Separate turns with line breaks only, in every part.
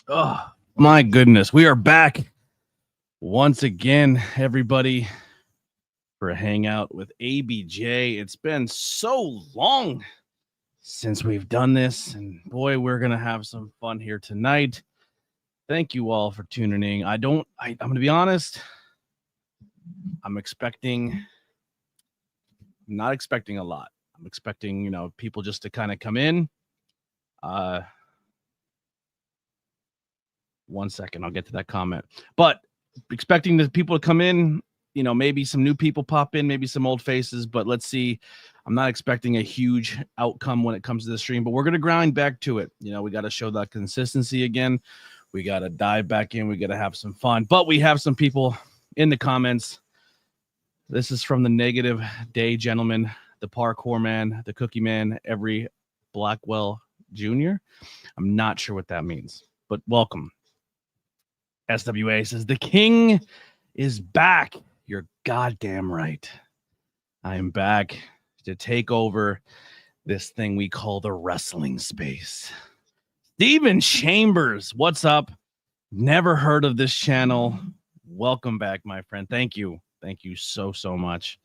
Oh, my goodness. We are back once again, everybody, for a hangout with ABJ. It's been so long since we've done this, and boy, we're going to have some fun here tonight. Thank you all for tuning in. I'm going to be honest. I'm not expecting a lot. I'm expecting, people just to kind of come in. 1 second, I'll get to that comment. But expecting the people to come in, maybe some new people pop in, maybe some old faces, but let's see. I'm not expecting a huge outcome when it comes to the stream, but we're going to grind back to it. We got to show that consistency again. We got to dive back in. We got to have some fun, but we have some people in the comments. This is from the Negative Day Gentleman, the Parkour Man, the Cookie Man, every Blackwell Jr. I'm not sure what that means, but welcome. SWA says, the king is back. You're goddamn right. I am back to take over this thing we call the wrestling space. Steven Chambers, what's up? Never heard of this channel. Welcome back, my friend. Thank you. Thank you so much.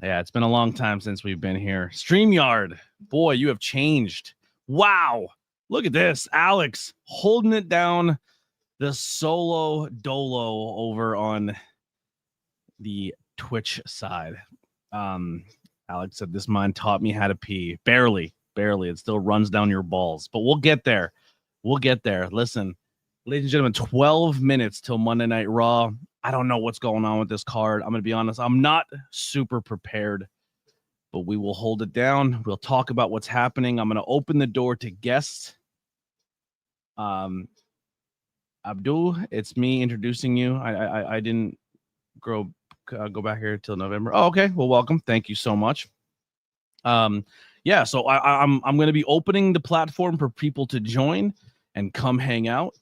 Yeah, it's been a long time since we've been here. StreamYard, boy, you have changed. Wow. Look at this. Alex holding it down. The solo dolo over on the Twitch side. Alex said, this mind taught me how to pee. Barely. It still runs down your balls. But we'll get there. Listen, ladies and gentlemen, 12 minutes till Monday Night Raw. I don't know what's going on with this card. I'm going to be honest. I'm not super prepared. But we will hold it down. We'll talk about what's happening. I'm going to open the door to guests. Abdul, it's me introducing you. I didn't go back here till November. Oh, okay. Well, welcome. Thank you so much. Yeah. So I'm going to be opening the platform for people to join and come hang out.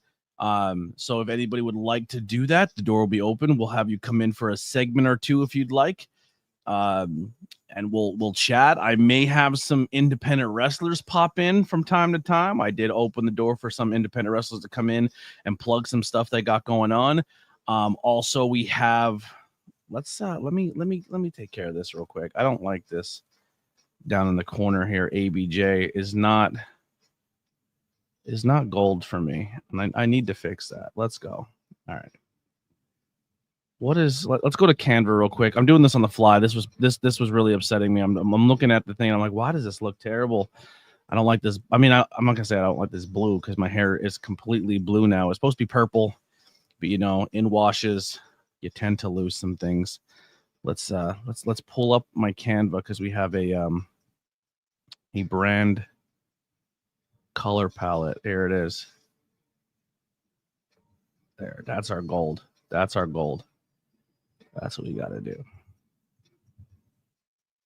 So if anybody would like to do that, the door will be open. We'll have you come in for a segment or two if you'd like. And we'll chat. I may have some independent wrestlers pop in from time to time. I did open the door for some independent wrestlers to come in and plug some stuff they got going on. Also, we have. Let me take care of this real quick. I don't like this down in the corner here. ABJ is not gold for me, and I need to fix that. Let's go. All right. Let's go to Canva real quick. I'm doing this on the fly. This was really upsetting me. I'm looking at the thing. And I'm like, why does this look terrible? I don't like this. I mean, I'm not gonna say I don't like this blue because my hair is completely blue now. It's supposed to be purple, but in washes, you tend to lose some things. Let's pull up my Canva because we have a brand color palette. There it is. There, that's our gold. That's what we got to do.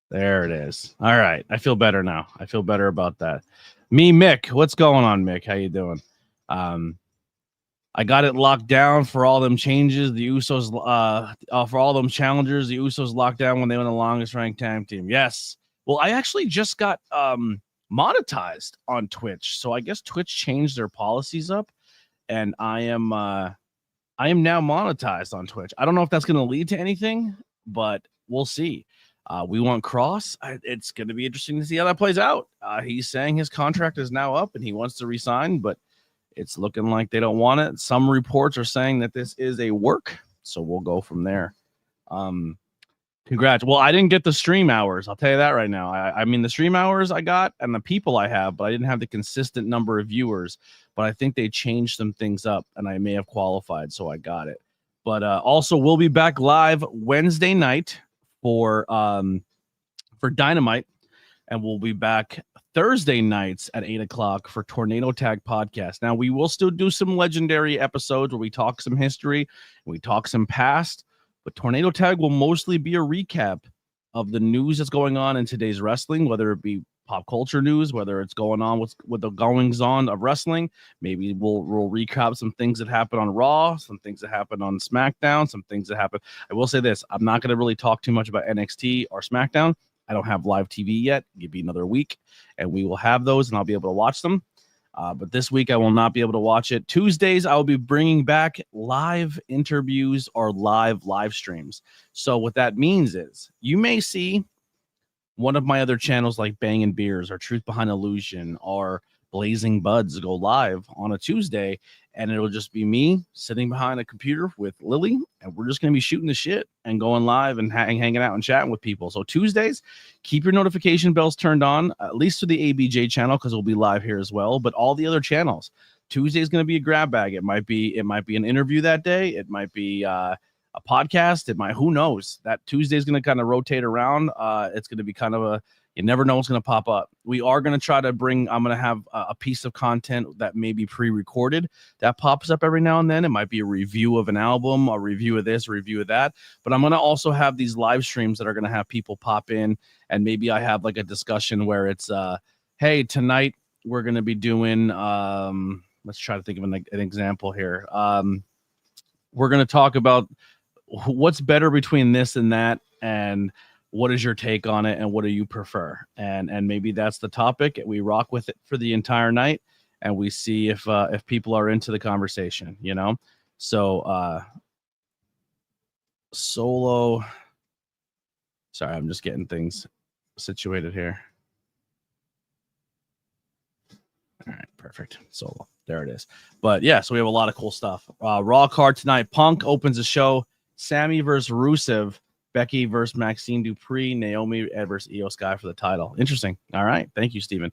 There it is. All right. I feel better now. I feel better about that. Mick. What's going on, Mick? How you doing? I got it locked down for all them changes. The Usos, for all them challengers, the Usos locked down when they were the longest ranked tag team. Yes. Well, I actually just got monetized on Twitch. So I guess Twitch changed their policies up, and I am now monetized on Twitch. I don't know if that's going to lead to anything, but we'll see. We want Cross. It's going to be interesting to see how that plays out. He's saying his contract is now up and he wants to resign, but it's looking like they don't want it. Some reports are saying that this is a work, so we'll go from there. Congrats. Well, I didn't get the stream hours. I'll tell you that right now. I mean, the stream hours I got and the people I have, but I didn't have the consistent number of viewers. But I think they changed some things up, and I may have qualified, so I got it. But also, we'll be back live Wednesday night for Dynamite, and we'll be back Thursday nights at 8 o'clock for Tornado Tag Podcast. Now, we will still do some legendary episodes where we talk some history, and we talk some past, but Tornado Tag will mostly be a recap of the news that's going on in today's wrestling, whether it be pop culture news, whether it's going on with the goings on of wrestling. Maybe we'll recap some things that happened on Raw, some things that happened on SmackDown, some things that happened. I will say this, I'm not going to really talk too much about NXT or SmackDown. I don't have live TV yet. Give me another week and we will have those and I'll be able to watch them. But this week I will not be able to watch it. Tuesdays I will be bringing back live interviews or live streams. So what that means is you may see one of my other channels like Bangin' Beers or Truth Behind Illusion or Blazing Buds go live on a Tuesday, and it'll just be me sitting behind a computer with Lily, and we're just going to be shooting the shit and going live and hanging out and chatting with people. So Tuesdays, keep your notification bells turned on, at least to the ABJ channel, because we'll be live here as well. But all the other channels, Tuesday is going to be a grab bag. It might be an interview that day. It might be a podcast. It might, who knows? That Tuesday is going to kind of rotate around. It's going to be kind of you never know what's going to pop up. We are going to try to I'm going to have a piece of content that may be pre-recorded that pops up every now and then. It might be a review of an album, a review of this, a review of that. But I'm going to also have these live streams that are going to have people pop in, and maybe I have like a discussion where it's, hey, tonight we're going to be doing, let's try to think of an example here. We're going to talk about what's better between this and that, and what is your take on it, and what do you prefer? And maybe that's the topic. We rock with it for the entire night, and we see if people are into the conversation, you know? So solo. Sorry, I'm just getting things situated here. All right, perfect. Solo. There it is. But yeah, so we have a lot of cool stuff. Raw card tonight. Punk opens the show. Sammy versus Rusev. Becky versus Maxine Dupree, Naomi versus Io Sky for the title. Interesting. All right. Thank you, Steven.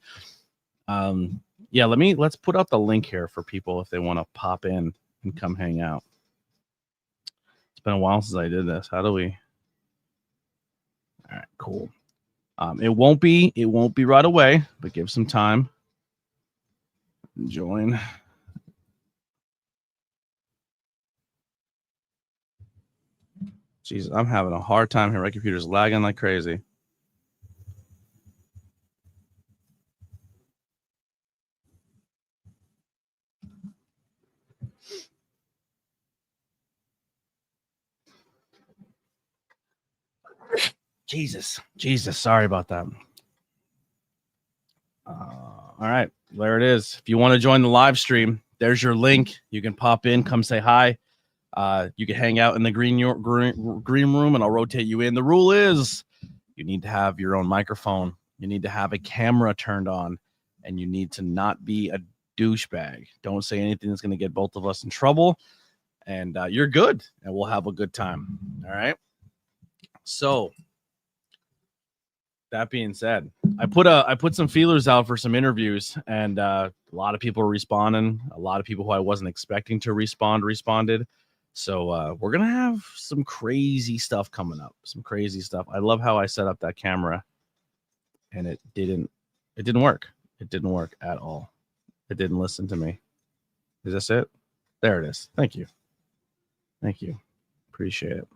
Yeah, let's put up the link here for people if they want to pop in and come hang out. It's been a while since I did this. How do we? All right, cool. It won't be right away, but give some time. Join. Jesus, I'm having a hard time here. My computer's lagging like crazy. Jesus, sorry about that. All right, there it is. If you want to join the live stream, there's your link. You can pop in, come say hi. You can hang out in the green room, and I'll rotate you in. The rule is you need to have your own microphone. You need to have a camera turned on, and you need to not be a douchebag. Don't say anything that's going to get both of us in trouble, and you're good, and we'll have a good time. All right. So that being said, I put some feelers out for some interviews, and a lot of people are responding. A lot of people who I wasn't expecting to responded. So we're gonna have some crazy stuff coming up. Some crazy stuff. I love how I set up that camera, and it didn't work. It didn't work at all. It didn't listen to me. Is this it? There it is. Thank you. Appreciate it.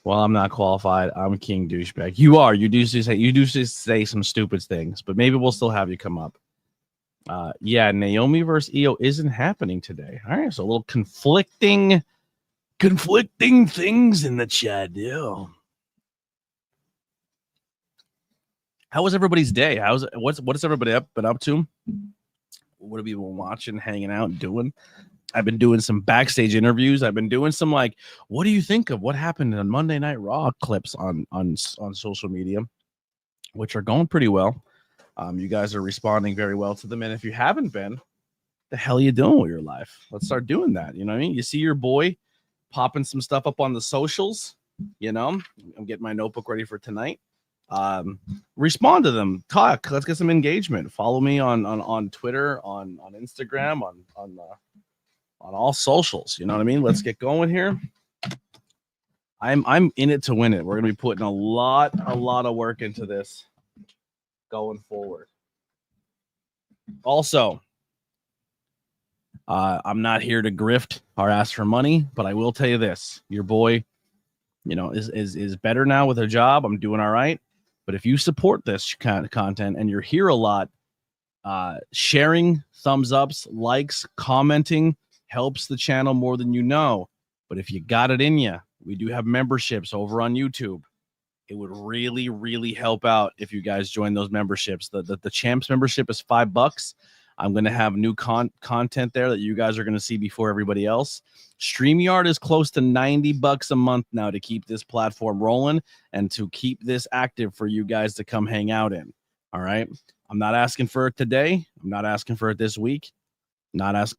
Well, I'm not qualified. I'm King Douchebag. You are. You do say some stupid things, but maybe we'll still have you come up. Yeah, Naomi versus Io isn't happening today. All right, so a little conflicting things in the chat. Yeah. How was everybody's day? What's everybody been up to? What have you been watching, hanging out, and doing? I've been doing some backstage interviews. I've been doing some what do you think of what happened in Monday Night Raw clips on social media, which are going pretty well. You guys are responding very well to them, and if you haven't been, the hell are you doing with your life? Let's start doing that. You know what I mean? You see your boy popping some stuff up on the socials. You know, I'm getting my notebook ready for tonight. Respond to them. Talk. Let's get some engagement. Follow me on Twitter, on Instagram, on all socials. You know what I mean? Let's get going here. I'm in it to win it. We're gonna be putting a lot of work into this going forward. Also, I'm not here to grift or ask for money, but I will tell you this: your boy, you know, is better now with a job. I'm doing all right. But if you support this kind of content and you're here a lot, sharing, thumbs ups, likes, commenting helps the channel more than you know. But if you got it in you, we do have memberships over on YouTube. It would really, really help out if you guys join those memberships. The Champs membership is $5. I'm going to have new content there that you guys are going to see before everybody else. StreamYard is close to $90 a month now to keep this platform rolling and to keep this active for you guys to come hang out in. All right. I'm not asking for it today. I'm not asking for it this week. Not asking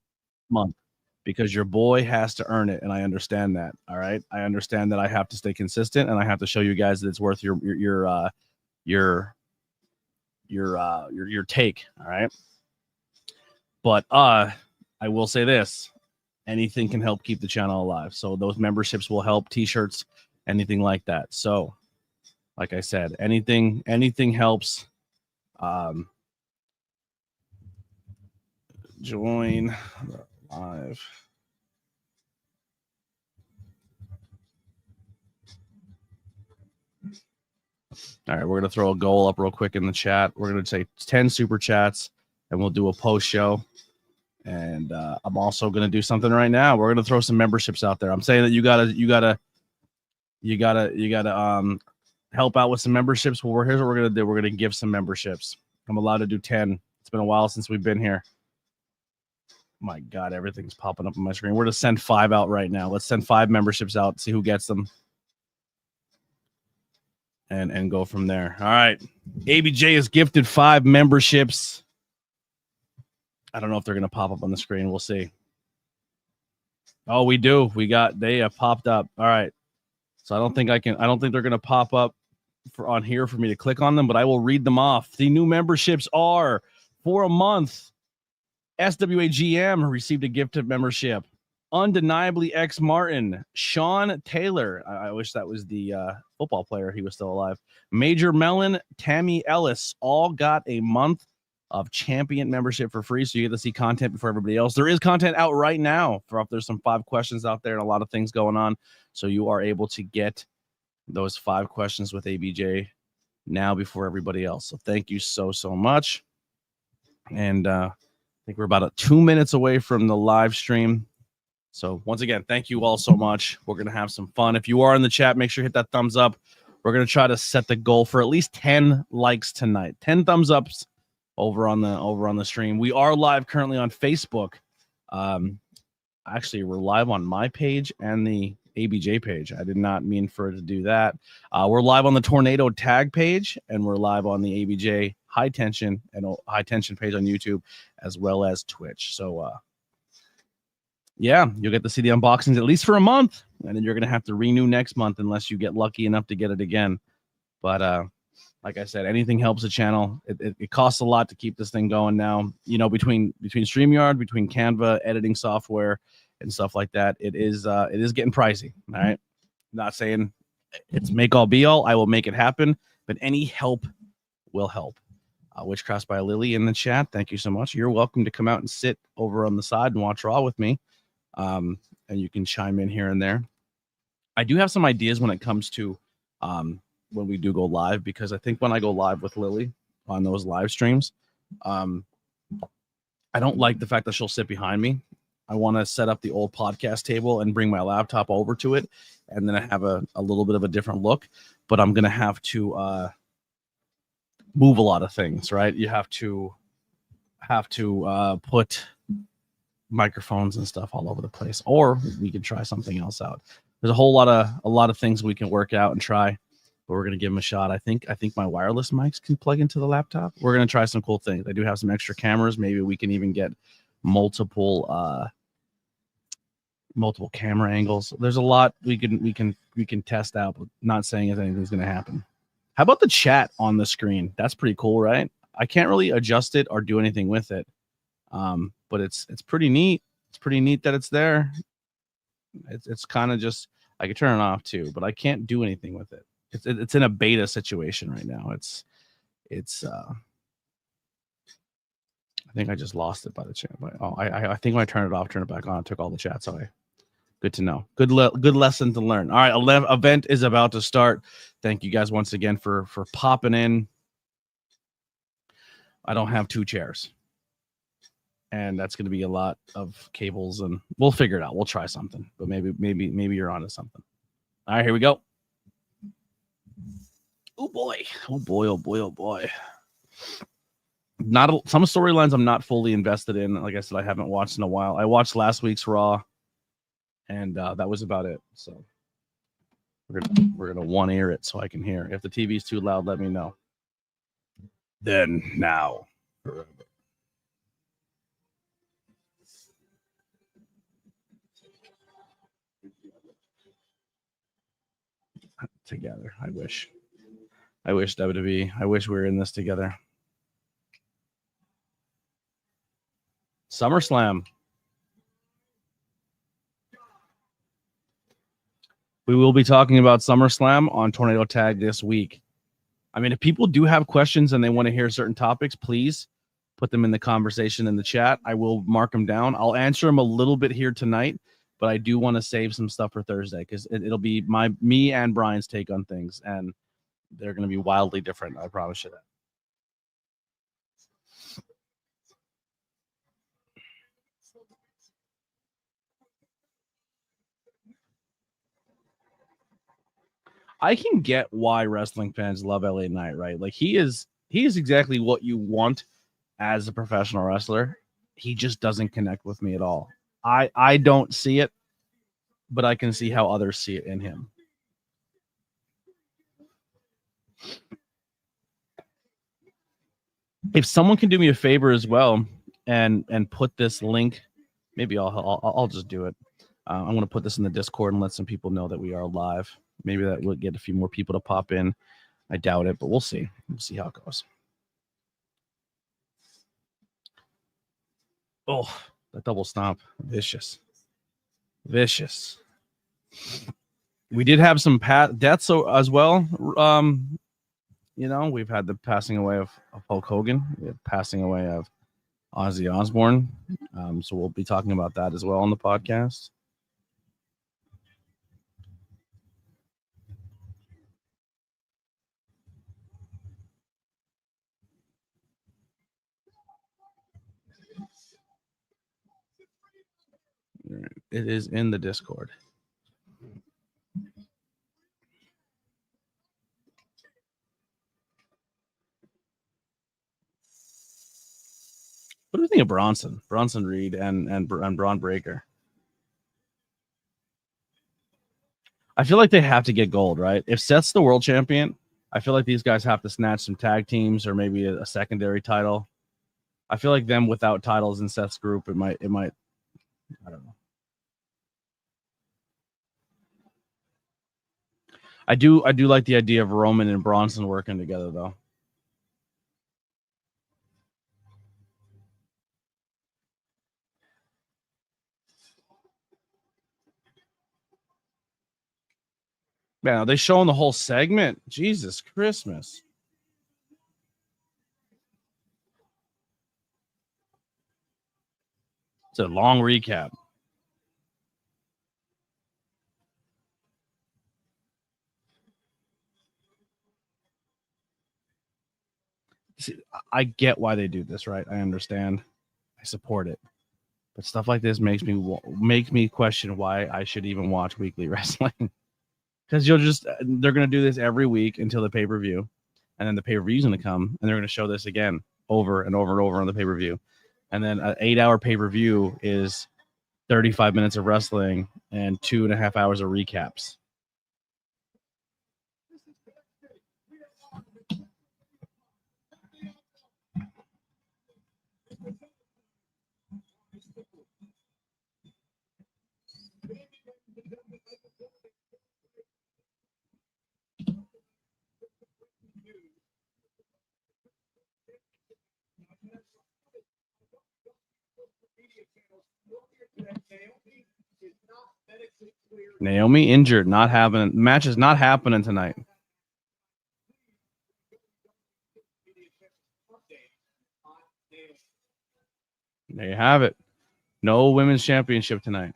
for a month, because your boy has to earn it, and I understand that. All right. I understand that I have to stay consistent, and I have to show you guys that it's worth your take. All right. But I will say this: anything can help keep the channel alive. So those memberships will help, t-shirts, anything like that. So, like I said, anything helps. Join live. All right, we're going to throw a goal up real quick in the chat. We're going to say 10 super chats, and we'll do a post show. And I'm also going to do something right now. We're going to throw some memberships out there. I'm saying that you gotta help out with some memberships. Well, here's what we're going to do. We're going to give some memberships. I'm allowed to do 10. It's been a while since we've been here. My God, everything's popping up on my screen. We're going to send 5 out right now. Let's send 5 memberships out, see who gets them. And go from there. All right. ABJ is gifted 5 memberships. I don't know if they're going to pop up on the screen. We'll see. Oh, we do. They have popped up. All right. So I don't think they're going to pop up on here for me to click on them, but I will read them off. The new memberships are for a month. SWAGM received a gifted membership. Undeniably X Martin, Sean Taylor. I wish that was the football player. He was still alive. Major Mellon, Tammy Ellis all got a month of champion membership for free. So you get to see content before everybody else. There is content out right now. There's some 5 questions out there and a lot of things going on. So you are able to get those 5 questions with ABJ now before everybody else. So thank you so much. And I think we're about 2 minutes away from the live stream. So once again, thank you all so much. We're going to have some fun. If you are in the chat, make sure you hit that thumbs up. We're going to try to set the goal for at least 10 likes tonight. 10 thumbs ups over on the stream. We are live currently on Facebook. Actually, we're live on my page and the ABJ page. I did not mean for it to do that. We're live on the Tornado Tag page, and we're live on the ABJ High Tension page on YouTube, as well as Twitch. So yeah, you'll get to see the unboxings at least for a month, and then you're going to have to renew next month unless you get lucky enough to get it again. But like I said, anything helps the channel. It costs a lot to keep this thing going now. You know, between StreamYard, between Canva, editing software, and stuff like that, it is getting pricey. All right, not saying it's make all be all. I will make it happen, but any help will help. Witchcraft by Lily in the chat. Thank you so much. You're welcome to come out and sit over on the side and watch Raw with me. And you can chime in here and there. I do have some ideas when it comes to when we do go live, because I think when I go live with Lily on those live streams, I don't like the fact that she'll sit behind me. I want to set up the old podcast table and bring my laptop over to it, and then I have a little bit of a different look. But I'm going to have to move a lot of things, right? You have to put microphones and stuff all over the place, or we can try something else out. There's a lot of things we can work out and try, but we're gonna give them a shot. I think my wireless mics can plug into the laptop. We're gonna try some cool things. I do have some extra cameras. Maybe we can even get multiple camera angles. There's a lot we can test out, but not saying if anything's gonna happen. How about the chat on the screen? That's pretty cool, right? I can't really adjust it or do anything with it. But it's pretty neat. It's pretty neat that it's there. It's kind of just, I could turn it off too, but I can't do anything with it. It's in a beta situation right now. I think I just lost it by the chat. I think when I turn it off, turn it back on, it took all the chats away. Good to know. Good lesson to learn. All right, event is about to start. Thank you guys once again for popping in. I don't have 2 chairs. And that's going to be a lot of cables, and we'll figure it out. We'll try something, but maybe you're onto something. All right, here we go. Oh boy. Oh boy. Oh boy. Oh boy. Some storylines I'm not fully invested in. Like I said, I haven't watched in a while. I watched last week's Raw, and that was about it. So we're gonna one ear it so I can hear. If the TV's too loud, let me know. Then now. Together. I wish WWE. I wish we were in this together. SummerSlam. We will be talking about SummerSlam on Tornado Tag this week. I mean, if people do have questions and they want to hear certain topics, please put them in the conversation in the chat. I will mark them down. I'll answer them a little bit here tonight, but I do want to save some stuff for Thursday because it'll be me and Brian's take on things, and they're going to be wildly different. I promise you that. I can get why wrestling fans love LA Knight, right? Like he is exactly what you want as a professional wrestler. He just doesn't connect with me at all. I don't see it, but I can see how others see it in him. If someone can do me a favor as well and put this link, maybe I'll just do it. I'm going to put this in the Discord and let some people know that we are live. Maybe that will get a few more people to pop in. I doubt it, but we'll see. We'll see how it goes. Oh, that double stomp. Vicious. We did have some deaths as well. We've had the passing away of Hulk Hogan, the passing away of Ozzy Osbourne. So we'll be talking about that as well on the podcast. It is in the Discord. What do you think of Bronson Reed, and Braun Breaker? I feel like they have to get gold, right? If Seth's the world champion, I feel like these guys have to snatch some tag teams or maybe a secondary title. I feel like them without titles in Seth's group, it might. I don't know. I do like the idea of Roman and Bronson working together, though. Man, are they showing the whole segment? Jesus Christmas. It's a long recap. See, I get why they do this, right? I understand. I support it. But stuff like this makes me question why I should even watch weekly wrestling. Because they're going to do this every week until the pay-per-view. And then the pay-per-view is going to come, and they're going to show this again over and over and over on the pay-per-view. And then an 8-hour pay-per-view is 35 minutes of wrestling and 2.5 hours of recaps. Naomi injured, not happening. Match is not happening tonight. There you have it. No women's championship tonight.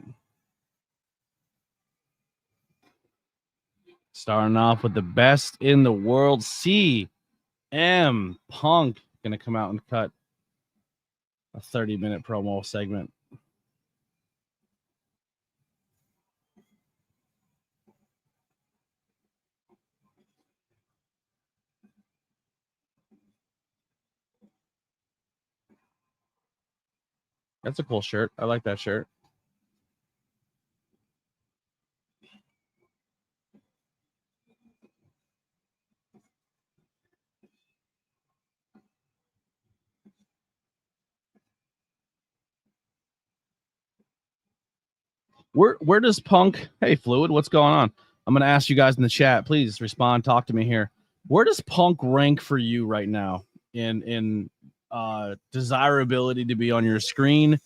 Starting off with the best in the world, CM Punk, going to come out and cut a 30-minute promo segment. That's a cool shirt. I like that shirt. Where does Punk? Hey, Fluid, what's going on? I'm gonna ask you guys in the chat. Please respond. Talk to me here. Where does Punk rank for you right now in desirability to be on your screen?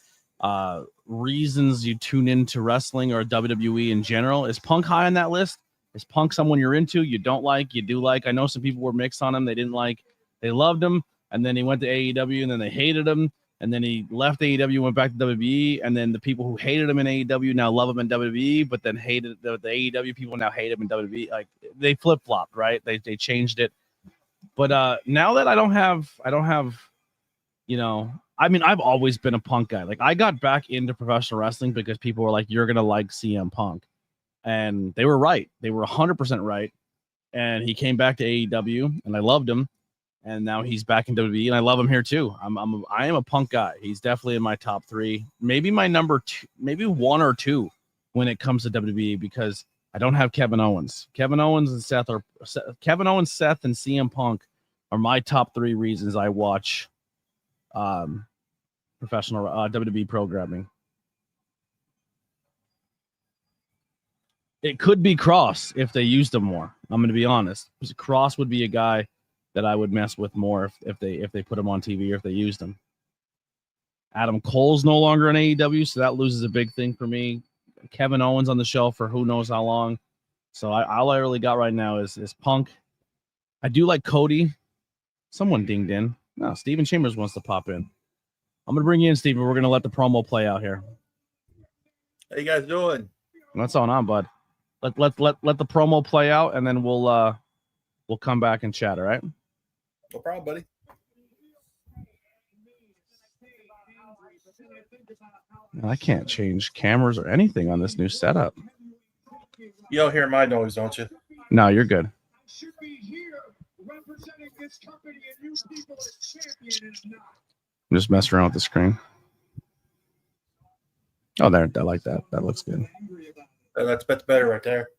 Reasons you tune into wrestling or WWE in general. Is Punk high on that list? Is Punk someone you're into? You don't like? You do like? I know some people were mixed on him. They didn't like. They loved him, and then he went to AEW, and then they hated him. And then he left AEW, went back to WWE, and then the people who hated him in AEW now love him in WWE, but then hated the AEW people now hate him in WWE. Like they flip flopped, right? They changed it. But now that I don't have, you know, I mean, I've always been a Punk guy. Like I got back into professional wrestling because people were like, "You're gonna like CM Punk," and they were right. They were 100% right. And he came back to AEW, and I loved him. And now he's back in WWE, and I love him here too. I am a Punk guy. He's definitely in my top 3, maybe my number 2, maybe 1 or 2 when it comes to WWE because I don't have Kevin Owens. Kevin Owens, Seth, and CM Punk are my top 3 reasons I watch professional WWE programming. It could be Cross if they used him more. I'm going to be honest. Cross would be a guy that I would mess with more if they put him on TV or if they used him. Adam Cole's no longer in AEW, so that loses a big thing for me. Kevin Owens on the shelf for who knows how long. So all I really got right now is Punk. I do like Cody. Someone dinged in. No, Steven Chambers wants to pop in. I'm going to bring you in, Steven. We're going to let the promo play out here.
How you guys doing?
What's going on, bud? Let the promo play out, and then we'll come back and chat, all right?
No problem, buddy.
I can't change cameras or anything on this new setup.
You don't hear my noise, don't you?
No, you're good. I'm just messing around with the screen. Oh, there. I like that. That looks good.
That's better right there.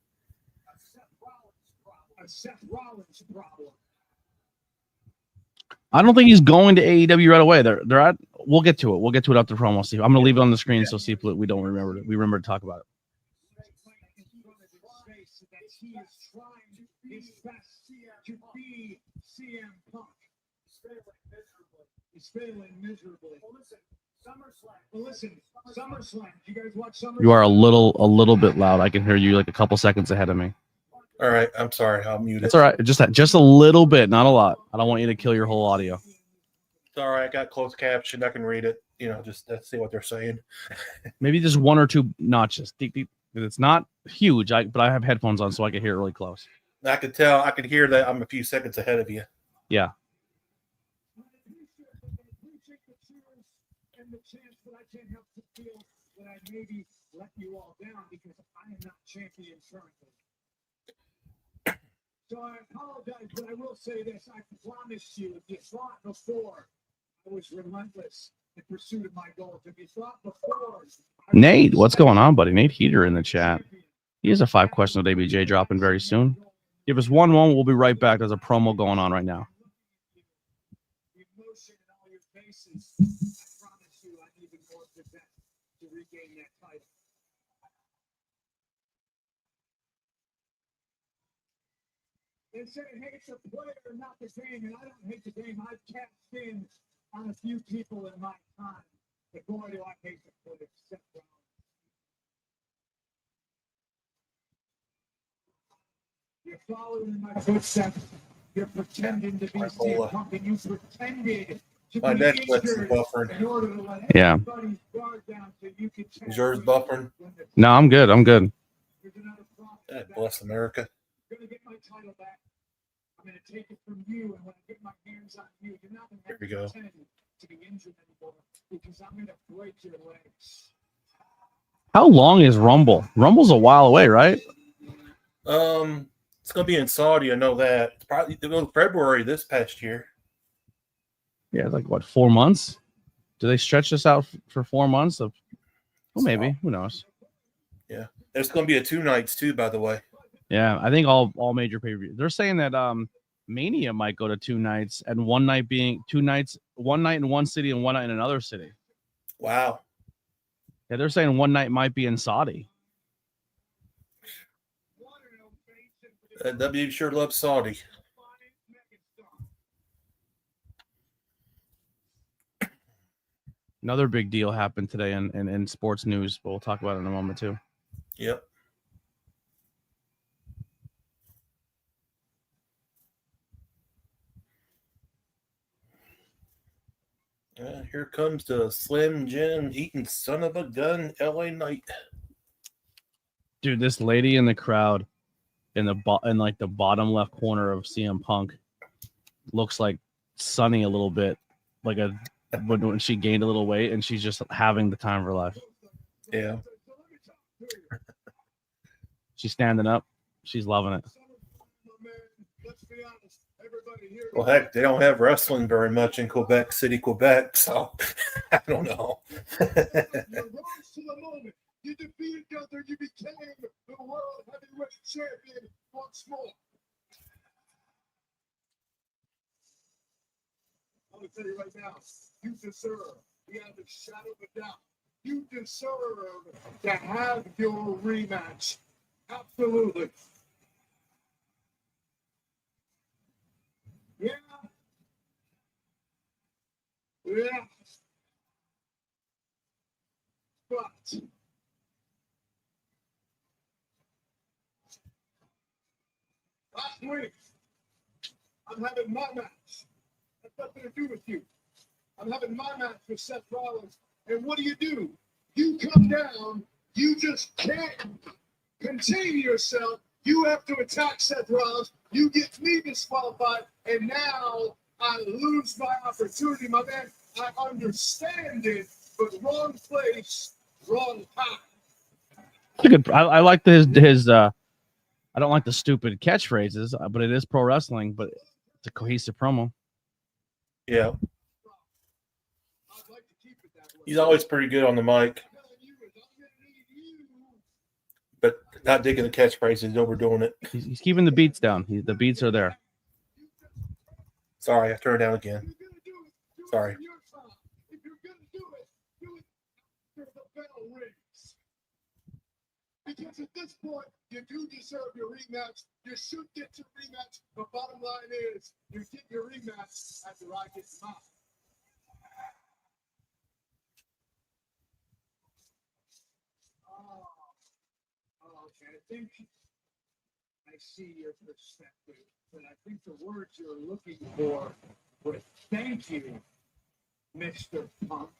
I don't think he's going to AEW right away. They're at. We'll get to it. We'll get to it after promo. See, I'm gonna leave it on the screen so see if we don't remember. We remember to talk about it.
He's failing miserably. Listen, SummerSlam. You guys watch SummerSlam?
You are a little bit loud. I can hear you like a couple seconds ahead of me.
All right, I'm sorry. I'll mute it.
It's all right. Just a little bit, not a lot. I don't want you to kill your whole audio.
It's all right. I got closed caption. I can read it. You know, just see what they're saying.
Maybe just 1 or 2 notches. Deep. It's not huge, but I have headphones on so I can hear it really close.
I could tell. I could hear that I'm a few seconds ahead of you.
Yeah.
The chance that I can't help to feel that I maybe let you all down because I am not champion currently. So I apologize, but I will say this. I promised you, if you thought before I was relentless in pursuit of my goals, if you thought before...
Nate, what's going on, buddy? Nate Heater in the chat. He has a 5 question with ABJ dropping very soon. Give us one moment. We'll be right back. There's a promo going on right now.
The emotion in all your faces. I need more to regain that title. They say hate's a player, not the game, and I don't hate the game. I've cashed in on a few people in my time, but boy, do I hate the player. You're following in my footsteps. You're pretending to be CM Punk, and you pretended.
My Netflix is buffering.
Yeah.
Is yours buffering?
No, I'm good.
God bless America.
I'm going to get my title back. I'm going to take it from you, and when I get my hands on you, you're not going to pretend to be injured anymore because I'm going to break your legs.
How long is Rumble? Rumble's a while away, right?
It's going to be in Saudi. I know that. It's probably February this past year.
Yeah, like what, 4 months? Do they stretch this out for 4 months? Well, maybe. Who knows?
Yeah. There's going to be a 2 nights too, by the way.
Yeah, I think all major pay-per-views. They're saying that Mania might go to 2 nights, and one night being 2 nights, 1 night in one city and 1 night in another city.
Wow.
Yeah, they're saying 1 night might be in Saudi.
W sure loves Saudi.
Another big deal happened today in sports news, but we'll talk about it in a moment too.
Yep. Here comes the Slim Jim eating son of a gun LA Knight.
Dude, this lady in the crowd in the bottom left corner of CM Punk looks like Sunny a little bit, like when she gained a little weight, and she's just having the time of her life.
Yeah.
She's standing up. She's loving it.
Well, heck, they don't have wrestling very much in Quebec City, Quebec, so I don't know.
You defeated Gunther, you became the world heavyweight champion once more. I'm going to tell you right now, you deserve, beyond a shadow of a doubt, you deserve to have your rematch. Absolutely. Yeah. Yeah. But last week, I'm having my match. That's nothing to do with you. I'm having my match with Seth Rollins. And what do? You come down, you just can't contain yourself. You have to attack Seth Rollins. You get me disqualified, and now I lose my opportunity, my man. I understand it, but wrong place, wrong time.
I like his I don't like the stupid catchphrases, but it is pro wrestling, but it's a cohesive promo.
Yeah. He's always pretty good on the mic. But not digging the catchphrases, overdoing it.
He's keeping the beats down. The beats are there.
Sorry, I turned it down again. Sorry.
If you're going to do it after the bell rings. Because at this point, you do deserve your rematch. You should get your rematch. The bottom line is, you get your rematch after I get mine. Okay, I think I see your perspective, but I think the words you're looking for were thank you, Mr. Punk,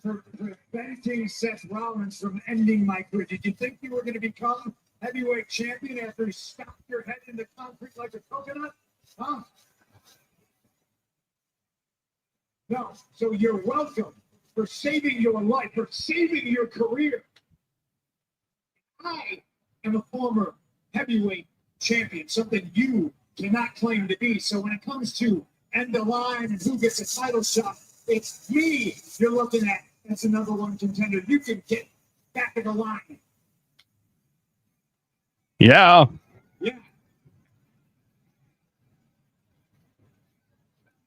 for preventing Seth Rollins from ending my career. Did you think you were going to become heavyweight champion after he stomped your head in the concrete like a coconut? Huh? No, so you're welcome for saving your life, for saving your career. I am a former heavyweight champion, something you cannot claim to be. So when it comes to end the line and who gets a title shot, it's me you're looking at as the number one contender. You can get back in the line.
Yeah.
Yeah.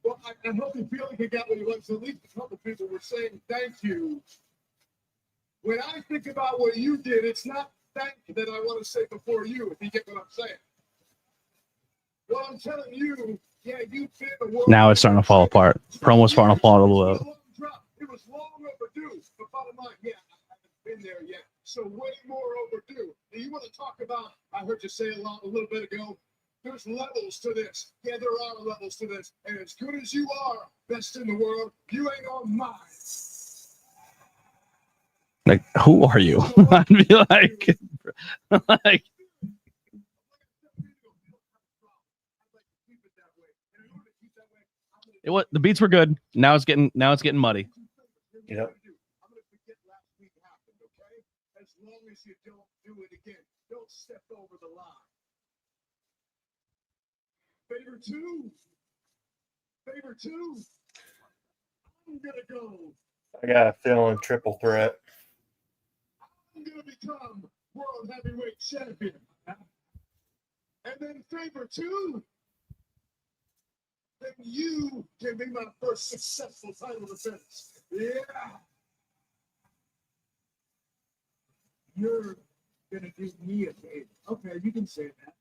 Well, I hope you feel like you got what you want. So at least a couple people were saying thank you. When I think about what you did, it's not thank you that I want to say before you, if you get what I'm saying. Well, I'm telling you, yeah, you've been the world.
Now it's starting to fall apart. Promo's starting to fall a little bit.
It was long overdue. But bottom line, yeah, I haven't been there yet. So way more overdue. Now, you want to talk about, I heard you say a little bit ago, there's levels to this. Yeah, there are levels to this. And as good as you are, best in the world, you ain't on mine.
Like, who are you? I'd be like, it was, the beats were good. Now it's getting muddy.
Yep.
I'm going to forget last week happened, okay? As long as you don't do it again. Don't step over the line. Favor two. I'm gonna go.
I got a feeling triple threat.
I'm gonna become world heavyweight champion. And then favor two, then you give me my first successful title defense. Yeah. You're gonna do me a favor. Okay, you can say that.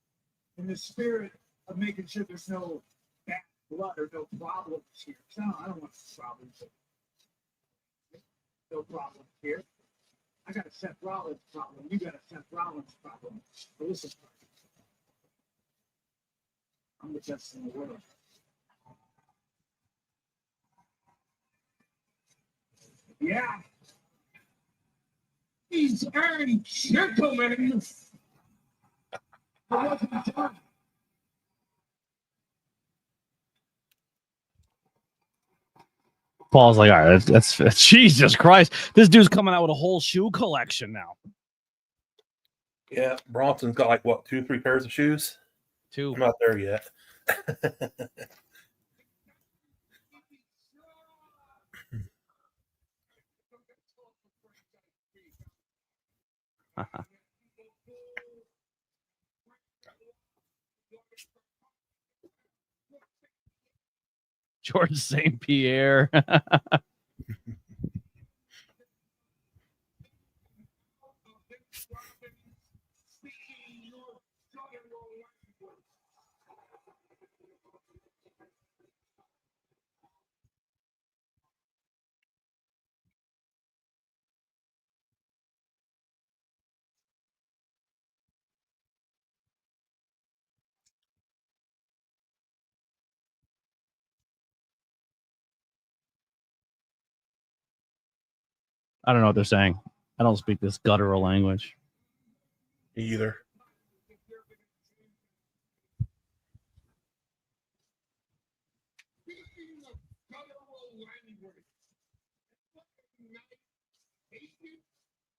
In the spirit of making sure there's no bad blood or no problems here. No, I don't want problems. No problems here. I got a Seth Rollins problem. You got a Seth Rollins problem. But listen, I'm the best in the world. Yeah. These are gentlemen. I wasn't done.
Paul's like, all right, that's Jesus Christ. This dude's coming out with a whole shoe collection now.
Yeah, Bronson's got like what, 2 or 3 pairs of shoes?
2.
I'm not there yet.
George St. Pierre. I don't know what they're saying. I don't speak this guttural language.
Either.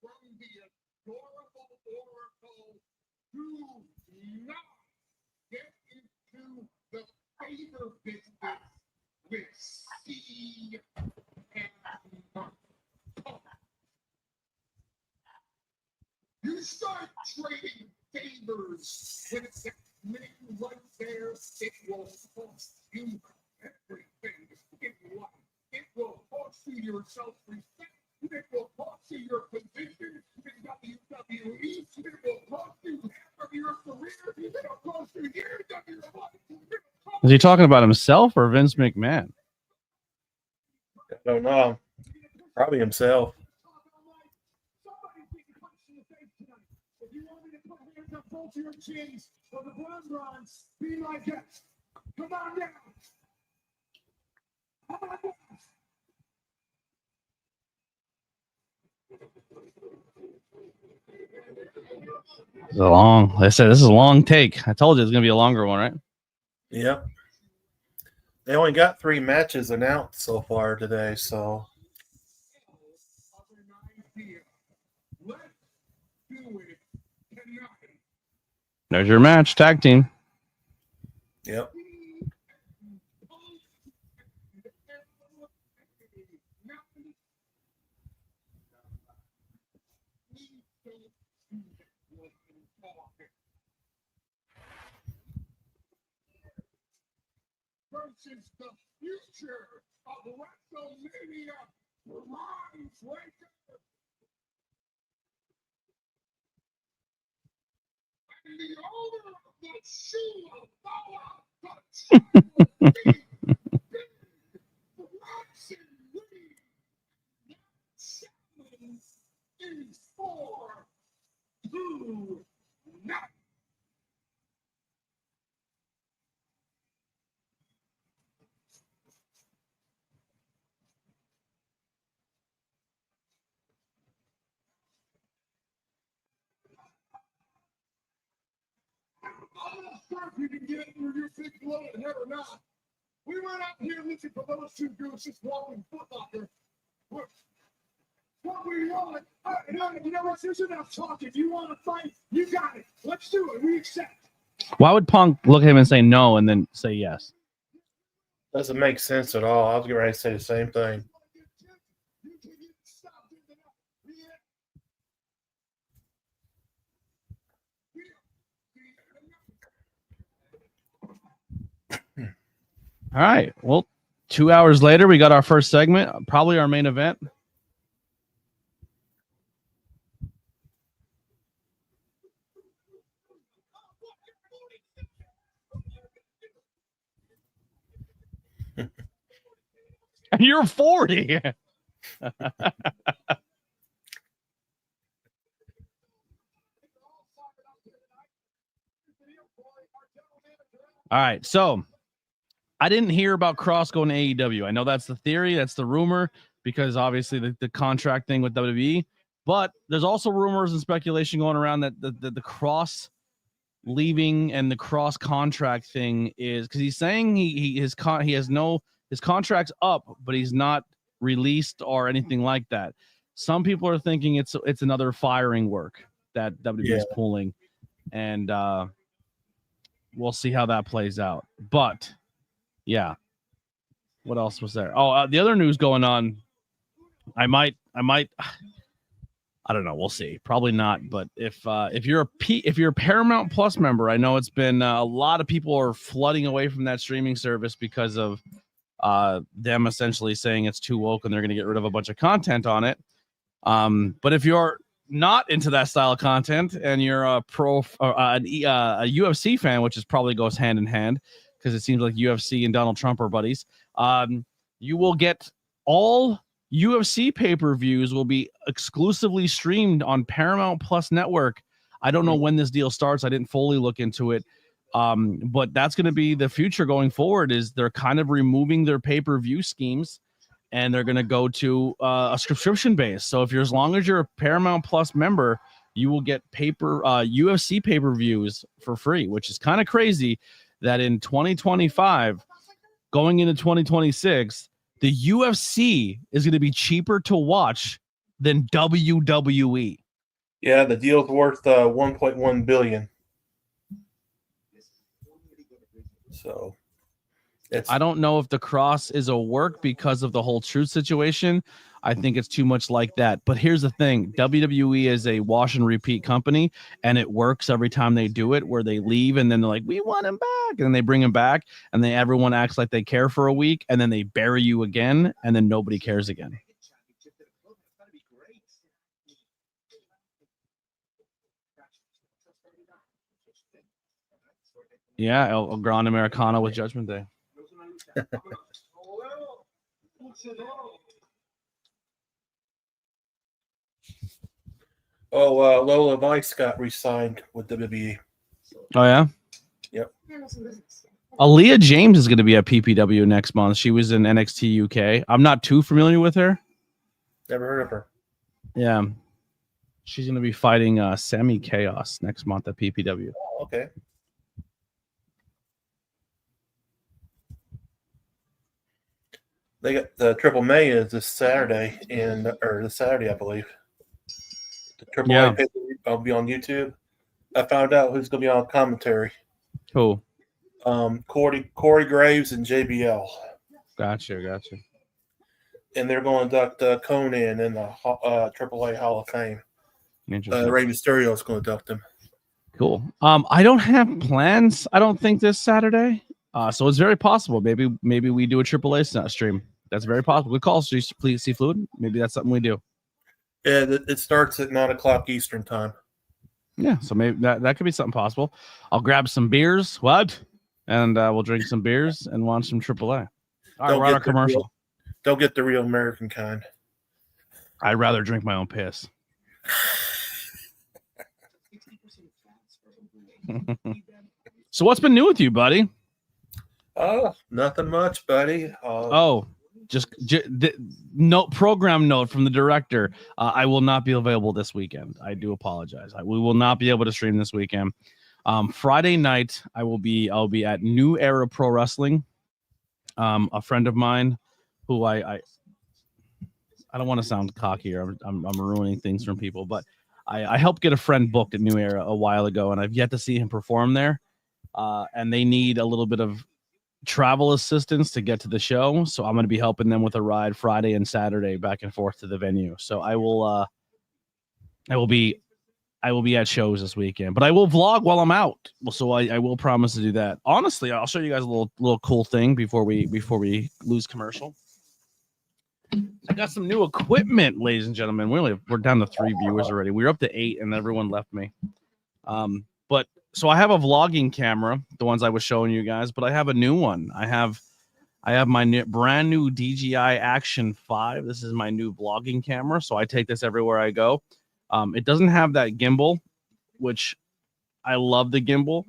From the adorable oracle, do not get into the favor business with C and Punk. You start trading favors with that name right there, it will cost you everything in life. It will cost you your self-respect. It will cost you your position in WWE. It will cost you half of your career. It will cost you years of your life.
Is he talking about himself or Vince McMahon?
I don't know. Probably himself.
If you want me to put hands up both your chins for the bronze, be my guest. Come on down. Come on down.
This is long. They said this is a long take. I told you it's gonna be a longer one, right?
Yep. They only got 3 matches announced so far today, so
There's your match, tag team.
yep.
Versus the future of WrestleMania, Ron Breaker. And the owner of the shoe of power, Bronson Reed. Challenge is for tonight. I'm not sure if you can get it through your big bloated head or not. We went out here looking for those 2 dudes just walking Foot Locker. What we want, you know what? There's enough talk. If you want to fight, you got it. Let's do it. We accept.
Why would Punk look at him and say no and then say yes?
Doesn't make sense at all. I was getting ready to say the same thing.
All right. Well, 2 hours later, we got our first segment, probably our main event. And you're 40. All right. So I didn't hear about Cross going to AEW. I know that's the theory. That's the rumor because obviously the contract thing with WWE. But there's also rumors and speculation going around that the Cross leaving and the Cross contract thing is because he's saying his contract's up, but he's not released or anything like that. Some people are thinking it's another firing work that WWE is pulling, and we'll see how that plays out. But yeah, what else was there? Oh, the other news going on. I might. I don't know. We'll see. Probably not. But if you're a Paramount Plus member, I know it's been a lot of people are flooding away from that streaming service because of them essentially saying it's too woke and they're going to get rid of a bunch of content on it. But if you're not into that style of content and you're a UFC fan, which is probably goes hand in hand because it seems like UFC and Donald Trump are buddies, you will get all UFC pay-per-views will be exclusively streamed on Paramount Plus Network. I don't know when this deal starts. I didn't fully look into it. But that's going to be the future going forward is they're kind of removing their pay-per-view schemes and they're going to go to a subscription base. So if you're, as long as you're a Paramount Plus member, you will get UFC pay-per-views for free, which is kind of crazy that in 2025, going into 2026, the UFC is going to be cheaper to watch than WWE.
Yeah, the deal's worth $1.1 billion. So
I don't know if the Cross is a work because of the whole truth situation. I think it's too much like that. But here's the thing. WWE is a wash and repeat company, and it works every time they do it, where they leave and then they're like, we want him back. And then they bring him back, and then everyone acts like they care for a week, and then they bury you again, and then nobody cares again. Yeah, El Gran Americano with Judgment Day.
Lola Vice got re-signed with WWE.
Oh, yeah?
Yep.
Aaliyah James is going to be at PPW next month. She was in NXT UK. I'm not too familiar with her.
Never heard of her.
Yeah. She's going to be fighting Sammy Chaos next month at PPW.
Oh, okay. They got the Triple Mania this Saturday, this Saturday, I believe. The Triple A will be on YouTube. I found out who's going to be on commentary.
Who?
Corey Graves and JBL.
Gotcha.
And they're going to induct Conan in the AAA Hall of Fame. Rey Mysterio is going to induct him.
Cool. I don't have plans, I don't think, this Saturday. So it's very possible. Maybe we do a AAA stream. That's very possible. Good call, please, see Fluid. Maybe that's something we do.
Yeah, it starts at 9:00 Eastern time.
Yeah, so maybe that could be something possible. I'll grab some beers. And we'll drink some beers and watch some AAA. All right, we're on our commercial.
Don't get the real American kind.
I'd rather drink my own piss. So what's been new with you, buddy?
Nothing much, buddy.
Program note from the director. I will not be available this weekend. I do apologize. We will not be able to stream this weekend. Friday night, I'll be at New Era Pro Wrestling. A friend of mine who I don't want to sound cocky or I'm ruining things from people, but I helped get a friend booked at New Era a while ago, and I've yet to see him perform there. And they need a little bit of travel assistance to get to the show, so I'm going to be helping them with a ride Friday and Saturday back and forth to the venue. So I will be at shows this weekend, but I will vlog while I'm out. So I will promise to do that. Honestly, I'll show you guys a little cool thing before we lose commercial. I got some new equipment, ladies and gentlemen. We're down to 3 viewers already. We were up to 8, and everyone left me. But so I have a vlogging camera, the ones I was showing you guys, but I have a new one. I have my brand new DJI Action 5. This is my new vlogging camera, so I take this everywhere I go. It doesn't have that gimbal, which I love the gimbal,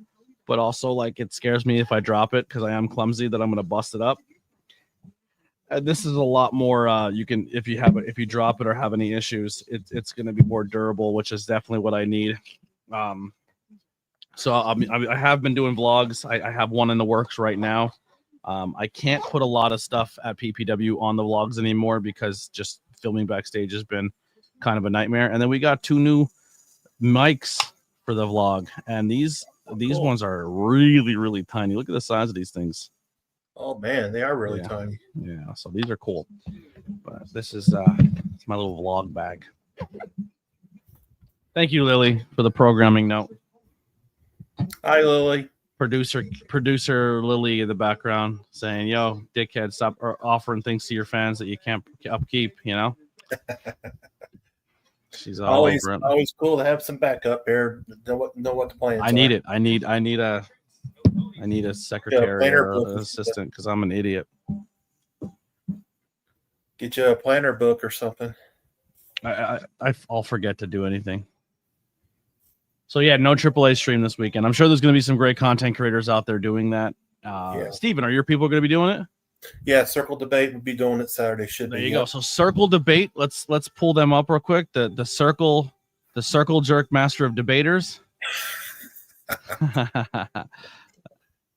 but also like it scares me if I drop it because I am clumsy that I'm going to bust it up. This is a lot more. You can if you drop it or have any issues, it's going to be more durable, which is definitely what I need. So I have been doing vlogs. I have one in the works right now. I can't put a lot of stuff at PPW on the vlogs anymore because just filming backstage has been kind of a nightmare. And then we got 2 new mics for the vlog, and these ones are really, really tiny. Look at the size of these things.
Oh man, they are really tiny.
Yeah, so these are cool. But this is it's my little vlog bag. Thank you, Lily, for the programming note.
Hi, Lily.
Producer Lily in the background saying, "Yo, dickhead, stop offering things to your fans that you can't upkeep." You know. She's
always cool to have some backup there. Know what the plans.
I need it. I need a secretary or an assistant because I'm an idiot.
Get you a planner book or something.
I'll forget to do anything. So yeah, no AAA stream this weekend. I'm sure there's going to be some great content creators out there doing that. Steven, are your people going to be doing it?
Yeah, Circle Debate will be doing it Saturday.
There you go. So Circle Debate. Let's pull them up real quick. The Circle Jerk Master of Debaters.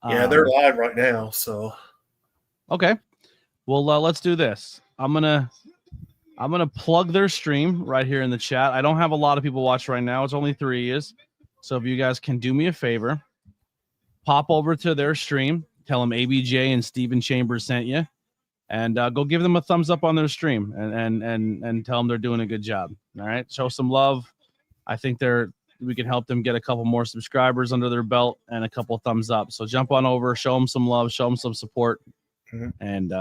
Yeah, they're live right now. So
okay, well let's do this. I'm gonna plug their stream right here in the chat. I don't have a lot of people watch right now. It's only 3 years. So if you guys can do me a favor, pop over to their stream. Tell them ABJ and Steven Chambers sent you, and go give them a thumbs up on their stream and tell them they're doing a good job. All right, show some love. I think we can help them get a couple more subscribers under their belt and a couple thumbs up. So jump on over, show them some love, show them some support, and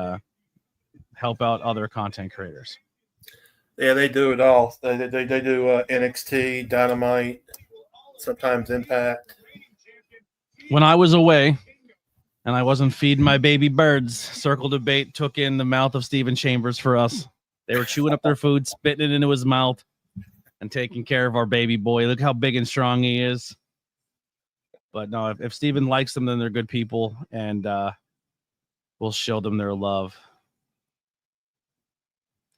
help out other content creators.
Yeah, they do it all. They do NXT, Dynamite, sometimes Impact.
When I was away and I wasn't feeding my baby birds, Circle Debate took in the mouth of Steven Chambers for us. They were chewing up their food, spitting it into his mouth, and taking care of our baby boy. Look how big and strong he is. But no, if Steven likes them, then they're good people, and we'll show them their love.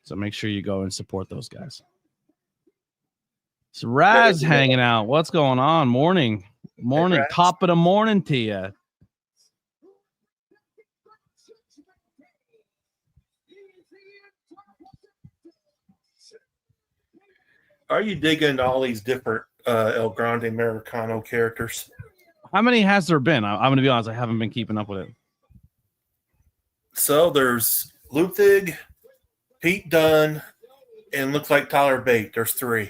So make sure you go and support those guys. So Raz hanging out. What's going on? Morning. Hey, top of the morning to you.
Are you digging all these different El Grande Americano characters?
How many has there been? I'm going to be honest. I haven't been keeping up with it.
So there's Ludwig, Pete Dunne, and looks like Tyler Bate. There's 3.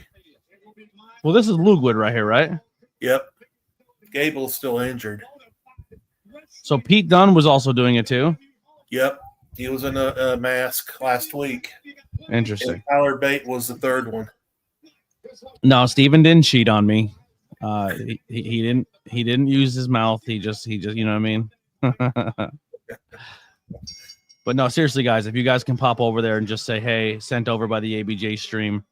Well, this is Ludwig right here, right?
Yep. Gable's still injured.
So Pete Dunne was also doing it too?
Yep. He was in a mask last week.
Interesting.
And Tyler Bate was the 3rd one.
No, Steven didn't cheat on me. He didn't use his mouth. He just you know what I mean? But no, seriously, guys, if you guys can pop over there and just say, hey, sent over by the ABJ stream,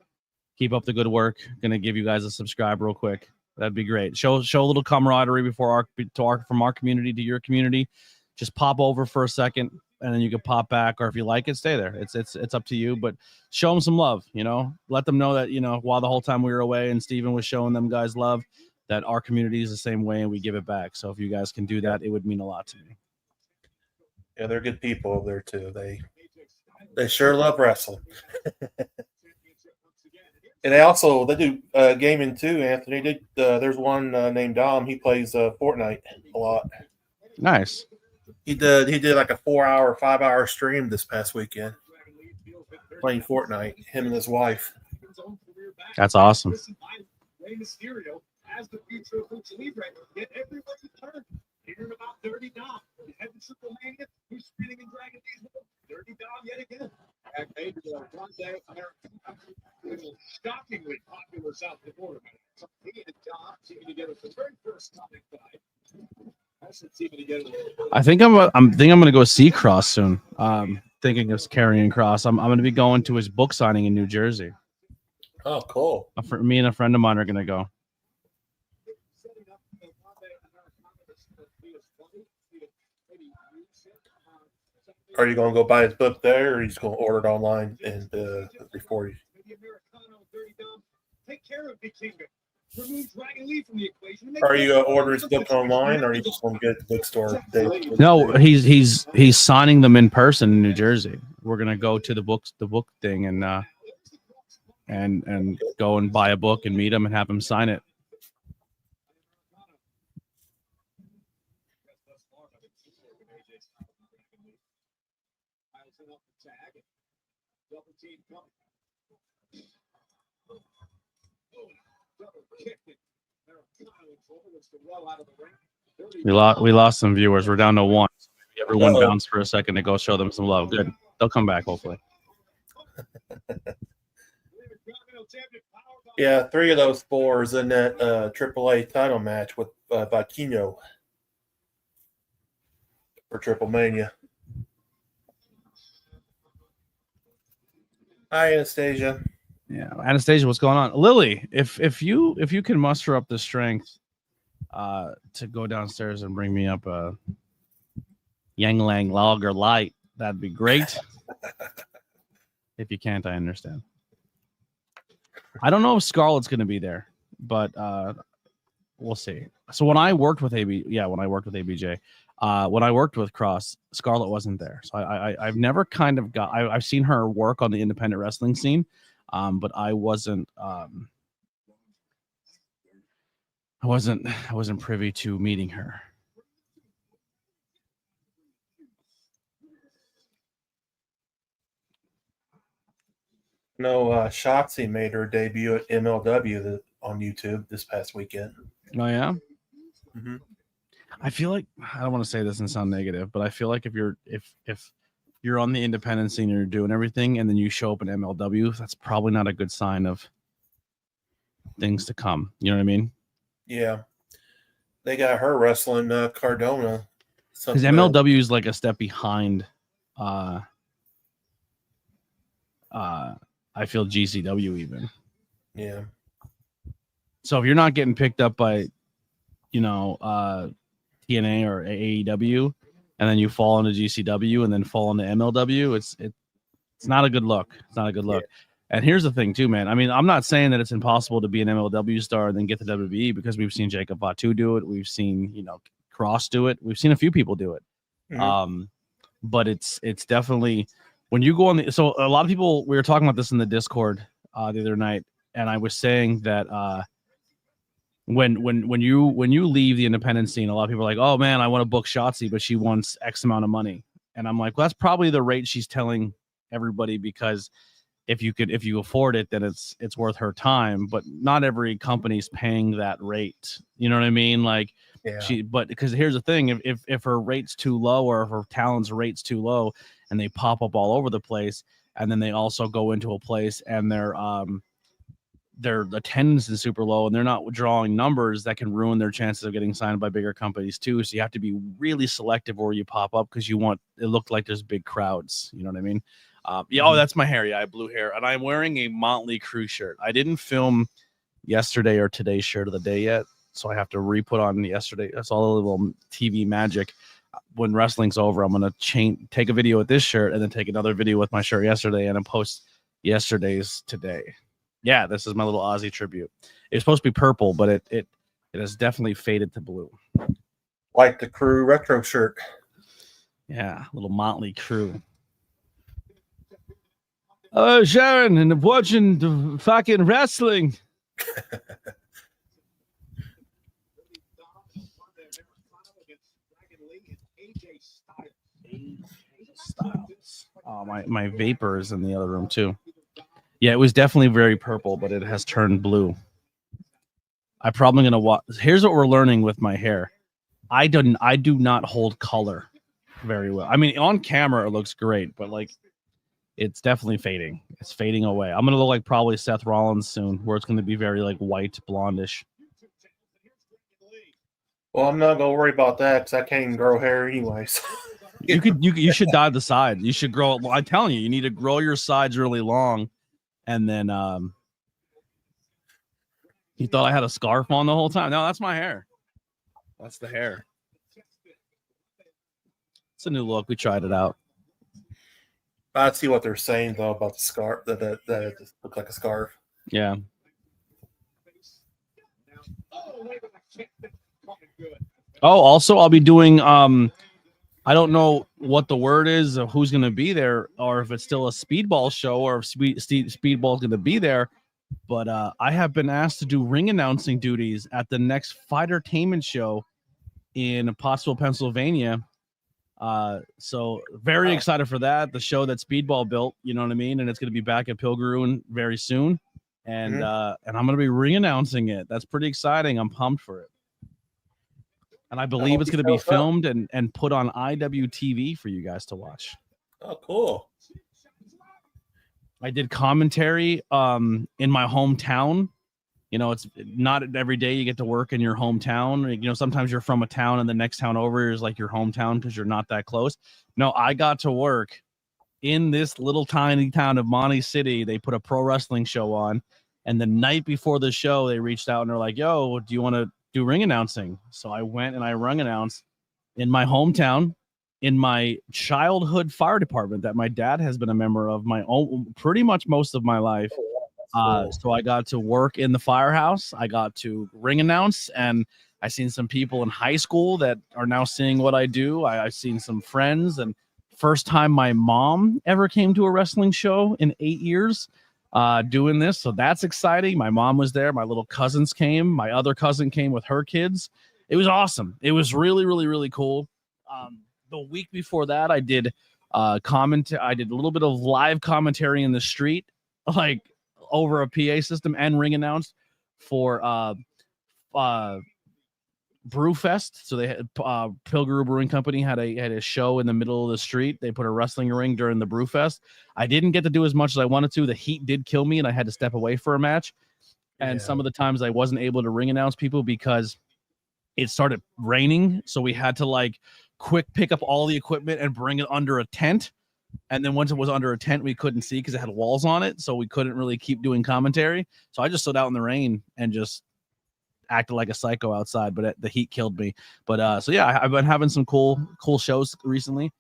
keep up the good work. Gonna give you guys a subscribe real quick. That'd be great. Show a little camaraderie from our community to your community. Just pop over for a second, and then you can pop back, or if you like it, stay there. It's up to you, but show them some love. You know, let them know that while the whole time we were away and Steven was showing them guys love, that our community is the same way and we give it back. So if you guys can do that, it would mean a lot to me.
Yeah, they're good people over there too. They sure love wrestling. And they do gaming too, Anthony. There's one named Dom. He plays Fortnite a lot.
Nice.
He did like a 4-hour, 5-hour stream this past weekend playing Fortnite. Him and his wife.
That's awesome.
Rey Mysterio as the future of Lucha Libre. Yet everywhere you turn, hearing about Dirty Dom. The head of Triple Mania, who's spinning and dragging these with Dirty Dom yet again. And maybe one day, American shockingly popular south of the border. So he and Dom teaming together for the very first comic fight.
I think I'm gonna go see Cross soon. Thinking of carrying Cross. I'm gonna be going to his book signing in New Jersey.
Oh, cool.
Me and a friend of mine are gonna go.
Are you going to go buy his book there, or are you just going to order it online and before you?
Take care of the kingdom. Remove Dragon Lee from the equation.
Are you going to order his book online, or are you just going to get it at the bookstore?
No, he's signing them in person in New Jersey. We're gonna go to the book thing and go and buy a book and meet him and have him sign it. We lost some viewers. We're down to 1. So maybe everyone bounced for a second to go show them some love. Good. They'll come back hopefully.
Yeah, 3 of those 4 is in that AAA title match with Vaquino for Triple Mania. Hi, Anastasia.
Yeah, Anastasia, what's going on? Lily, if you can muster up the strength to go downstairs and bring me up a Yanglang Lager Light, that'd be great. If you can't, I understand. I don't know if Scarlett's going to be there, but we'll see. So when I worked with ABJ, when I worked with Cross, Scarlett wasn't there. So I've never kind of I've seen her work on the independent wrestling scene, but I wasn't privy to meeting her.
No, Shotzi made her debut at MLW on YouTube this past weekend.
Oh yeah.
Mm-hmm.
I feel like, I don't want to say this and sound negative, but I feel like if you're on the independent scene and you're doing everything and then you show up in MLW, that's probably not a good sign of things to come. You know what I mean?
Yeah. They got her wrestling Cardona.
Because MLW is like a step behind I feel GCW even.
Yeah.
So if you're not getting picked up by, TNA or AEW, and then you fall into GCW and then fall into MLW, it's not a good look. It's not a good look. Yeah. And here's the thing too, man. I mean, I'm not saying that it's impossible to be an MLW star and then get the WWE, because we've seen Jacob Fatu do it. We've seen, Cross do it. We've seen a few people do it. Mm-hmm. But it's definitely, when you go on so a lot of people, we were talking about this in the Discord the other night, and I was saying that when you leave the independent scene, a lot of people are like, oh man, I want to book Shotzi, but she wants X amount of money. And I'm like, well, that's probably the rate she's telling everybody, because if you afford it, then it's worth her time. But not every company's paying that rate. You know what I mean? Like, yeah. But because here's the thing, if her rate's too low, or if her talent's rate's too low, and they pop up all over the place, and then they also go into a place and their attendance is super low and they're not drawing numbers, that can ruin their chances of getting signed by bigger companies too. So you have to be really selective where you pop up, because you want it look like there's big crowds. You know what I mean? Yeah. Oh, that's my hair. Yeah, I have blue hair, and I'm wearing a Motley Crue shirt. I didn't film yesterday or today's shirt of the day yet, so I have to re-put on yesterday. That's all a little TV magic. When wrestling's over, I'm gonna take a video with this shirt and then take another video with my shirt yesterday and then post yesterday's today. Yeah, this is my little Aussie tribute. It's supposed to be purple, but it has definitely faded to blue.
Like the Crew retro shirt.
Yeah, little Motley Crue. Oh, Sharon, and I'm watching the fucking wrestling. Styles. Oh, my vapor is in the other room too. Yeah, it was definitely very purple, but it has turned blue. I'm probably gonna watch. Here's what we're learning with my hair. I do not hold color very well. I mean, on camera it looks great, but like it's definitely fading. It's fading away. I'm gonna look like probably Seth Rollins soon, where it's gonna be very like white, blondish.
Well, I'm not gonna worry about that because I can't even grow hair anyways.
You should dye the sides. You should grow. Well, I'm telling you, you need to grow your sides really long, and then you thought I had a scarf on the whole time. No, that's my hair. That's the hair. It's a new look. We tried it out.
I see what they're saying though about the scarf. That it looked like a scarf.
Yeah. Oh, also, I'll be doing. I don't know what the word is of who's going to be there, or if it's still a speedball show, or if speedball is going to be there. But I have been asked to do ring announcing duties at the next Fightertainment show in Pottsville, Pennsylvania. So very excited for that. The show that Speedball built, you know what I mean? And it's going to be back at Pilgaroon very soon. And I'm going to be ring announcing it. That's pretty exciting. I'm pumped for it. And I believe it's going to be filmed and put on IWTV for you guys to watch.
Oh, cool.
I did commentary in my hometown. You know, it's not every day you get to work in your hometown. You know, sometimes you're from a town and the next town over is like your hometown because you're not that close. No, I got to work in this little tiny town of Monty City. They put a pro wrestling show on. And the night before the show, they reached out and they're like, yo, do you want to do ring announcing? So I went and I ring announced in my hometown, in my childhood fire department that my dad has been a member of my own pretty much most of my life. So I got to work in the firehouse. I got to ring announce, and I seen some people in high school that are now seeing what I do. I've seen some friends, and first time my mom ever came to a wrestling show in 8 years doing this. So that's exciting. My mom was there. My little cousins came. My other cousin came with her kids. It was awesome. It was really, really, really cool. The week before that, I did I did a little bit of live commentary in the street, like over a PA system, and ring announced for Brewfest. So they had Pilgrim Brewing Company had a show in the middle of the street. They put a wrestling ring during the Brewfest. I didn't get to do as much as I wanted to. The heat did kill me, and I had to step away for a match. And some of the times I wasn't able to ring announce people because it started raining. So we had to like quick pick up all the equipment and bring it under a tent. And then once it was under a tent, we couldn't see because it had walls on it. So we couldn't really keep doing commentary. So I just stood out in the rain and just acted like a psycho outside, but the heat killed me. But so yeah, I've been having some cool shows recently.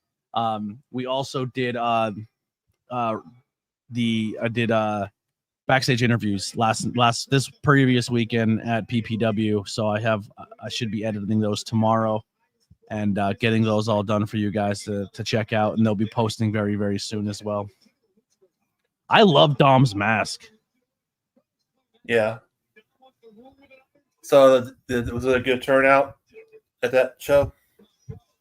We also did backstage interviews this previous weekend at PPW. So I should be editing those tomorrow and getting those all done for you guys to check out, and they'll be posting very, very soon as well. I love Dom's mask.
Yeah. So was it a good turnout at that show?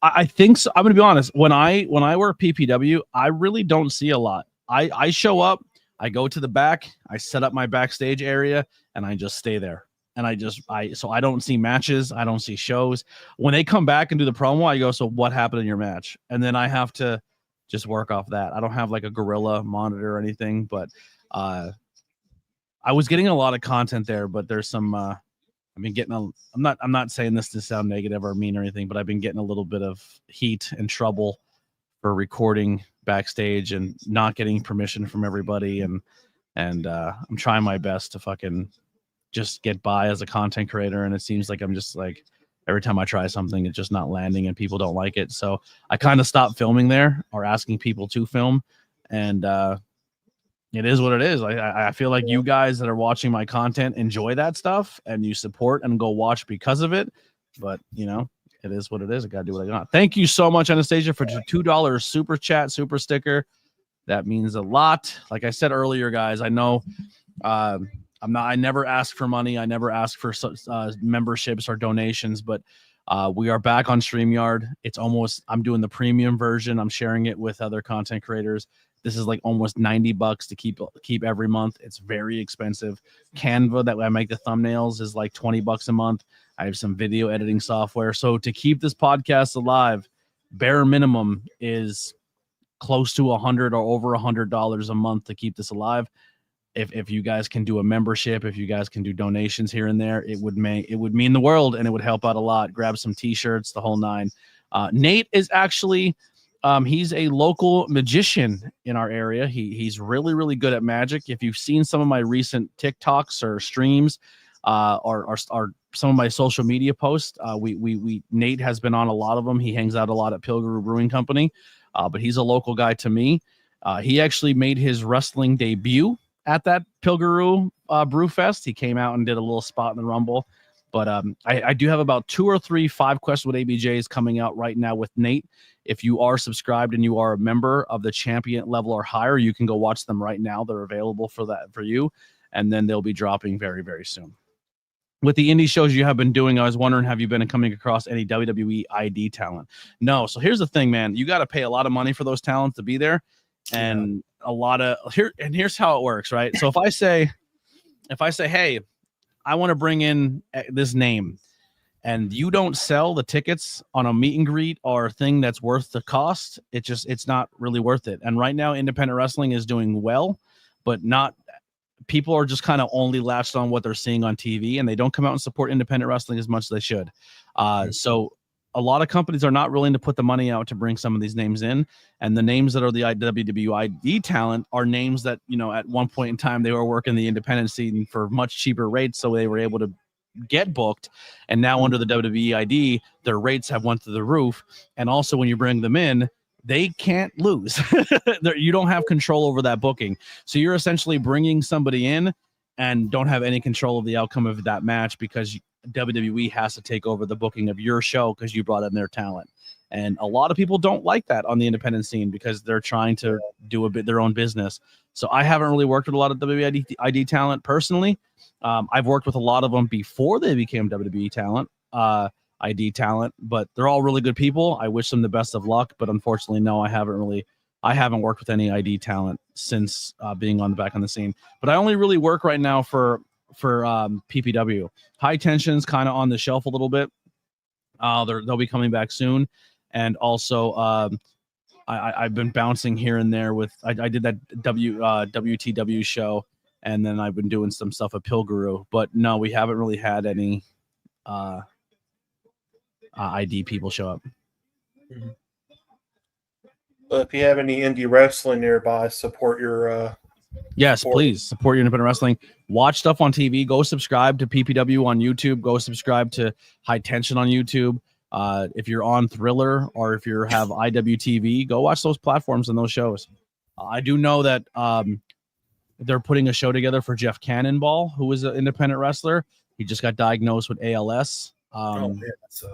I think so. I'm gonna be honest. When I work PPW, I really don't see a lot. I show up, I go to the back, I set up my backstage area, and I just stay there. And so I don't see matches, I don't see shows. When they come back and do the promo, I go, so what happened in your match? And then I have to just work off that. I don't have like a gorilla monitor or anything, but I was getting a lot of content there, but there's some I've been getting I'm not saying this to sound negative or mean or anything, but I've been getting a little bit of heat and trouble for recording backstage and not getting permission from everybody, and I'm trying my best to fucking just get by as a content creator, and it seems like I'm just like every time I try something it's just not landing and people don't like it. So I kind of stopped filming there or asking people to film, and it is what it is. I feel like you guys that are watching my content enjoy that stuff and you support and go watch because of it, but you know, it is what it is. I gotta do what I got. Thank you so much, Anastasia, for $2 super chat, super sticker. That means a lot. Like I said earlier, guys, I know I never ask for money. I never ask for memberships or donations, but We are back on StreamYard. I'm doing the premium version. I'm sharing it with other content creators. This is like almost $90 to keep every month. It's very expensive. Canva, that I make the thumbnails, is like $20 a month. I have some video editing software. So to keep this podcast alive, bare minimum is close to $100 or over $100 a month to keep this alive. If you guys can do a membership, if you guys can do donations here and there, it would mean the world, and it would help out a lot. Grab some t-shirts, the whole nine. Nate is actually he's a local magician in our area. He's really, really good at magic. If you've seen some of my recent TikToks or streams, or some of my social media posts, Nate has been on a lot of them. He hangs out a lot at Pilgrim Brewing Company, but he's a local guy to me. He actually made his wrestling debut at that Pilgrim Brew Fest. He came out and did a little spot in the Rumble. But I do have about 2 or 3 5 Questions with ABJs coming out right now with Nate. If you are subscribed and you are a member of the champion level or higher, you can go watch them right now. They're available for you. And then they'll be dropping very, very soon. With the indie shows you have been doing, I was wondering, have you been coming across any WWE ID talent? No. So here's the thing, man. You got to pay a lot of money for those talents to be there. And here's how it works, right? So if I say, hey, I want to bring in this name, and you don't sell the tickets on a meet and greet or thing that's worth the cost, it's not really worth it. And right now, independent wrestling is doing well, but people are just kind of only latched on what they're seeing on TV, and they don't come out and support independent wrestling as much as they should. So a lot of companies are not willing to put the money out to bring some of these names in. And the names that are the WWE talent are names that, at one point in time, they were working the independent scene for much cheaper rates. So they were able to get booked. And now under the WWE ID, their rates have went through the roof. And also when you bring them in, they can't lose. You don't have control over that booking. So you're essentially bringing somebody in and don't have any control of the outcome of that match, because WWE has to take over the booking of your show because you brought in their talent. And a lot of people don't like that on the independent scene because they're trying to do their own business. So I haven't really worked with a lot of WWE ID talent personally. I've worked with a lot of them before they became WWE talent, ID talent, but they're all really good people. I wish them the best of luck, but unfortunately, no, I haven't worked with any ID talent since being on the scene. But I only really work right now for PPW. High Tension's kind of on the shelf a little bit. They'll be coming back soon. And also I've been bouncing here and there with I did that WTW show, and then I've been doing some stuff at Pilgrim, but no, we haven't really had any ID people show up.
Mm-hmm. Well, if you have any indie wrestling nearby, support your
yes, please support your independent wrestling. Watch stuff on TV. Go subscribe to PPW on YouTube. Go subscribe to High Tension on YouTube. If you're on Thriller or if you have IWTV, go watch those platforms and those shows. I do know that they're putting a show together for Jeff Cannonball, who is an independent wrestler. He just got diagnosed with ALS.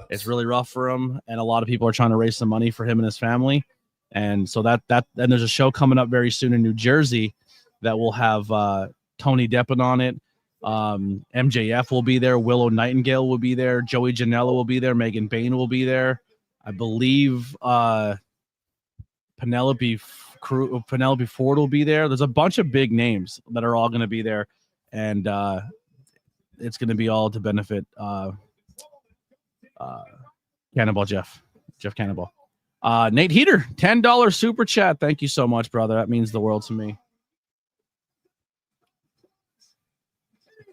It's really rough for him, and a lot of people are trying to raise some money for him and his family. And so and there's a show coming up very soon in New Jersey that will have Tony Deppen on it. MJF will be there. Willow Nightingale will be there. Joey Janela will be there. Megan Bain will be there. I believe Penelope Ford will be there. There's a bunch of big names that are all going to be there, and it's going to be all to benefit Cannonball Jeff Cannonball. Nate Heater, $10 super chat. Thank you so much, brother. That means the world to me.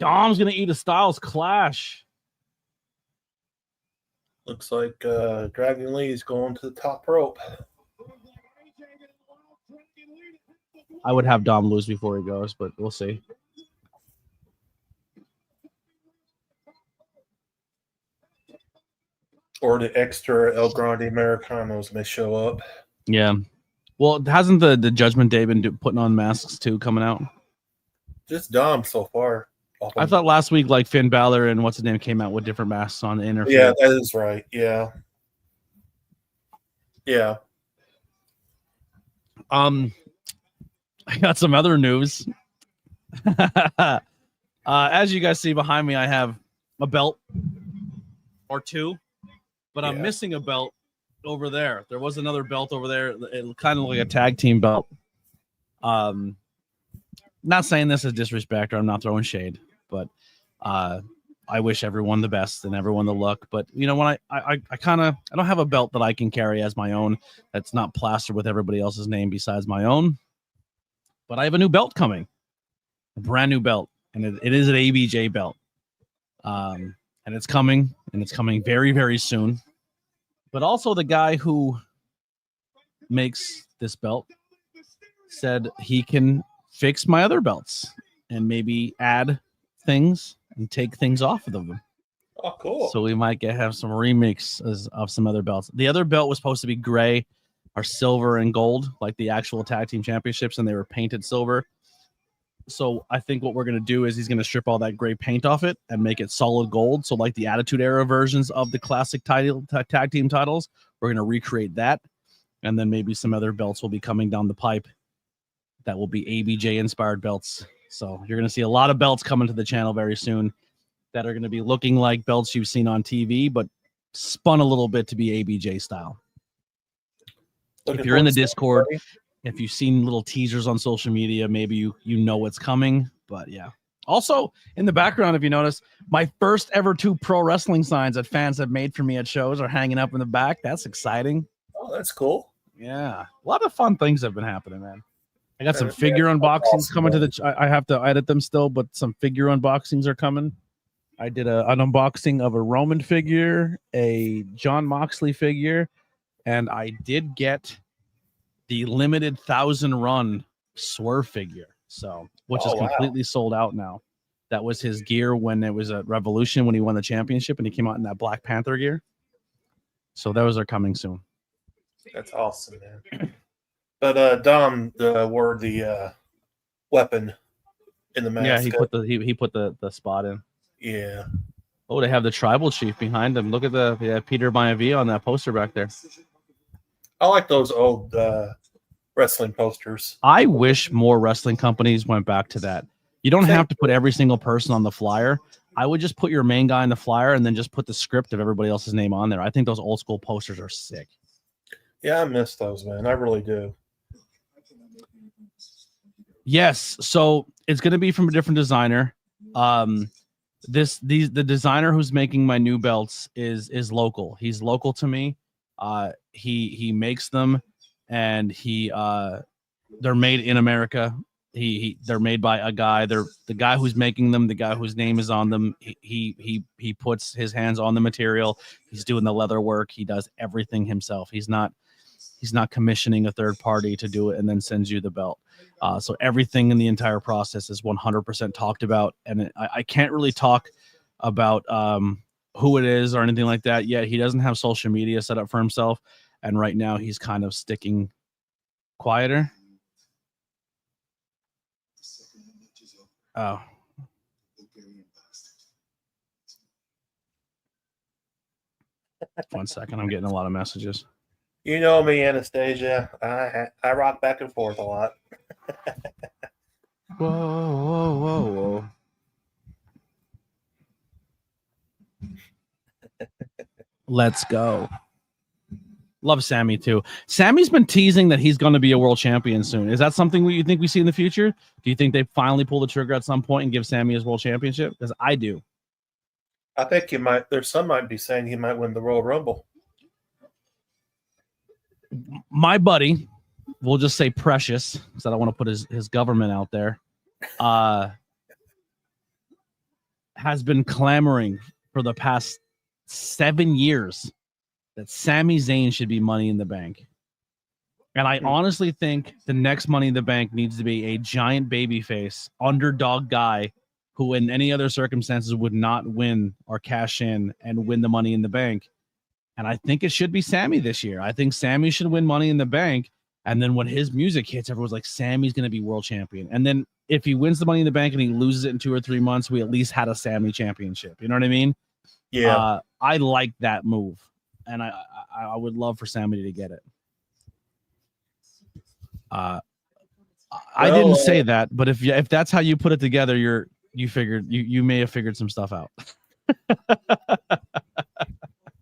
Dom's gonna eat a Styles Clash.
Looks like Dragon Lee's going to the top rope.
I would have Dom lose before he goes, but we'll see.
Or the extra El Grande Americanos may show up.
Yeah. Well, hasn't the Judgment Day been putting on masks too, coming out?
Just Dom so far.
I thought last week, like Finn Balor and what's his name came out with different masks on the interface.
Yeah, that is right. Yeah. Yeah.
I got some other news. As you guys see behind me, I have a belt or two but I'm
Yeah.
missing a belt over there. There was another belt over there. It kind of like a tag team belt. Not saying this is disrespect or I'm not throwing shade, but I wish everyone the best and everyone the luck. But you know, when I don't have a belt that I can carry as my own that's not plastered with everybody else's name besides my own. But I have a new belt coming, a brand new belt, and it is an ABJ belt. And it's coming very, very soon. But also the guy who makes this belt said he can fix my other belts and maybe add things and take things off of them.
Oh, cool.
So we might have some remix of some other belts. The other belt was supposed to be gray or silver and gold, like the actual tag team championships, and they were painted silver. So I think what we're going to do is he's going to strip all that gray paint off it and make it solid gold. So like the Attitude Era versions of the classic tag team titles, we're going to recreate that. And then maybe some other belts will be coming down the pipe that will be ABJ inspired belts. So you're going to see a lot of belts coming to the channel very soon that are going to be looking like belts you've seen on TV, but spun a little bit to be ABJ style. If you're in the Discord, if you've seen little teasers on social media, maybe you know what's coming. But yeah. Also, in the background, if you notice, my first ever 2 pro wrestling signs that fans have made for me at shows are hanging up in the back. That's exciting.
Oh, that's cool.
Yeah. A lot of fun things have been happening, man. I got some figure unboxings coming to the... I have to edit them still, but some figure unboxings are coming. I did an unboxing of a Roman figure, a John Moxley figure, and I did get the limited 1,000 run Swerve figure, which is completely sold out now. That was his gear when it was at Revolution when he won the championship, and he came out in that Black Panther gear. So those are coming soon.
That's awesome, man. But Dom wore the weapon in the mask.
Yeah, he put the spot in.
Yeah.
Oh, they have the tribal chief behind them. Look at Peter Maivia on that poster back there.
I like those old wrestling posters.
I wish more wrestling companies went back to that. You don't have to put every single person on the flyer. I would just put your main guy in the flyer and then just put the script of everybody else's name on there. I think those old school posters are sick. Yeah,
I miss those, man. I really do.
Yes, so it's going to be from a different designer. The designer who's making my new belts is local. He's local to me. He makes them, and they're made in America. They're made by a guy. They're the guy who's making them, the guy whose name is on them. He puts his hands on the material. He's doing the leather work. He does everything himself. He's not commissioning a third party to do it and then sends you the belt. So everything in the entire process is 100% talked about, and I can't really talk about who it is or anything like that yet. He doesn't have social media set up for himself, and right now he's kind of sticking quieter. Oh. 1 second, I'm getting a lot of messages.
You know me, Anastasia. I rock back and forth a lot.
Whoa. Let's go. Love Sammy too. Sammy's been teasing that he's going to be a world champion soon. Is that something you think we see in the future? Do you think they finally pull the trigger at some point and give Sammy his world championship? Because I do.
I think he might. There's some might be saying he might win the Royal Rumble.
My buddy, we'll just say Precious, because I don't want to put his government out there, has been clamoring for the past 7 years that Sami Zayn should be Money in the Bank. And I honestly think the next Money in the Bank needs to be a giant babyface, underdog guy who in any other circumstances would not win or cash in and win the Money in the Bank. And I think it should be Sammy this year. I think Sammy should win Money in the Bank. And then when his music hits, everyone's like, Sammy's going to be world champion. And then if he wins the Money in the Bank and he loses it in 2 or 3 months, we at least had a Sammy championship. You know what I mean?
Yeah.
I like that move. And I would love for Sammy to get it. I didn't say that, but if that's how you put it together, you may have figured some stuff out.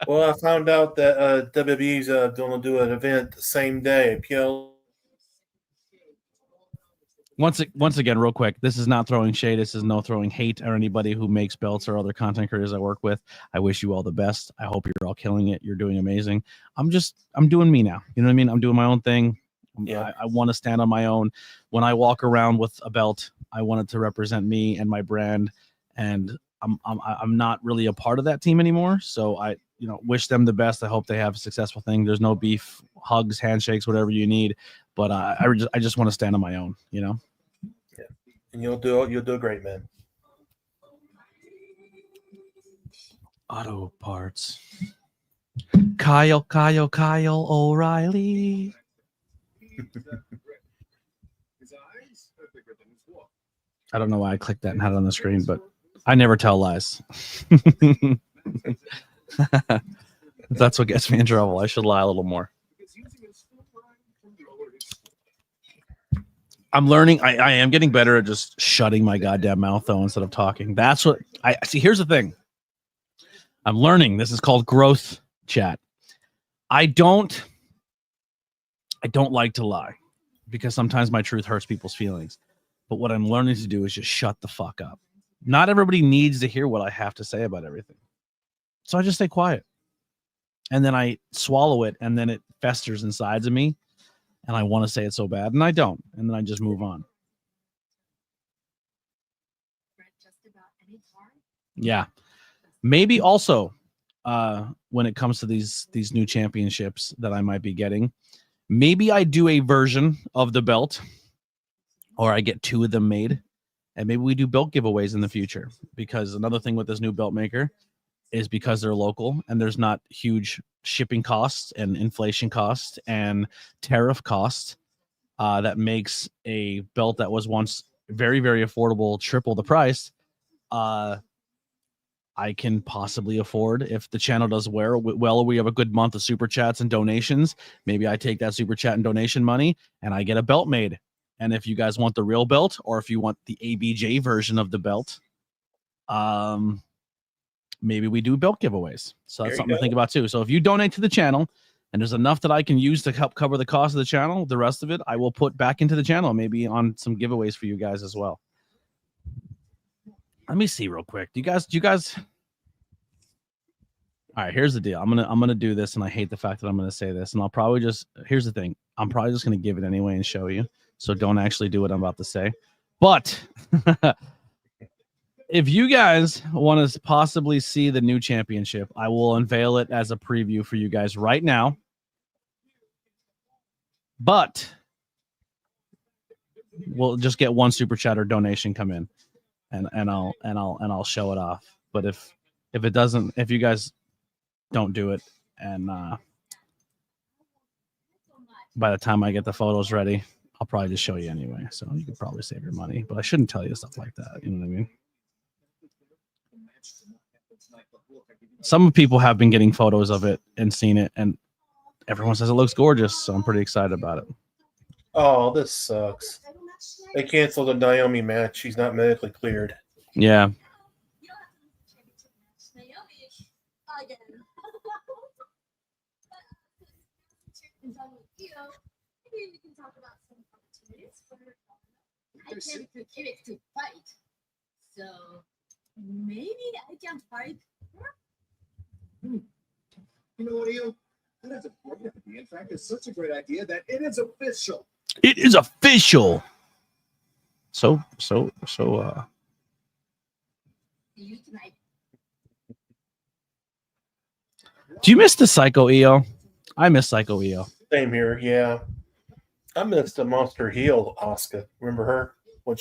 Well, I found out that WWE's going to do an event the same day. PL.
Once again, real quick, this is not throwing shade. This is no throwing hate or anybody who makes belts or other content creators I work with. I wish you all the best. I hope you're all killing it. You're doing amazing. I'm doing me now. You know what I mean? I'm doing my own thing.
Yeah.
I want to stand on my own. When I walk around with a belt, I want it to represent me and my brand. And I'm not really a part of that team anymore. So I wish them the best. I hope they have a successful thing. There's no beef, hugs, handshakes, whatever you need. But I just want to stand on my own. Yeah.
And you'll do great, man.
Auto parts. Kyle O'Reilly. I don't know why I clicked that and had it on the screen, but I never tell lies. That's what gets me in trouble. I should lie a little more. I'm learning. I am getting better at just shutting my goddamn mouth, though, instead of talking. That's what I see. Here's the thing. I'm learning. This is called growth chat. I don't like to lie because sometimes my truth hurts people's feelings. But what I'm learning to do is just shut the fuck up. Not everybody needs to hear what I have to say about everything. So I just stay quiet. And then I swallow it, and then it festers inside of me. And I want to say it so bad, and I don't. And then I just move on. Yeah. Maybe also when it comes to these new championships that I might be getting, maybe I do a version of the belt, or I get 2 of them made, and maybe we do belt giveaways in the future. Because another thing with this new belt maker is because they're local and there's not huge shipping costs and inflation costs and tariff costs, that makes a belt that was once very, very affordable triple the price. I can possibly afford, if the channel does well, we have a good month of super chats and donations. Maybe I take that super chat and donation money and I get a belt made. And if you guys want the real belt, or if you want the ABJ version of the belt, maybe we do belt giveaways. So that's something to think about too. So if you donate to the channel and there's enough that I can use to help cover the cost of the channel, the rest of it I will put back into the channel, maybe on some giveaways for you guys as well. Let me see real quick. Do you guys? All right, here's the deal. I'm gonna do this, and I hate the fact that I'm gonna say this, and I'll probably here's the thing. I'm probably just gonna give it anyway and show you. So don't actually do what I'm about to say. But if you guys want to possibly see the new championship, I will unveil it as a preview for you guys right now. But we'll just get 1 super chat or donation come in, and I'll show it off. But if it doesn't, if you guys don't do it, and by the time I get the photos ready, I'll probably just show you anyway. So you could probably save your money, but I shouldn't tell you stuff like that. You know what I mean? Some people have been getting photos of it and seen it, and everyone says it looks gorgeous. So I'm pretty excited about it.
Oh, this sucks. They canceled the Naomi match. She's not medically cleared.
Yeah.
I can't get it to fight, so maybe I can fight her.
You know what, Eo? That is a great idea. In fact, it's such a great idea that it is official.
It is official. So.
See you tonight.
Do you miss the Psycho EO? I miss Psycho EO.
Same here, yeah. I missed the Monster Heel Asuka. Remember her?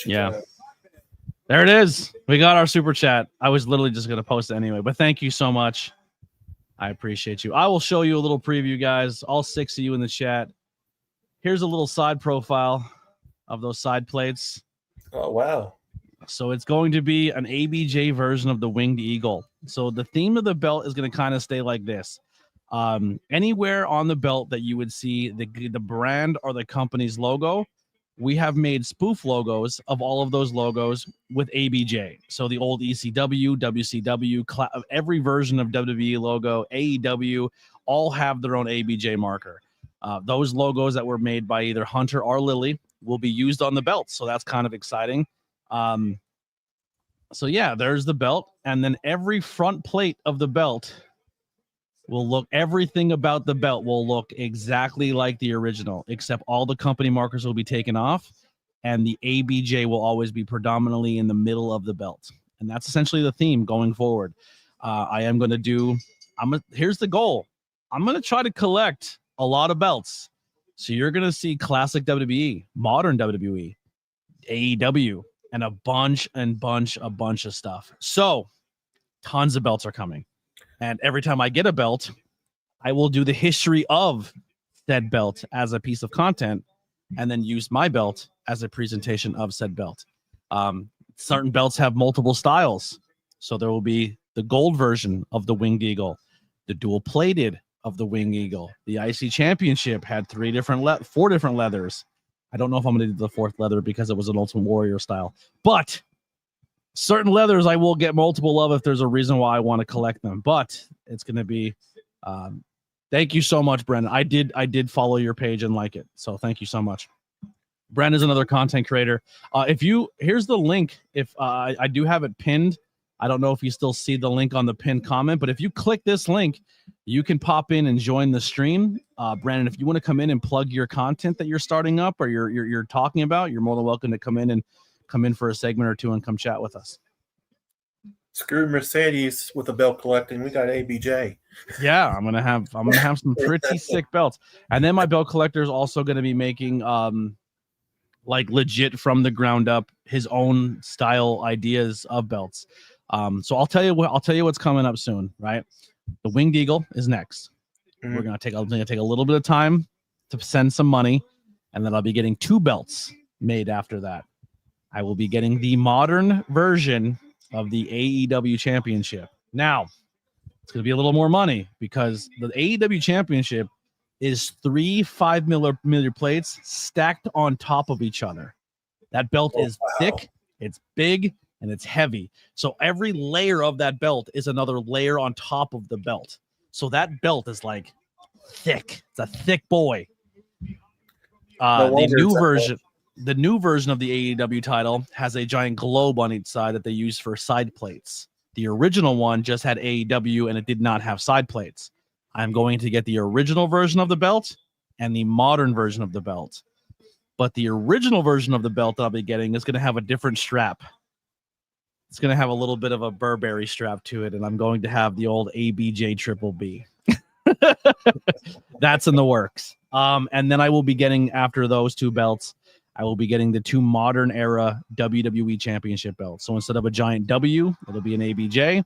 Yeah. There it is. We got our super chat. I was literally just going to post it anyway, but thank you so much. I appreciate you. I will show you a little preview, guys. All 6 of you in the chat. Here's a little side profile of those side plates.
Oh, wow.
So it's going to be an ABJ version of the Winged Eagle. So the theme of the belt is going to kind of stay like this. Anywhere on the belt that you would see the brand or the company's logo, we have made spoof logos of all of those logos with ABJ. So the old ECW, WCW, every version of WWE logo, AEW, all have their own ABJ marker. Those logos that were made by either Hunter or Lily will be used on the belt. So that's kind of exciting. So yeah, there's the belt. And then every front plate of the belt will look, everything about the belt will look exactly like the original, except all the company markers will be taken off and the ABJ will always be predominantly in the middle of the belt. And that's essentially the theme going forward. I am going to do, here's the goal. I'm going to try to collect a lot of belts. So you're going to see classic WWE, modern WWE, AEW, and a bunch of stuff. So tons of belts are coming. And every time I get a belt, I will do the history of said belt as a piece of content and then use my belt as a presentation of said belt. Certain belts have multiple styles. So there will be the gold version of the Winged Eagle, the dual plated of the Winged Eagle. The IC Championship had 4 different leathers. I don't know if I'm going to do the 4th leather because it was an Ultimate Warrior style, but certain leathers I will get multiple of if there's a reason why I want to collect them. But it's going to be thank you so much, Brendan. I did follow your page and like it, so thank you so much. Brendan's another content creator. Here's the link. If I do have it pinned, I don't know if you still see the link on the pinned comment, but if you click this link, you can pop in and join the stream. Brandon, if you want to come in and plug your content that you're starting up or you're talking about, you're more than welcome to come in for a segment or two and come chat with us.
Screw Mercedes with the belt collecting. We got ABJ.
Yeah, I'm gonna have some pretty sick belts, and then my belt collector is also gonna be making like legit from the ground up his own style ideas of belts. So I'll tell you what's coming up soon. Right, the Winged Eagle is next. Mm-hmm. We're gonna take a little bit of time to send some money, and then I'll be getting 2 belts made after that. I will be getting the modern version of the AEW Championship. Now, it's going to be a little more money because the AEW Championship is 3 5mm plates stacked on top of each other. That belt is thick, it's big, and it's heavy. So every layer of that belt is another layer on top of the belt. So that belt is like thick. It's a thick boy. The new version of the AEW title has a giant globe on each side that they use for side plates. The original one just had AEW and it did not have side plates. I'm going to get the original version of the belt and the modern version of the belt. But the original version of the belt that I'll be getting is going to have a different strap. It's going to have a little bit of a Burberry strap to it, and I'm going to have the old ABJ Triple B. That's in the works. And then I will be getting, after those 2 belts, I will be getting the 2 modern era WWE Championship belts. So instead of a giant W, it'll be an ABJ.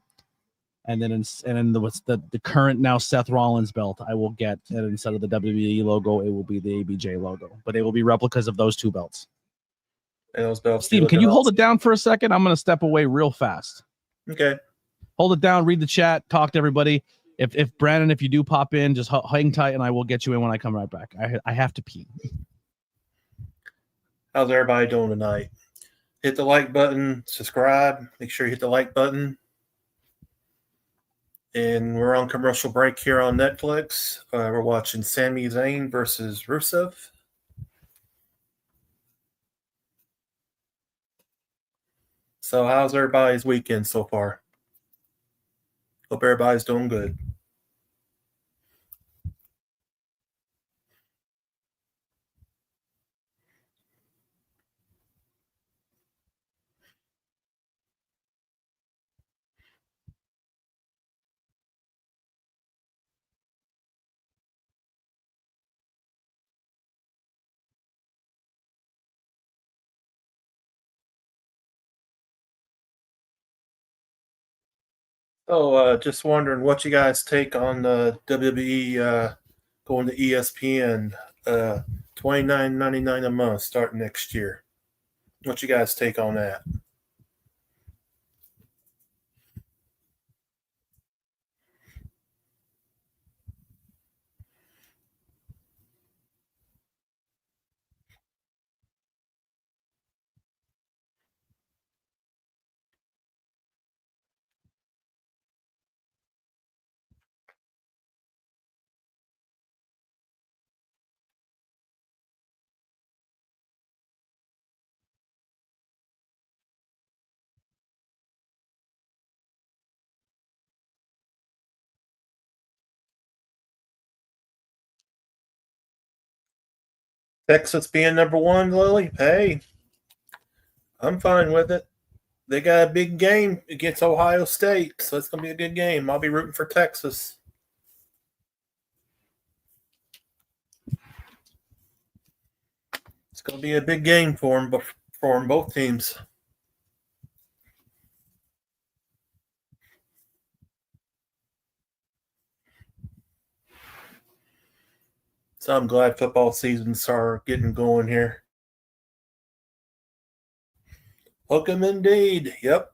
And then the current now Seth Rollins belt, I will get, and instead of the WWE logo, it will be the ABJ logo. But they will be replicas of those 2 belts.
And those belts.
Steven, can you hold it down for a second? I'm going to step away real fast.
Okay.
Hold it down, read the chat, talk to everybody. If Brandon, if you do pop in, just hang tight and I will get you in when I come right back. I have to pee.
How's everybody doing tonight? Hit the like button, subscribe. Make sure you hit the like button. And we're on commercial break here on Netflix. We're watching Sami Zayn versus Rusev. So how's everybody's weekend so far? Hope everybody's doing good. So just wondering what you guys take on the WWE going to ESPN, $29.99 a month starting next year. What you guys take on that? Texas being number one, Lily. Hey, I'm fine with it. They got a big game against Ohio State, so it's going to be a good game. I'll be rooting for Texas. It's going to be a big game for them, both teams. So I'm glad football seasons are getting going here. Hook 'em indeed. Yep.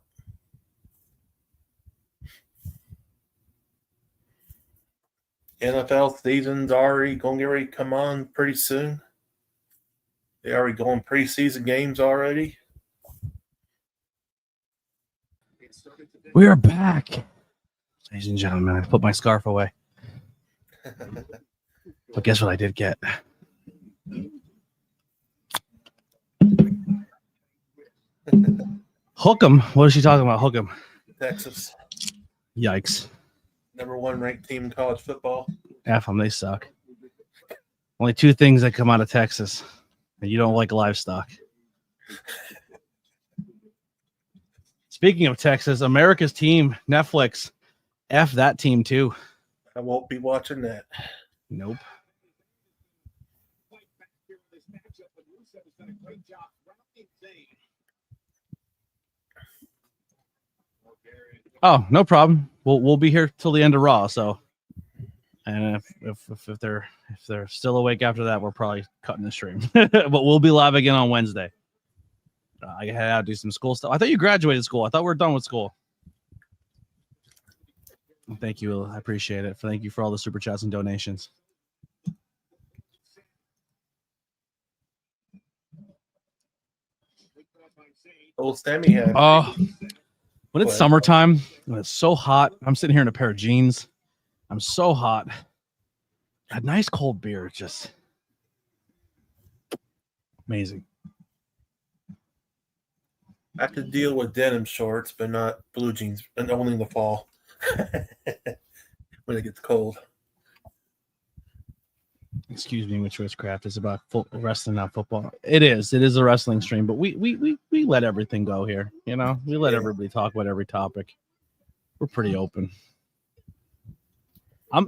NFL season's already going to get ready to come on pretty soon. They already going preseason games already.
We are back, ladies and gentlemen. I put my scarf away, but guess what I did get? Hook 'em. What is she talking about? Hook 'em.
Texas,
Yikes.
number one ranked team in college football.
F them. They suck. Only two things that come out of Texas, and you don't like livestock. Speaking of Texas, America's team, Netflix, F that team too.
I won't be watching that.
Nope. Oh, no problem. We'll be here till the end of Raw. So, and if they're still awake after that, we're probably cutting the stream. But we'll be live again on Wednesday. I had to do some school stuff. I thought you graduated school. I thought we were done with school. Thank you. I appreciate it. Thank you for all the super chats and donations.
Old Sammy had.
Oh, when it's summertime, when it's so hot, I'm sitting here in a pair of jeans. I'm so hot. A nice cold beer, just amazing.
I have to deal with denim shorts, but not blue jeans, and only in the fall when it gets cold.
Excuse me, which witchcraft is about wrestling, not football. It is a wrestling stream, but we let everything go here. You know, we let everybody talk about every topic. We're pretty open. All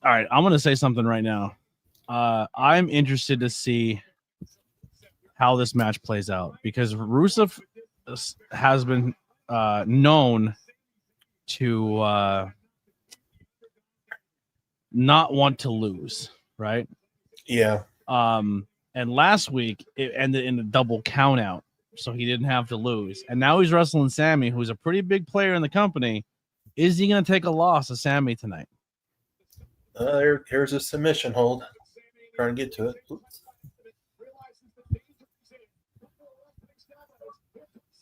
right. I'm gonna say something right now. I'm interested to see how this match plays out because Rusev has been known to not want to lose, right?
Yeah.
And last week it ended in a double count out, so he didn't have to lose. And now he's wrestling Sammy, who's a pretty big player in the company. Is he going to take a loss to Sammy tonight?
Here's a submission hold. Trying to get to it. Oops.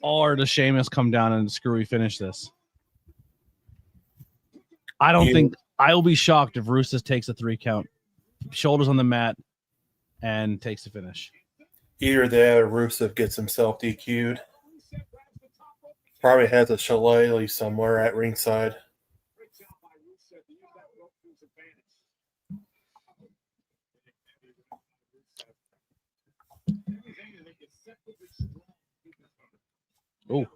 Or does Sheamus come down and screwy finish this? I don't think. I will be shocked if Rusev takes a 3 count, shoulders on the mat, and takes the finish.
Either that or Rusev gets himself DQ'd. Probably has a shillelagh somewhere at ringside.
Oh.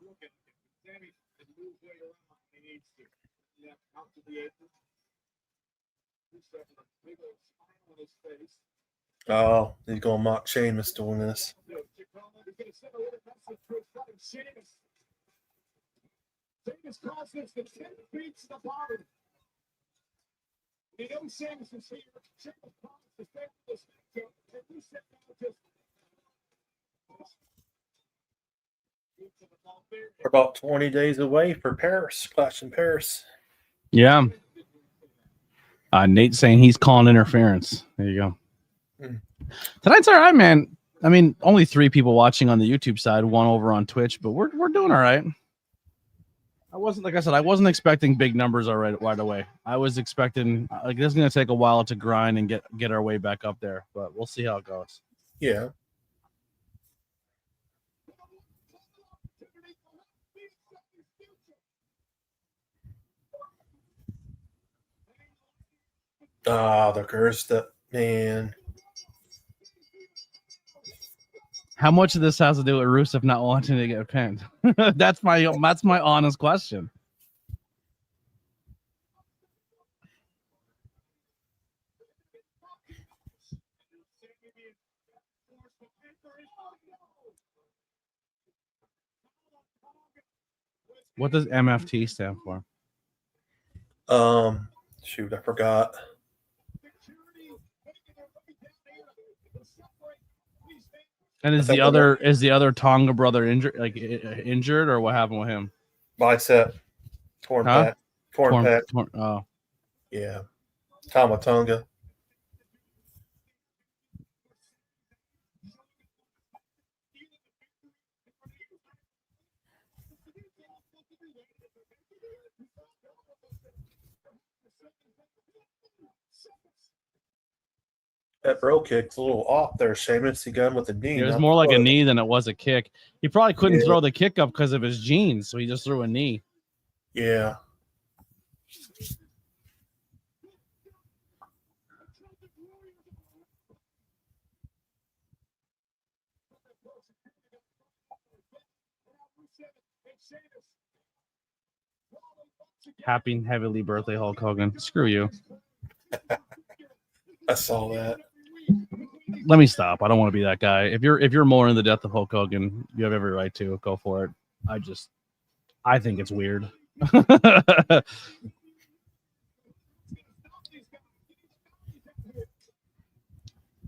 Oh, he's going to mock Sheamus doing this. We're about 20 days away for Paris, Clash in Paris.
Yeah. Nate's saying he's calling interference. There you go. Tonight's all right, man. I mean, only 3 people watching on the YouTube side, 1 over on Twitch, but we're doing all right. I wasn't expecting big numbers right away. I was expecting this is going to take a while to grind and get our way back up there, but we'll see how it goes.
Yeah. The curse, man.
How much of this has to do with Rusev not wanting to get pinned? That's my honest question. What does MFT stand for?
Shoot, I forgot.
And is the other Tonga brother injured or what happened with him?
Bicep. Torn pec. Torn pec.
Oh.
Yeah. Tamatonga. That bro kick's a little off there, Sheamus. He got him with a knee.
It was more like a knee than it was a kick. He probably couldn't throw the kick up because of his jeans, so he just threw a knee.
Yeah.
Happy heavily birthday, Hulk Hogan. Screw you.
I saw that.
Let me stop. I don't want to be that guy. If you're mourning the death of Hulk Hogan, you have every right to go for it. I think it's weird. They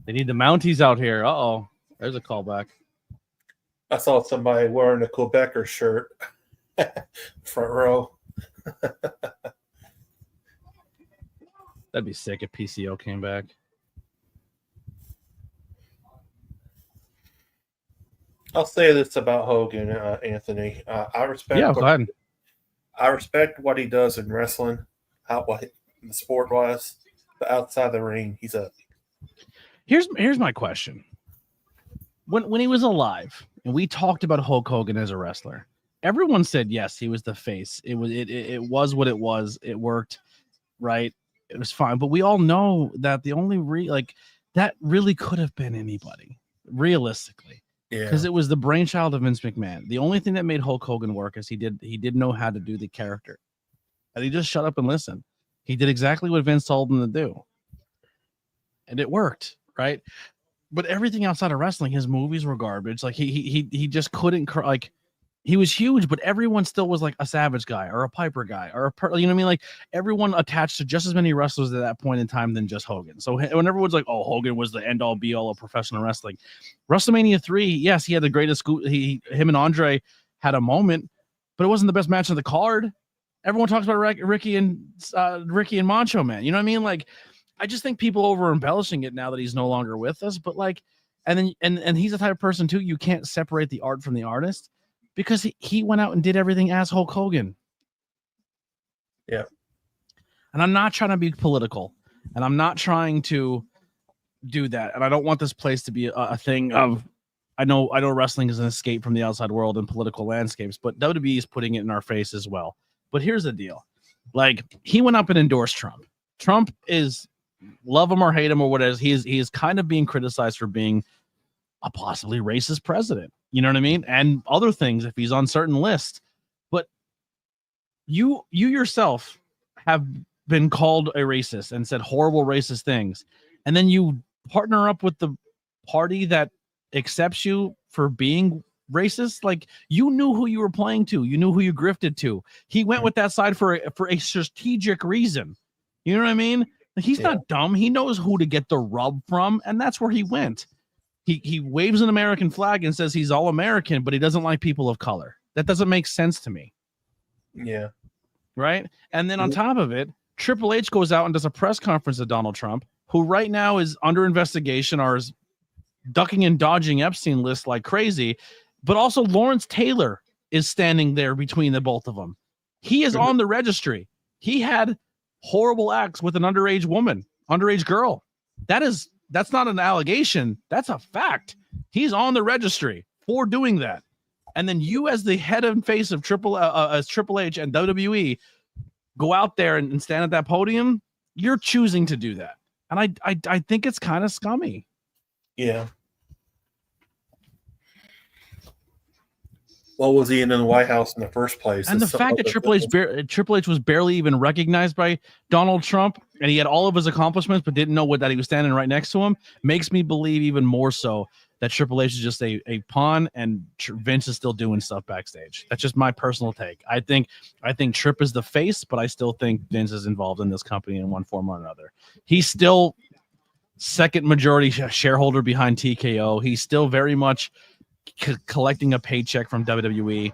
need the Mounties out here. Uh-oh. There's a callback.
I saw somebody wearing a Quebecer shirt. Front row.
That'd be sick if PCO came back.
I'll say this about Hogan, Anthony. I respect.
Yeah, go ahead.
I respect what he does in wrestling, the sport wise, but outside the ring, he's a.
Here's my question. When he was alive, and we talked about Hulk Hogan as a wrestler, everyone said yes, he was the face. It was what it was. It worked, right? It was fine. But we all know that the only that really could have been anybody, realistically.
Yeah.
Because it was the brainchild of Vince McMahon. The only thing that made Hulk Hogan work is he did know how to do the character. And he just shut up and listened. He did exactly what Vince told him to do. And it worked, right? But everything outside of wrestling, his movies were garbage. Like he just couldn't he was huge, but everyone still was like a Savage guy or a Piper guy or you know what I mean? Like everyone attached to just as many wrestlers at that point in time than just Hogan. So when everyone's like, "Oh, Hogan was the end all be all of professional wrestling," WrestleMania 3, yes, he had the greatest. Him and Andre had a moment, but it wasn't the best match on the card. Everyone talks about Ricky and Macho Man. You know what I mean? Like, I just think people over embellishing it now that he's no longer with us. But like, and he's the type of person too. You can't separate the art from the artist. Because he went out and did everything as Hulk Hogan.
Yeah.
And I'm not trying to be political. And I'm not trying to do that. And I don't want this place to be a thing of... I know wrestling is an escape from the outside world and political landscapes, but WWE is putting it in our face as well. But here's the deal. Like, he went up and endorsed Trump. Trump is... Love him or hate him or whatever. He is kind of being criticized for being a possibly racist president. You know what I mean? And other things if he's on certain lists. But you yourself have been called a racist and said horrible racist things. And then you partner up with the party that accepts you for being racist. Like, you knew who you were playing to. You knew who you grifted to. He went with that side for a strategic reason. You know what I mean? He's not dumb. He knows who to get the rub from. And that's where he went. He waves an American flag and says he's all American, but he doesn't like people of color. That doesn't make sense to me.
Yeah.
Right? And then on top of it, Triple H goes out and does a press conference with Donald Trump, who right now is under investigation or is ducking and dodging Epstein list like crazy. But also Lawrence Taylor is standing there between the both of them. He is on the registry. He had horrible acts with an underage girl. That's not an allegation. That's a fact. He's on the registry for doing that. And then you, as the head and face of Triple H and WWE, go out there and stand at that podium. You're choosing to do that. And I think it's kind of scummy.
Yeah. What was he in the White House in the first place?
And the
It's
fact that Triple H was barely even recognized by Donald Trump, and he had all of his accomplishments, but didn't know that he was standing right next to him, makes me believe even more so that Triple H is just a pawn, and Vince is still doing stuff backstage. That's just my personal take. I think Tripp is the face, but I still think Vince is involved in this company in one form or another. He's still second majority shareholder behind TKO. He's still very much collecting a paycheck from WWE.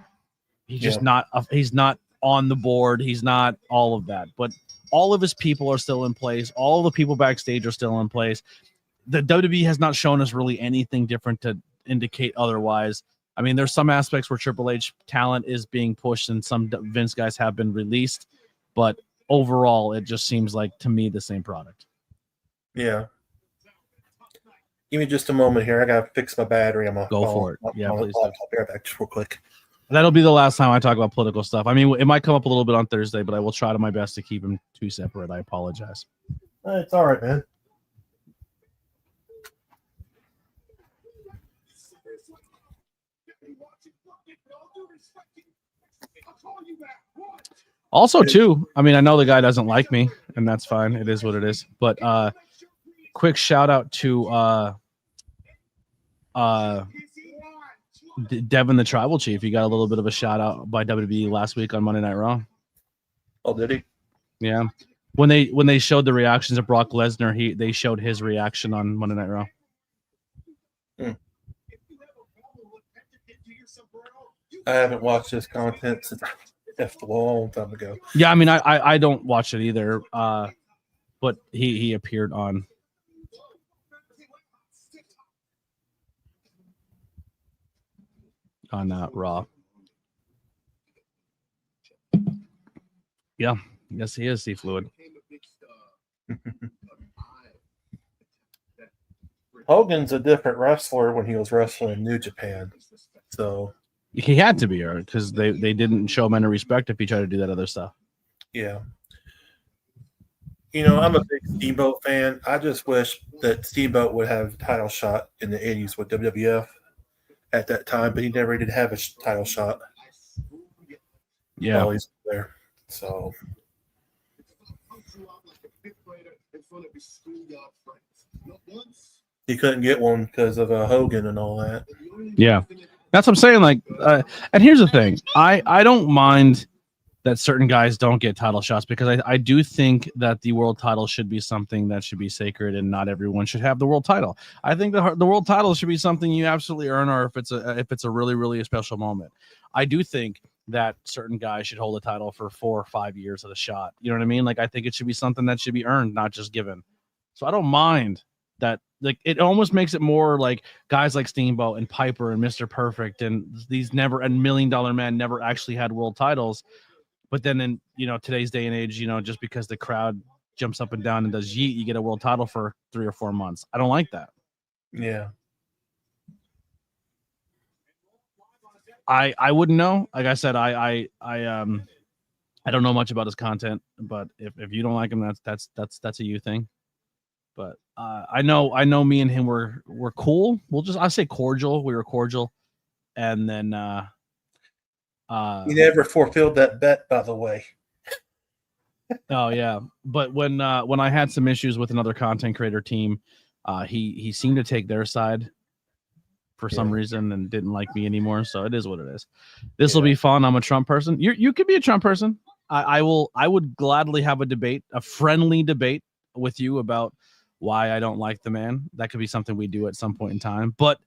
He's just not he's not on the board. He's not all of that. But all of his people are still in place. All the people backstage are still in place. The WWE has not shown us really anything different to indicate otherwise. I mean, there's some aspects where Triple H talent is being pushed and some Vince guys have been released, but overall, it just seems like, to me, the same product.
Yeah. Give me just a moment here. I got to fix my battery. I'm going to
go for it. Yeah, please.
I'll be right back just real quick.
That'll be the last time I talk about political stuff. I mean, it might come up a little bit on Thursday, but I will try to my best to keep them two separate. I apologize.
It's all right, man.
Also, too, I mean, I know the guy doesn't like me, and that's fine. It is what it is. But quick shout out to Devin the Tribal Chief. He got a little bit of a shout out by WWE last week on Monday Night Raw.
Oh, did he?
Yeah. When they showed the reactions of Brock Lesnar, they showed his reaction on Monday Night Raw.
I haven't watched this content since a long time ago.
Yeah, I mean, I don't watch it either. But he appeared on Raw. Yeah, yes, he is C Fluid.
Hogan's a different wrestler when he was wrestling in New Japan, so
he had to be, because they didn't show him any respect if he tried to do that other stuff.
Yeah. You know, I'm a big Steamboat fan. I just wish that Steamboat would have a title shot in the 80s with WWF at that time, but he never did have a title shot.
Yeah.
While he's there. So. He couldn't get one because of Hogan and all that.
Yeah. That's what I'm saying. Like, and here's the thing. I don't mind that certain guys don't get title shots, because I do think that the world title should be something that should be sacred, and not everyone should have the world title. I think the world title should be something you absolutely earn, or if it's a really, really special moment. I do think that certain guys should hold a title for 4 or 5 years at a shot. You know what I mean? Like, I think it should be something that should be earned, not just given. So I don't mind that. Like, it almost makes it more like guys like Steamboat and Piper and Mr. Perfect and these $1 million men never actually had world titles. But then in, today's day and age, just because the crowd jumps up and down and does yeet, you get a world title for 3 or 4 months. I don't like that.
Yeah.
I wouldn't know. Like I said, I don't know much about his content, but if you don't like him, that's a you thing. But I know me and him were cool. I say cordial. We were cordial. And then
he never fulfilled that bet, by the way.
Oh yeah. But when I had some issues with another content creator team, he seemed to take their side for some reason and didn't like me anymore. So it is what it is. This will be fun. I'm a Trump person. You could be a Trump person. I would gladly have a friendly debate with you about why I don't like the man. That could be something we do at some point in time, but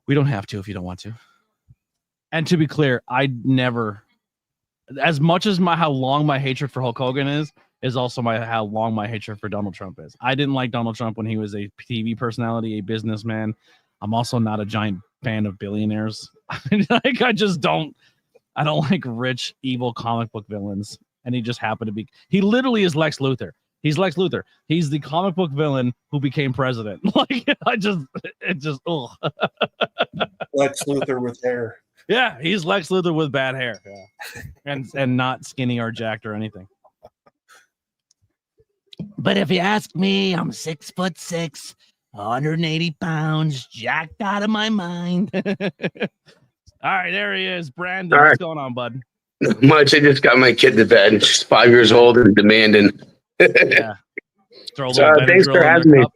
we don't have to if you don't want to. And to be clear, I never, as much as how long my hatred for Hulk Hogan is also how long my hatred for Donald Trump is. I didn't like Donald Trump when he was a TV personality, a businessman. I'm also not a giant fan of billionaires. Like, I don't like rich, evil comic book villains. And he just happened to be, he literally is Lex Luthor. He's Lex Luthor. He's the comic book villain who became president. Like, ugh.
Lex Luthor with hair.
Yeah, he's Lex Luthor with bad hair. Yeah. And not skinny or jacked or anything. But if you ask me, I'm 6'6", 180 pounds, jacked out of my mind. All right, there he is, Brandon.
All
What's
right.
going on, bud?
Not much. I just got my kid to bed. She's 5 years old and demanding.
Yeah. Throw a
So,
little
thanks for
Benadryl in
having
their
me.
cup.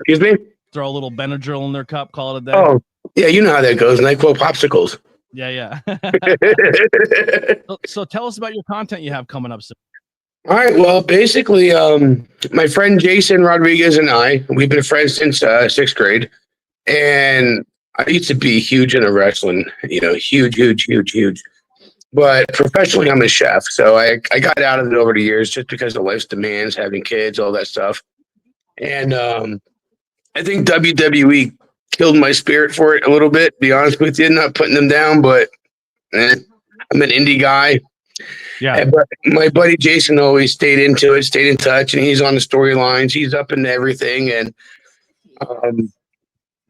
Excuse me?
Throw a little Benadryl in their cup. Call it a day.
Oh, yeah, you know how that goes. NyQuil popsicles.
Yeah. So tell us about your content you have coming up soon.
All right. Well, basically, my friend Jason Rodriguez and we've been friends since 6th grade. And I used to be huge into wrestling, huge. But professionally, I'm a chef. So I got out of it over the years just because of life's demands, having kids, all that stuff. And I think WWE killed my spirit for it a little bit, be honest with you. Not putting them down, but I'm an indie guy.
Yeah.
But my buddy Jason always stayed into it, stayed in touch, and he's on the storylines. He's up into everything. And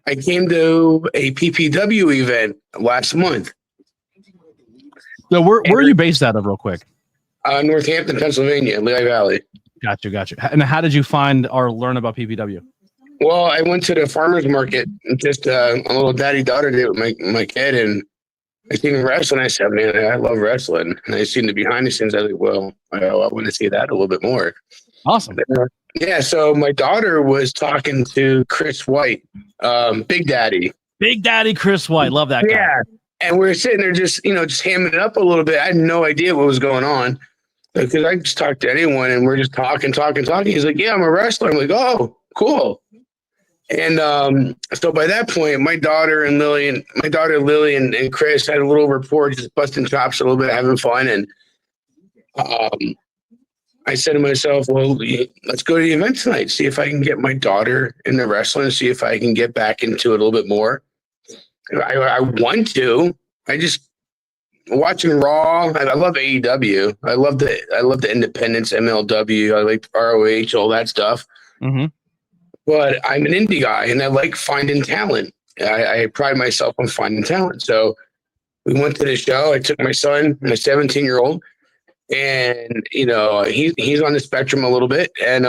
I came to a PPW event last month.
So where are you based out of, real quick?
Northampton, Pennsylvania, Lehigh Valley.
Gotcha. And how did you find or learn about PPW?
Well, I went to the farmer's market, just a little daddy-daughter day with my kid, and I seen wrestling. I said, man, I love wrestling. And I seen the behind the scenes. I was like, well, I want to see that a little bit more.
Awesome.
Yeah, so my daughter was talking to Chris White, Big Daddy.
Big Daddy Chris White. Love that guy.
Yeah. And we were sitting there just hamming it up a little bit. I had no idea what was going on because I just talked to anyone and we're just talking. He's like, yeah, I'm a wrestler. I'm like, oh, cool. And so by that point, my daughter Lily and Chris had a little rapport, just busting chops a little bit, having fun. And I said to myself, well, let's go to the event tonight, see if I can get my daughter into wrestling, see if I can get back into it a little bit more. I want to. I just watching Raw. I love AEW. I love the independents, MLW. I like ROH, all that stuff.
Mm-hmm.
But I'm an indie guy, and I like finding talent. I pride myself on finding talent. So we went to the show. I took my son, my 17-year-old, and he's on the spectrum a little bit, and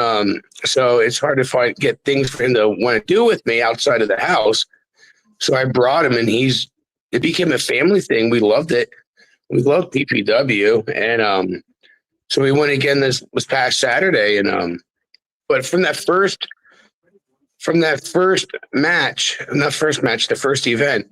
so it's hard to get things for him to want to do with me outside of the house. So I brought him, and it became a family thing. We loved it. We loved PPW, and so we went again this past Saturday, and but from that first match, the first event,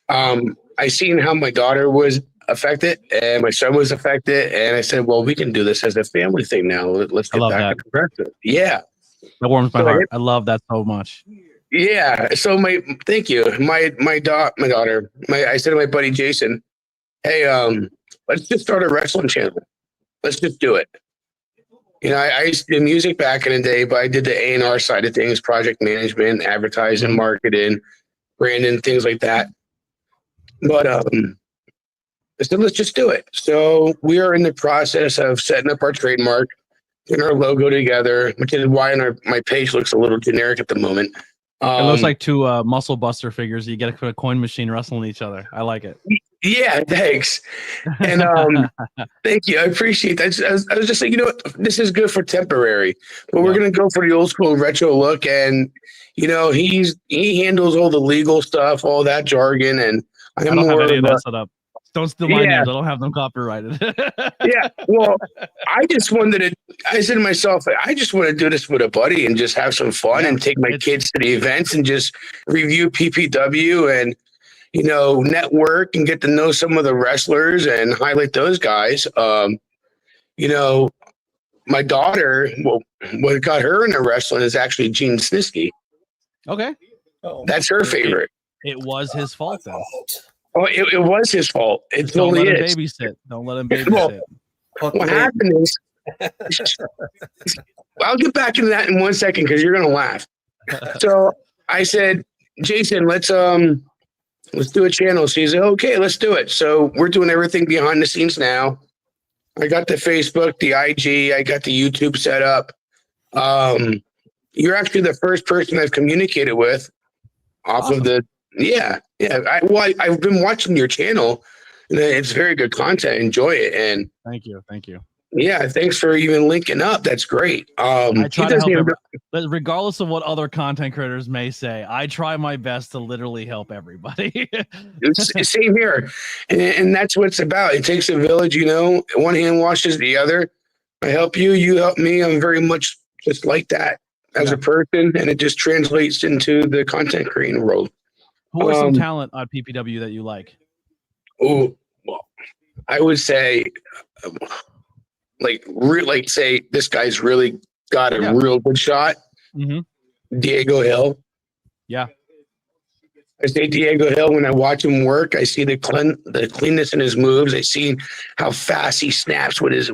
I seen how my daughter was affected and my son was affected, and I said, well, we can do this as a family thing now. Let's get back to progressive. Yeah.
That warms my heart. I love that so much.
Yeah. So thank you. My daughter, I said to my buddy Jason, hey, let's just start a wrestling channel. Let's just do it. I used to do music back in the day, but I did the A&R side of things, project management, advertising, marketing, branding, things like that. But I said, let's just do it. So we are in the process of setting up our trademark, getting our logo together, which is why my page looks a little generic at the moment.
It looks like two muscle buster figures. You get a coin machine wrestling each other. I like it.
Yeah, thanks. And thank you. I appreciate that. I was just like, this is good for temporary, but we're going to go for the old school retro look. And, he handles all the legal stuff, all that jargon. And
I don't have any of that set up. Don't steal my names. I don't have them copyrighted.
Yeah. Well, I said to myself, I just want to do this with a buddy and just have some fun and take my kids to the events and just review PPW and, network and get to know some of the wrestlers and highlight those guys. My daughter, what got her into wrestling is actually Gene Snitsky.
Okay.
That's her favorite.
It was his fault then.
Oh, it was his fault. It totally is.
Don't let him babysit.
What happened is, I'll get back into that in 1 second because you're gonna laugh. So I said, Jason, let's do a channel. So he said, okay, let's do it. So we're doing everything behind the scenes now. I got the Facebook, the IG, I got the YouTube set up. You're actually the first person I've communicated with off of the. Yeah. I've been watching your channel, and it's very good content. Enjoy it. And
thank you.
Yeah, thanks for even linking up. That's great.
I
He
try to
doesn't
help
even,
but regardless of what other content creators may say, I try my best to literally help everybody.
it's same here, and that's what it's about. It takes a village, you know. One hand washes the other. I help you, you help me. I'm very much just like that as
Yeah.
a person, and it just translates into the content creating world.
Who are some
Um,
talent on PPW that you like?
Oh, well, I would say, um, like say this guy's really got a
Yeah.
real good shot.
Hmm.
Diego Hill.
Yeah.
I say Diego Hill when I watch him work. I see the cleanness in his moves. I see how fast he snaps with his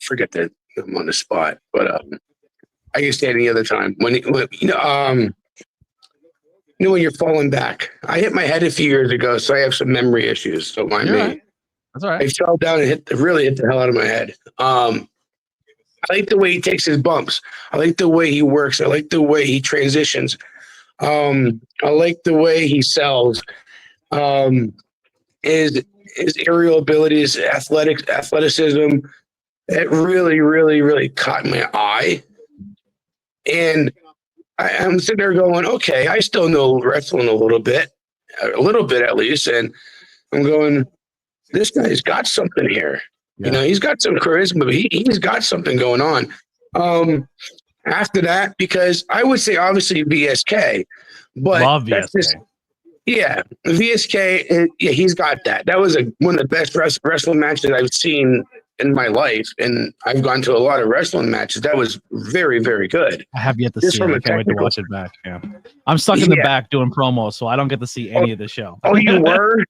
forget that I'm on the spot, but I can say it any other time when you're falling back. I hit my head a few years ago, so I have some memory issues. So mind
You're
me.
right. That's all
I
right.
fell down and really hit the hell out of my head. I like the way he takes his bumps. I like the way he works. I like the way he transitions. I like the way he sells. His aerial abilities, athleticism. It really, really, really caught my eye. And I'm sitting there going, okay, I still know wrestling a little bit at least. And I'm going, this guy's got something here.
Yeah.
You know, he's got some charisma, but he's got something going on. After that, because I would say obviously VSK, but
Love
that's
VSK.
just, yeah, VSK, yeah, he's got that. That was one of the best wrestling matches I've seen in my life, and I've gone to a lot of wrestling matches. That was very, very good.
I have yet to
Just
see it.
from
I
a
can't wait to
technical-
watch it back. Yeah. I'm stuck in the
Yeah.
back doing promos, so I don't get to see any of the show.
Oh, you were?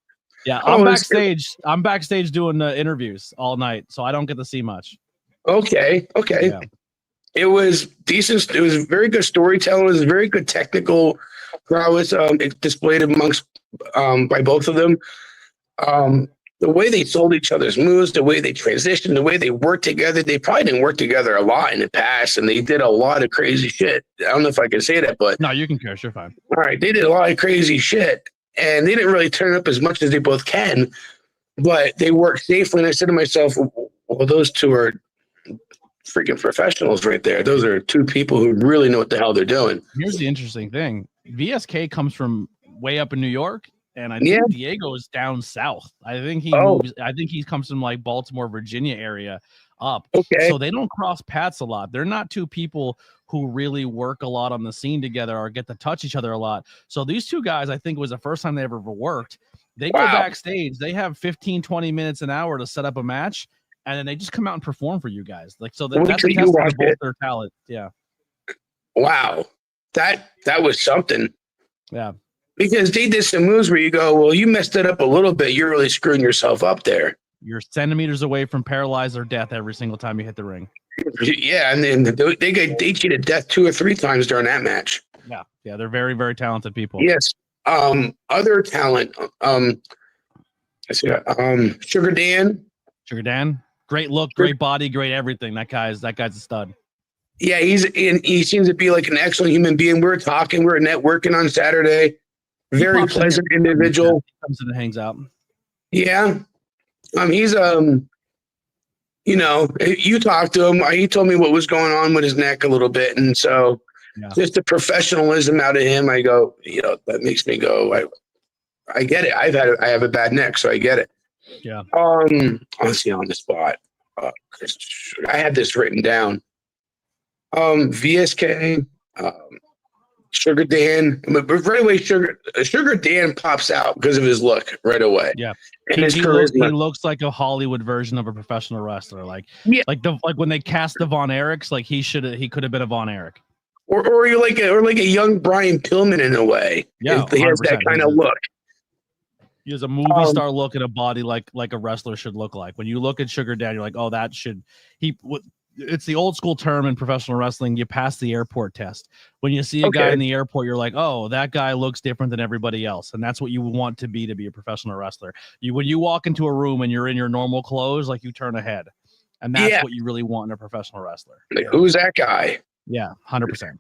Yeah,
Oh,
I'm
it's-
backstage. I'm backstage doing interviews all night, so I don't get to see much.
Okay.
Yeah.
It was decent. It was very good storytelling. It was very good technical prowess displayed amongst by both of them. The way they sold each other's moves, the way they transitioned, the way they worked together. They probably didn't work together a lot in the past, and they did a lot of crazy shit. I don't know if I can say that, but
No, you can curse. You're fine.
all right, they did a lot of crazy shit, and they didn't really turn up as much as they both can, but they worked safely. And I said to myself, well, those two are freaking professionals right there. Those are two people who really know what the hell they're doing.
Here's the interesting thing: VSK comes from way up in New York, and I think
Yeah.
Diego is down south. I think he
Oh.
moves. I think he comes from like Baltimore, Virginia area up.
Okay.
So they don't cross paths a lot. They're not two people who really work a lot on the scene together or get to touch each other a lot. So these two guys, I think, was the first time they ever worked. They go
Wow.
backstage. They have 15, 20 minutes an hour to set up a match, and then they just come out and perform for you guys. Like, so
Wait
that's
till
a
you
testament
watch
to both
it.
their talent. Yeah.
Wow. That was something.
Yeah.
Because they did some moves where you go, well, you messed it up a little bit. You're really screwing yourself up there.
You're centimeters away from paralyzed or death every single time you hit the ring.
Yeah, and then they cheated death 2 or 3 times during that match.
Yeah. Yeah. They're very, very talented people.
Yes. Other talent. Sugar Dan.
Sugar Dan, great look, great body, great everything. That guy's a stud.
Yeah, he seems to be like an excellent human being. We were networking on Saturday. Very
pops in
pleasant
here.
individual.
He comes in and hangs out.
Yeah. He's you talked to him. He told me what was going on with his neck a little bit, and so
Yeah.
just the professionalism out of him. I go, that makes me go. I get it. I have a bad neck, so I get it.
Yeah.
Let's see on the spot. I had this written down. VSK, Sugar Dan. But right away, Sugar Dan pops out because of his look right away.
Yeah.
And his
He
charisma.
looks like a Hollywood version of a professional wrestler. Like,
Yeah.
like when they cast the Von Erichs, like he could have been a Von Erich.
Or you're like a young Brian Pillman in a way.
Yeah,
He has that
100%.
kind of look.
He has a movie star look and a body like a wrestler should look like. When you look at Sugar Dan, you're like, oh, it's the old school term in professional wrestling. You pass the airport test. When you see a guy
Okay.
in the airport, you're like, oh, that guy looks different than everybody else. And that's what you want to be a professional wrestler. When you walk into a room and you're in your normal clothes, like you turn ahead. And that's what you really want in a professional wrestler.
Like, who's that guy?
Yeah, 100%.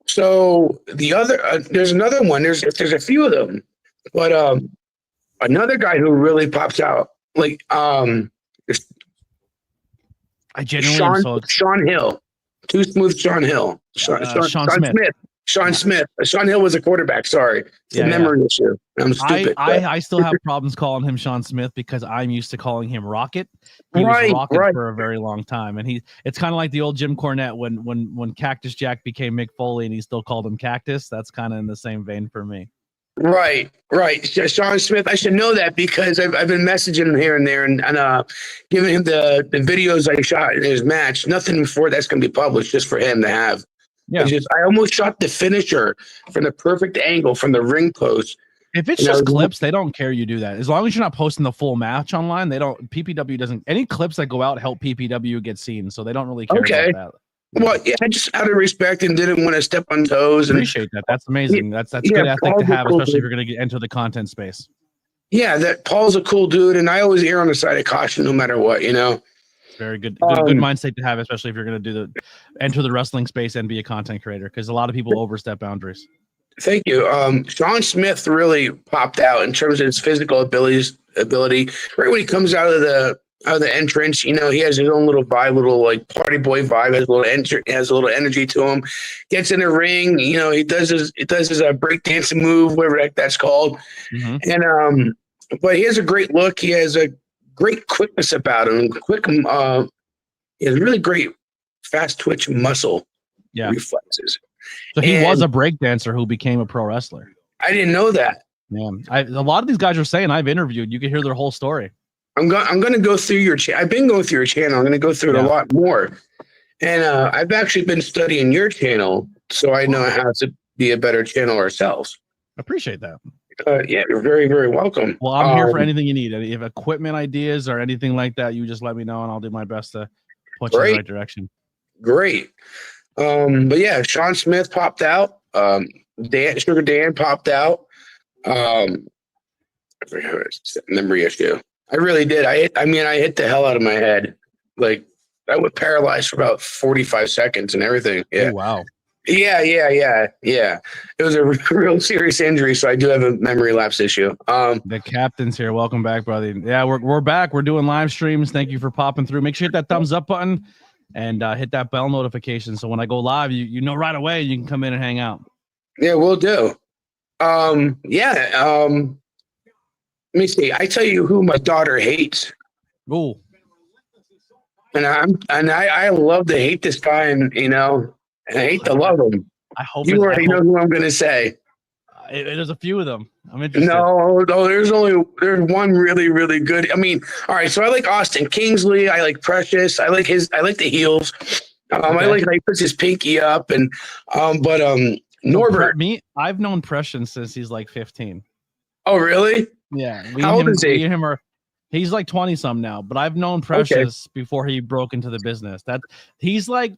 So the other, there's another one. There's a few of them, but another guy who really pops out, like
I genuinely am so excited.
Sean Hill. Too Smooth Sean Hill. Sean Smith. Sean Smith. Sean Hill was a quarterback. Sorry. It's a memory issue. I'm stupid.
I still have problems calling him Sean Smith because I'm used to calling him Rocket. He was Rocket for a very long time. And it's kind of like the old Jim Cornette when Cactus Jack became Mick Foley and he still called him Cactus. That's kind of in the same vein for me.
Right. Sean Smith. I should know that because I've been messaging him here and there and giving him the videos I shot in his match. Nothing before that's going to be published, just for him to have. Yeah. I almost shot the finisher from the perfect angle from the ring post.
If it's just clips, they don't care you do that. As long as you're not posting the full match online, they don't. PPW doesn't. Any clips that go out help PPW get seen, so they don't really care about that.
Well, yeah, just out of respect and didn't want to step on toes.
Appreciate that. That's amazing. That's good ethic to have, especially if you're going to enter the content space.
Yeah, that Paul's a cool dude, and I always err on the side of caution, no matter what.
Very good mindset to have, especially if you're going to enter the wrestling space and be a content creator, because a lot of people overstep boundaries.
Thank you. Sean Smith really popped out in terms of his physical ability. Right when he comes out of the entrance, he has his own little vibe, little like party boy vibe, has a little energy to him. Gets in the ring, he does his breakdancing move, whatever the heck that's called. Mm-hmm. And but he has a great look. He has a great quickness about him. He has really great fast twitch muscle reflexes.
So he was a breakdancer who became a pro wrestler.
I didn't know that.
Yeah, a lot of these guys are saying I've interviewed. You can hear their whole story.
I'm going to go through your channel. I've been going through your channel. I'm going to go through it a lot more. And I've actually been studying your channel, so I know how to be a better channel ourselves.
Appreciate that.
Yeah, you're very, very welcome.
Well, I'm here for anything you need. If you have equipment ideas or anything like that, you just let me know, and I'll do my best to point you in the right direction.
Great. But yeah, Sean Smith popped out. Sugar Dan popped out. Memory issue. I really did. I hit the hell out of my head. Like, I was paralyzed for about 45 seconds and everything. Yeah.
Oh, wow.
Yeah. It was a real serious injury, so I do have a memory lapse issue.
The captain's here. Welcome back, brother. Yeah, we're back. We're doing live streams. Thank you for popping through. Make sure you hit that thumbs up button and hit that bell notification, so when I go live, you know right away you can come in and hang out.
Yeah, we'll do. Let me see. I tell you who my daughter hates.
Ooh.
And I love to hate this guy, and I hate to love him.
I hope
you already know who I'm going to say.
There's a few of them. I'm interested.
No, there's one really, really good. I mean, all right. So I like Austin Kingsley. I like Precious. I like the heels. I like how he puts his pinky up, and Norbert.
I've known Precious since he's like 15.
Oh, really?
Yeah.
How old is he?
He's like 20-some now, but I've known Precious before he broke into the business. He's like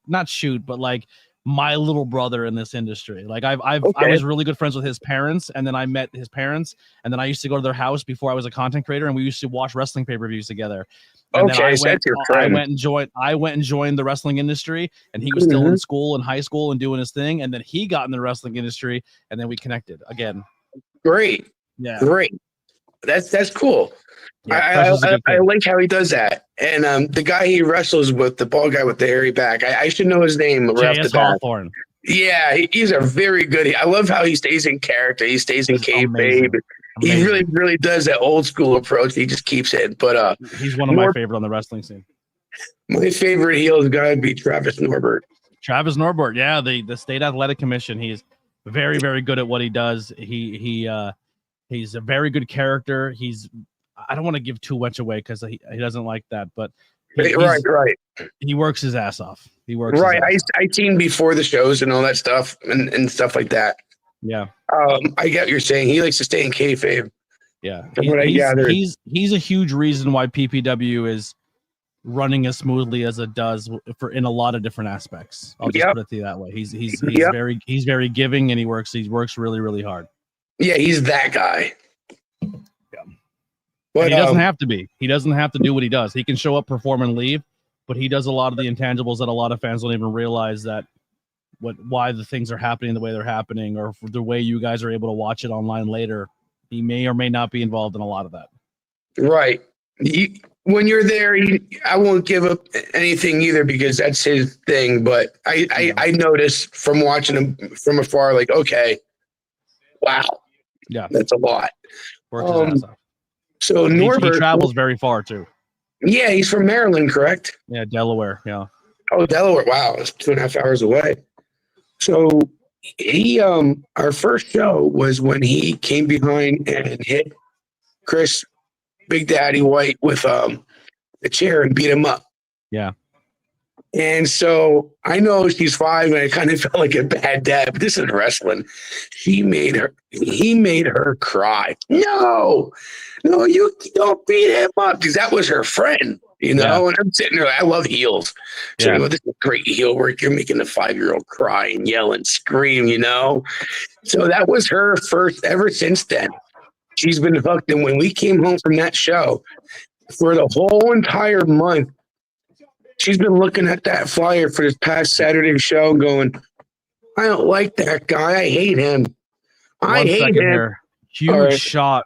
not shoot, but like my little brother in this industry. Like I was really good friends with his parents, and then I met his parents, and then I used to go to their house before I was a content creator, and we used to watch wrestling pay-per-views together. And
okay, so that's your friend.
I went and joined the wrestling industry, and he was still in school, in high school, and doing his thing, and then he got in the wrestling industry, and then we connected again.
Great.
Yeah.
Great. That's cool. Yeah, I like how he does that. And the guy he wrestles with, the bald guy with the hairy back, I should know his name.
J.S. Hawthorne.
Yeah, he's a very good. I love how he stays in character. He stays in kayfabe. He really, really does that old school approach. He just keeps it. But
he's one of my favorite on the wrestling scene.
My favorite heel is going to be Travis Norbert.
Travis Norbert, yeah, the State Athletic Commission. He's very, very good at what he does. He's a very good character. I don't want to give too much away because he doesn't like that, but
right.
He works his ass off.
I seen before the shows and all that stuff and stuff like that.
Yeah.
I get what you're saying. He likes to stay in kayfabe.
Yeah. He's a huge reason why PPW is running as smoothly as it does in a lot of different aspects. I'll just put it to you that way. He's very giving, and he works really, really hard.
Yeah, he's that guy.
Yeah. But he doesn't have to be. He doesn't have to do what he does. He can show up, perform, and leave, but he does a lot of the intangibles that a lot of fans don't even realize why the things are happening the way they're happening, or for the way you guys are able to watch it online later. He may or may not be involved in a lot of that.
Right. when you're there, I won't give up anything either because that's his thing. But I noticed from watching him from afar, like, okay, wow,
Yeah,
that's a lot.
works his ass off.
So
He
Norbert,
travels very far too.
yeah, he's from Maryland, correct?
Yeah, Delaware. Yeah.
Oh, Delaware. Wow, it's 2.5 hours away. So he, our first show was when he came behind and hit Chris Big Daddy White with the chair and beat him up.
Yeah.
And so I know she's 5 and I kind of felt like a bad dad, but this is wrestling. He made her cry. No, you don't beat him up because that was her friend, you know?
Yeah.
And I'm sitting there, I love heels. So
Yeah.
this is great heel work. You're making the 5-year-old cry and yell and scream, you know? So that was her first ever since then. She's been hooked. And when we came home from that show, for the whole entire month, she's been looking at that flyer for this past Saturday show going, I don't like that guy. I hate him. I
One
hate
second
him.
here. Huge
All right.
shot.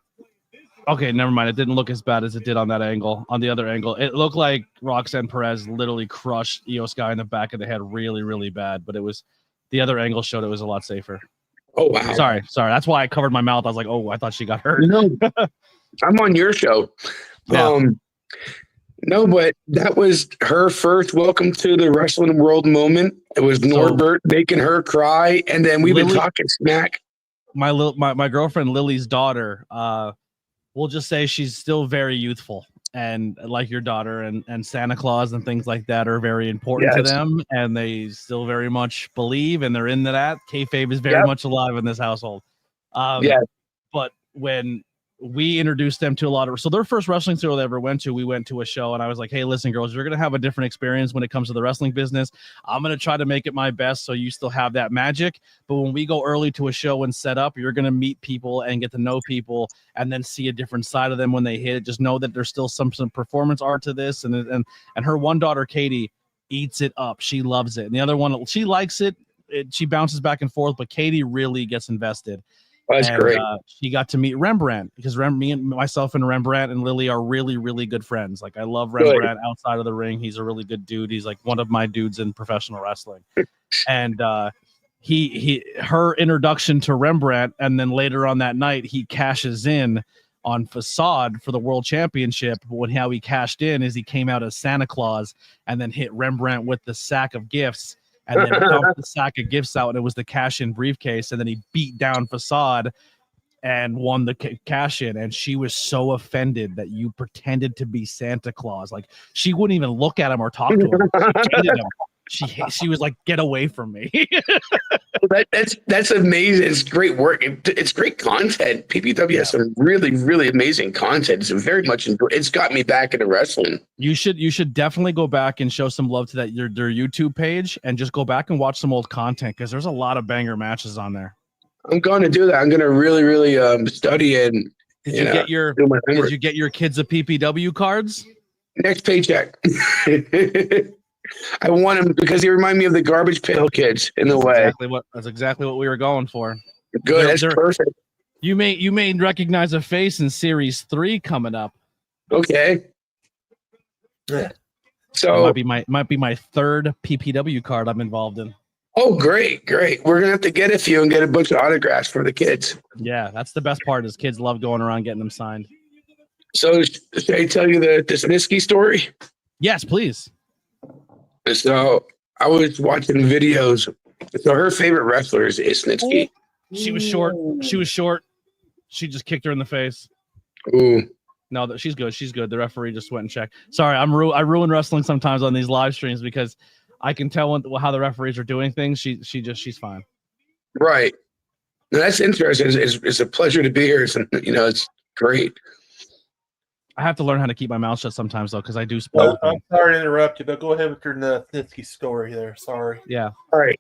Okay, never mind. It didn't look as bad as it did on that angle. On the other angle, it looked like Roxanne Perez literally crushed Io Sky in the back of the head really, really bad. But it was the other angle showed it was a lot safer.
Oh, wow.
Sorry. That's why I covered my mouth. I was like, oh, I thought she got hurt.
No, I'm on your show.
Yeah.
No, but that was her first welcome to the wrestling world moment. It was Norbert making her cry, and then we've been talking smack.
My girlfriend Lily's daughter, we'll just say she's still very youthful, and like your daughter and Santa Claus and things like that are very important to them, and they still very much believe and they're into that. Kayfabe is very much alive in this household. But when we introduced them to a lot of, so their first wrestling show they ever went to, we went to a show and I was like, hey, listen, girls, you're going to have a different experience when it comes to the wrestling business. I'm going to try to make it my best so you still have that magic. But when we go early to a show and set up, you're going to meet people and get to know people and then see a different side of them when they hit it. Just know that there's still some performance art to this. And her one daughter, Katie, eats it up. She loves it. And the other one, she likes it. She bounces back and forth, but Katie really gets invested.
That's great.
She got to meet Rembrandt because myself and Rembrandt and Lily are really, really good friends. Like I love Rembrandt outside of the ring. He's a really good dude. He's like one of my dudes in professional wrestling. And her introduction to Rembrandt, and then later on that night he cashes in on Facade for the World Championship. How he cashed in is he came out as Santa Claus and then hit Rembrandt with the sack of gifts. And then dumped the sack of gifts out, and it was the cash-in briefcase. And then he beat down Facade and won the cash-in. And she was so offended that you pretended to be Santa Claus. Like she wouldn't even look at him or talk to him. She hated him. She was like, "Get away from me."
That's amazing. It's great work. It's great content. PPW has some really, really amazing content. It's very much. It's got me back into wrestling.
You should definitely go back and show some love to their YouTube page and just go back and watch some old content because there's a lot of banger matches on there.
I'm going to do that. I'm going to really, really study and.
Did you get your kids a PPW cards?
Next paycheck. I want them because they remind me of the Garbage Pail Kids in the way.
That's exactly what we were going for.
Good, that's perfect.
You may recognize a face in Series 3 coming up.
Okay.
Yeah.
So
it might be my third PPW card I'm involved in.
Oh, great. We're gonna have to get a few and get a bunch of autographs for the kids.
Yeah, that's the best part is kids love going around getting them signed.
So should I tell you the Snitsky story?
Yes, please.
So I was watching videos. So her favorite wrestler is Snitsky.
She was short. She just kicked her in the face.
Ooh.
No, she's good. She's good. The referee just went and checked. Sorry, I ruin wrestling sometimes on these live streams because I can tell how the referees are doing things. She's fine.
Right. Now, that's interesting. It's a pleasure to be here. It's great.
I have to learn how to keep my mouth shut sometimes, though, because I do spoil.
I'm sorry to interrupt you, but go ahead with your Snitsky story there. Sorry.
Yeah.
All right.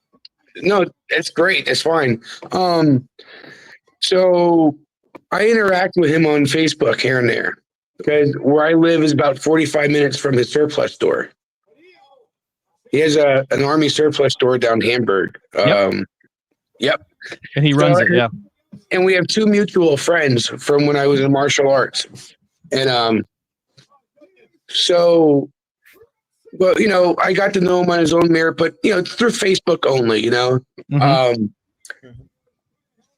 No, that's great. That's fine. So I interact with him on Facebook here and there because where I live is about 45 minutes from his surplus store. He has an Army surplus store down Hamburg. Yep.
And he runs it, yeah.
And we have two mutual friends from when I was in martial arts. And So, well, I got to know him on his own merit, but through Facebook only.
Mhm.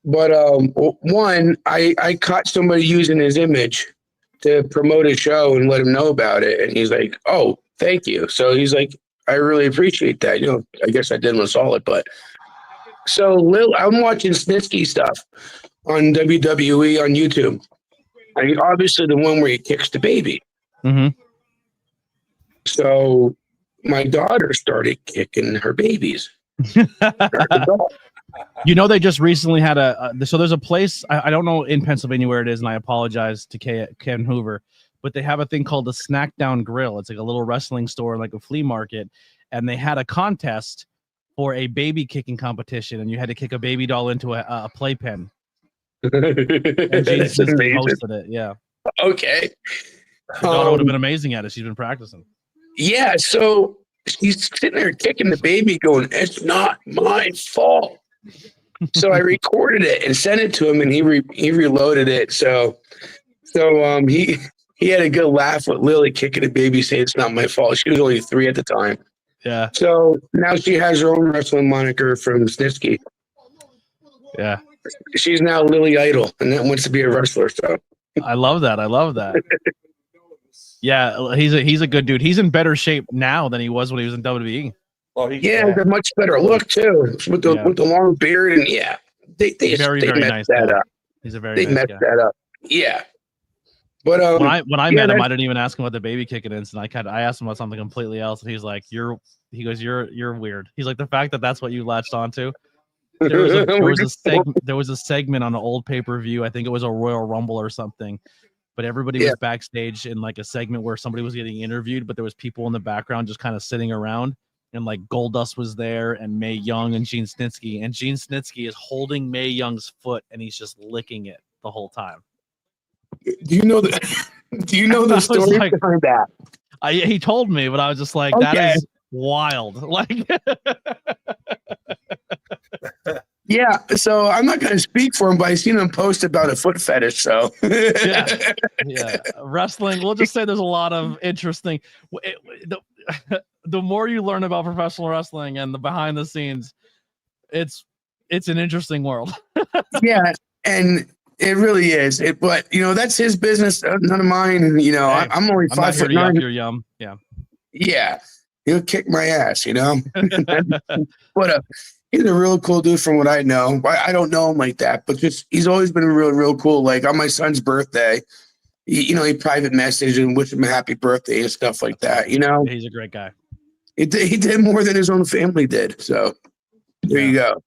But one, I caught somebody using his image to promote his show and let him know about it, and he's like, "Oh, thank you." So he's like, "I really appreciate that." I guess I did him a solid, but so I'm watching Snitsky stuff on WWE on YouTube. I mean, obviously the one where he kicks the baby.
Mhm.
So my daughter started kicking her babies.
They just recently had so there's a place, I don't know in Pennsylvania where it is, and I apologize to Ken Hoover, but they have a thing called the Snackdown Grill. It's like a little wrestling store, like a flea market, and they had a contest for a baby kicking competition, and you had to kick a baby doll into a playpen. And Gene
That's
Snitsky
amazing.
hosted it. Yeah,
Okay.
your daughter would have been amazing at it. She's been practicing.
Yeah, so he's sitting there kicking the baby, going, "It's not my fault." So I recorded it and sent it to him, and he reloaded it. So he had a good laugh with Lily kicking the baby, saying it's not my fault. She was only 3 at the time.
Yeah,
So now she has her own wrestling moniker from Snitsky.
yeah.
She's now Lily Idol, and that wants to be a wrestler. So
I love that. Yeah, he's a good dude. He's in better shape now than he was when he was in WWE.
Oh, he's
yeah,
fat.
a much better look too, with the long beard, and they
Very
messed
nice
that
guy.
up.
He's a very
They
nice
messed
guy.
that up. Yeah, but
When I met him, I didn't even ask him about the baby kicking incident. I asked him about something completely else, and he's like, "You're weird." He's like, the fact that that's what you latched onto. There was a segment on an old pay-per-view. I think it was a Royal Rumble or something. But everybody was backstage in like a segment where somebody was getting interviewed, but there was people in the background just kind of sitting around, and like Goldust was there, and Mae Young and Gene Snitsky, and Gene Snitsky is holding Mae Young's foot, and he's just licking it the whole time.
Do you know the story
like,
behind that?
He told me, but I was just like, that is wild. Like,
yeah. So I'm not going to speak for him, but I seen him post about a foot fetish. So
yeah. Wrestling. We'll just say there's a lot of interesting. The more you learn about professional wrestling and the behind the scenes, it's an interesting world.
Yeah, and it really is. But that's his business, none of mine. And
Hey,
I'm only
I'm not here to
5'9".
yuck your yum. Yeah.
Yeah, he'll kick my ass. But he's a real cool dude from what I know. I don't know him like that, but just he's always been real cool. Like on my son's birthday, he private messaged and wished him a happy birthday and stuff like that.
He's a great guy.
He did more than his own family did. So there you go.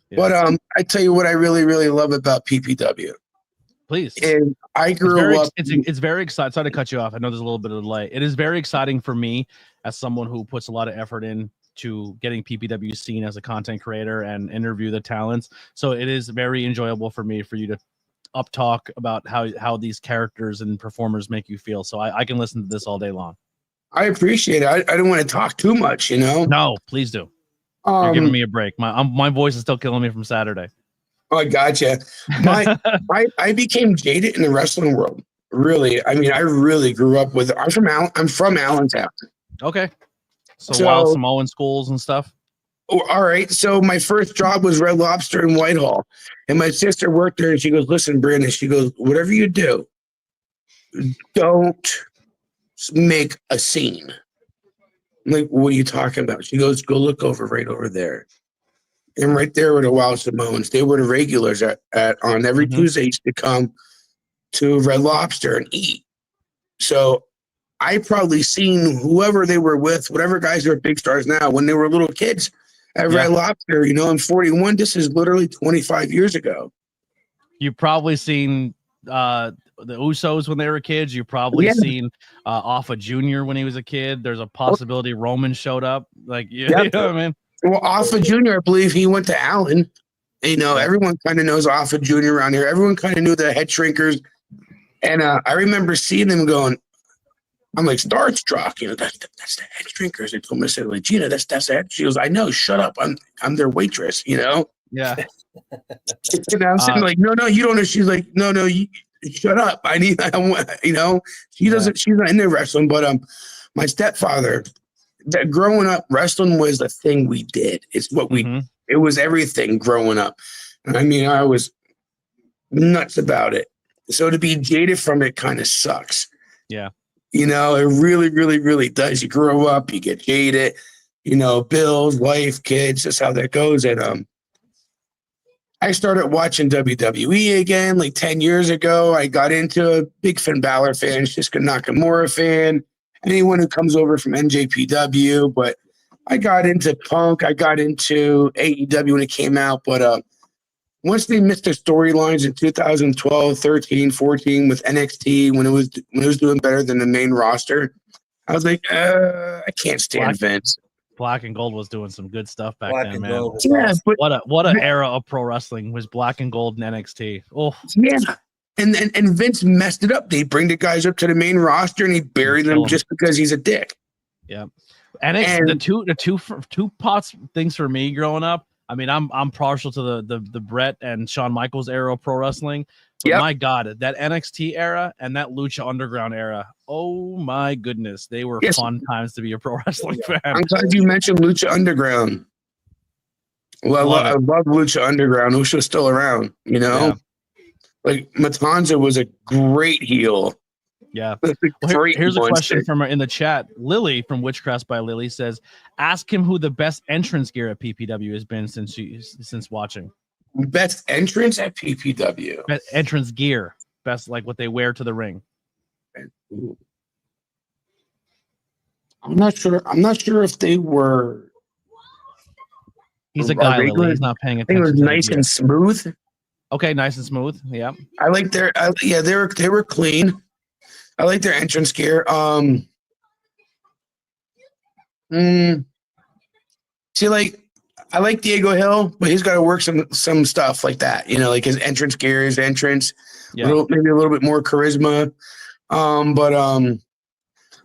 Yeah. But I tell you what I really love about PPW.
Please.
And I grew up.
It's very exciting. Sorry to cut you off. I know there's a little bit of delay. It is very exciting for me as someone who puts a lot of effort in to getting PPW seen as a content creator and interview the talents. So it is very enjoyable for me for you to up talk about how these characters and performers make you feel. So I can listen to this all day long.
I appreciate it. I don't want to talk too much,
No, please do. You're giving me a break. My voice is still killing me from Saturday.
Oh, I gotcha. I became jaded in the wrestling world. Really, I mean, I really grew up with. I'm from Allentown.
Okay. So Wild Samoan schools and stuff.
Oh, all right. So my first job was Red Lobster in Whitehall, and my sister worked there. And she goes, "Listen, Brandon," she goes, "whatever you do, don't make a scene." I'm like, "What are you talking about?" She goes, "Go look right over there." And right there were the Wild Samoans. They were the regulars at on every Tuesday used to come to Red Lobster and eat. So I probably seen whoever they were with, whatever guys are big stars now, when they were little kids at Red Lobster. I'm 41. This is literally 25 years ago.
You've probably seen the Usos when they were kids. You've probably seen Alpha Jr. when he was a kid. There's a possibility Roman showed up. Like, you know what I mean?
Well, Alpha Jr., I believe he went to Allen. Everyone kind of knows Alpha Jr. around here. Everyone kind of knew the head shrinkers. And I remember seeing them going, I'm like, starstruck. That's the head shrinkers. They told me, I said, like, Gina, that's the head. She goes, I know, shut up. I'm their waitress,
Yeah.
I'm sitting like, no, you don't know. She's like, no, shut up. I want, she doesn't, she's not into wrestling, but my stepfather, that growing up, wrestling was the thing we did. It's what it was everything growing up. I mean, I was nuts about it. So to be jaded from it kind of sucks.
Yeah.
It really, really, really does. You grow up, you get jaded, bills, wife, kids, that's how that goes. And I started watching WWE again like 10 years ago. I got into a big Finn Balor fan, Shinsuke Nakamura fan, anyone who comes over from NJPW. But I got into Punk. I got into AEW when it came out. But once they missed their storylines in 2012, 13, 14 with NXT, when it was doing better than the main roster, I was like, I can't stand Vince.
Black and Gold was doing some good stuff back
Black
then,
and
man.
Gold was
Yeah,
awesome.
but
What an era of pro wrestling was Black and Gold and NXT. Oh,
yeah. And Vince messed it up. They bring the guys up to the main roster and he buried them just because he's a dick.
Yeah. NXT, the two pots things for me growing up. I mean, I'm partial to the Brett and Shawn Michaels era of pro wrestling. But my God, that NXT era and that Lucha Underground era. Oh my goodness, they were fun times to be a pro wrestling fan.
I'm glad you mentioned Lucha Underground. Well, I love Lucha Underground. Lucha was still around,
Yeah.
Like Matanza was a great heel.
Yeah. Here's a question from in the chat. Lily from Witchcraft by Lily says, "Ask him who the best entrance gear at PPW has been since watching."
Best entrance at PPW.
Best entrance gear. Best like what they wear to the ring.
I'm not sure if they were.
He's a guy, Lily. He's not paying attention.
I think it was nice and smooth.
Okay, nice and smooth. Yeah.
I like they were clean. I like their entrance gear. See, like I like Diego Hill, but he's got to work some stuff like that. Like his entrance gear, his entrance, maybe a little bit more charisma. But I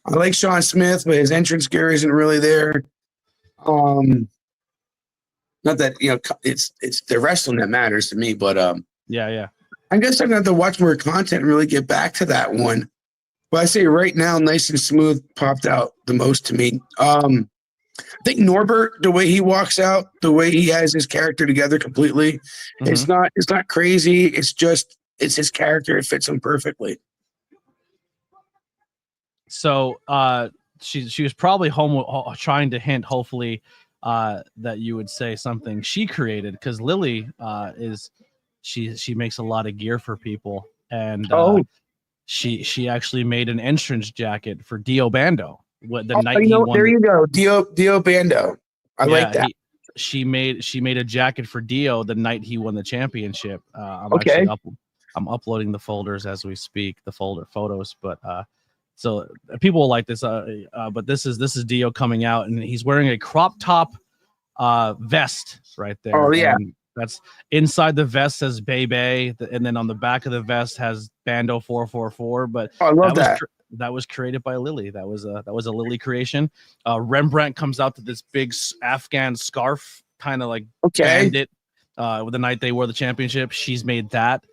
like Sean Smith, but his entrance gear isn't really there. Not that it's the wrestling that matters to me, but
yeah.
I guess I'm gonna have to watch more content and really get back to that one. But I say right now, Nice and Smooth popped out the most to me. I think Norbert, the way he walks out, the way he has his character together completely, it's not crazy. It's his character. It fits him perfectly. So
she was probably trying to hint, hopefully, that you would say something she created, because Lily she makes a lot of gear for people, and she actually made an entrance jacket for Dio Bando. Night he won.
There you go, Dio Bando. I like that.
She made a jacket for Dio the night he won the championship. I'm uploading the folders as we speak, the folder photos, but so people will like this. But this is Dio coming out, and he's wearing a crop top vest right there.
Oh yeah.
And that's inside the vest says Bebe, and then on the back of the vest has Bando 444. But
I love that.
That was created by Lily. That was a Lily creation. Rembrandt comes out to this big Afghan scarf, kind of like bandit. The night they wore the championship, she's made that.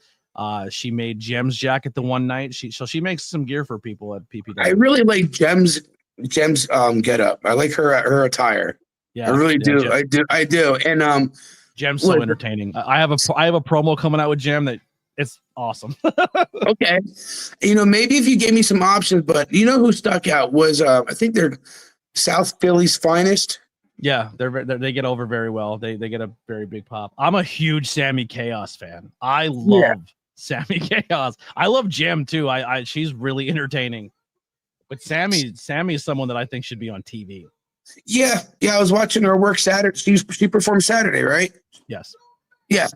She made Jem's jacket the one night. She makes some gear for people at PPW.
I really like Jem's get up. I like her attire.
Yeah,
I really do. I do. And
Jem's so entertaining. I have a promo coming out with Jem that it's awesome.
Okay. Maybe if you gave me some options, but who stuck out was I think they're South Philly's finest.
Yeah, they get over very well. They get a very big pop. I'm a huge Sammy Chaos fan. I love Sammy Chaos. I love Jem too. She's really entertaining. But Sammy is someone that I think should be on TV.
Yeah. I was watching her work Saturday. She performed Saturday, right?
Yes.
Yeah,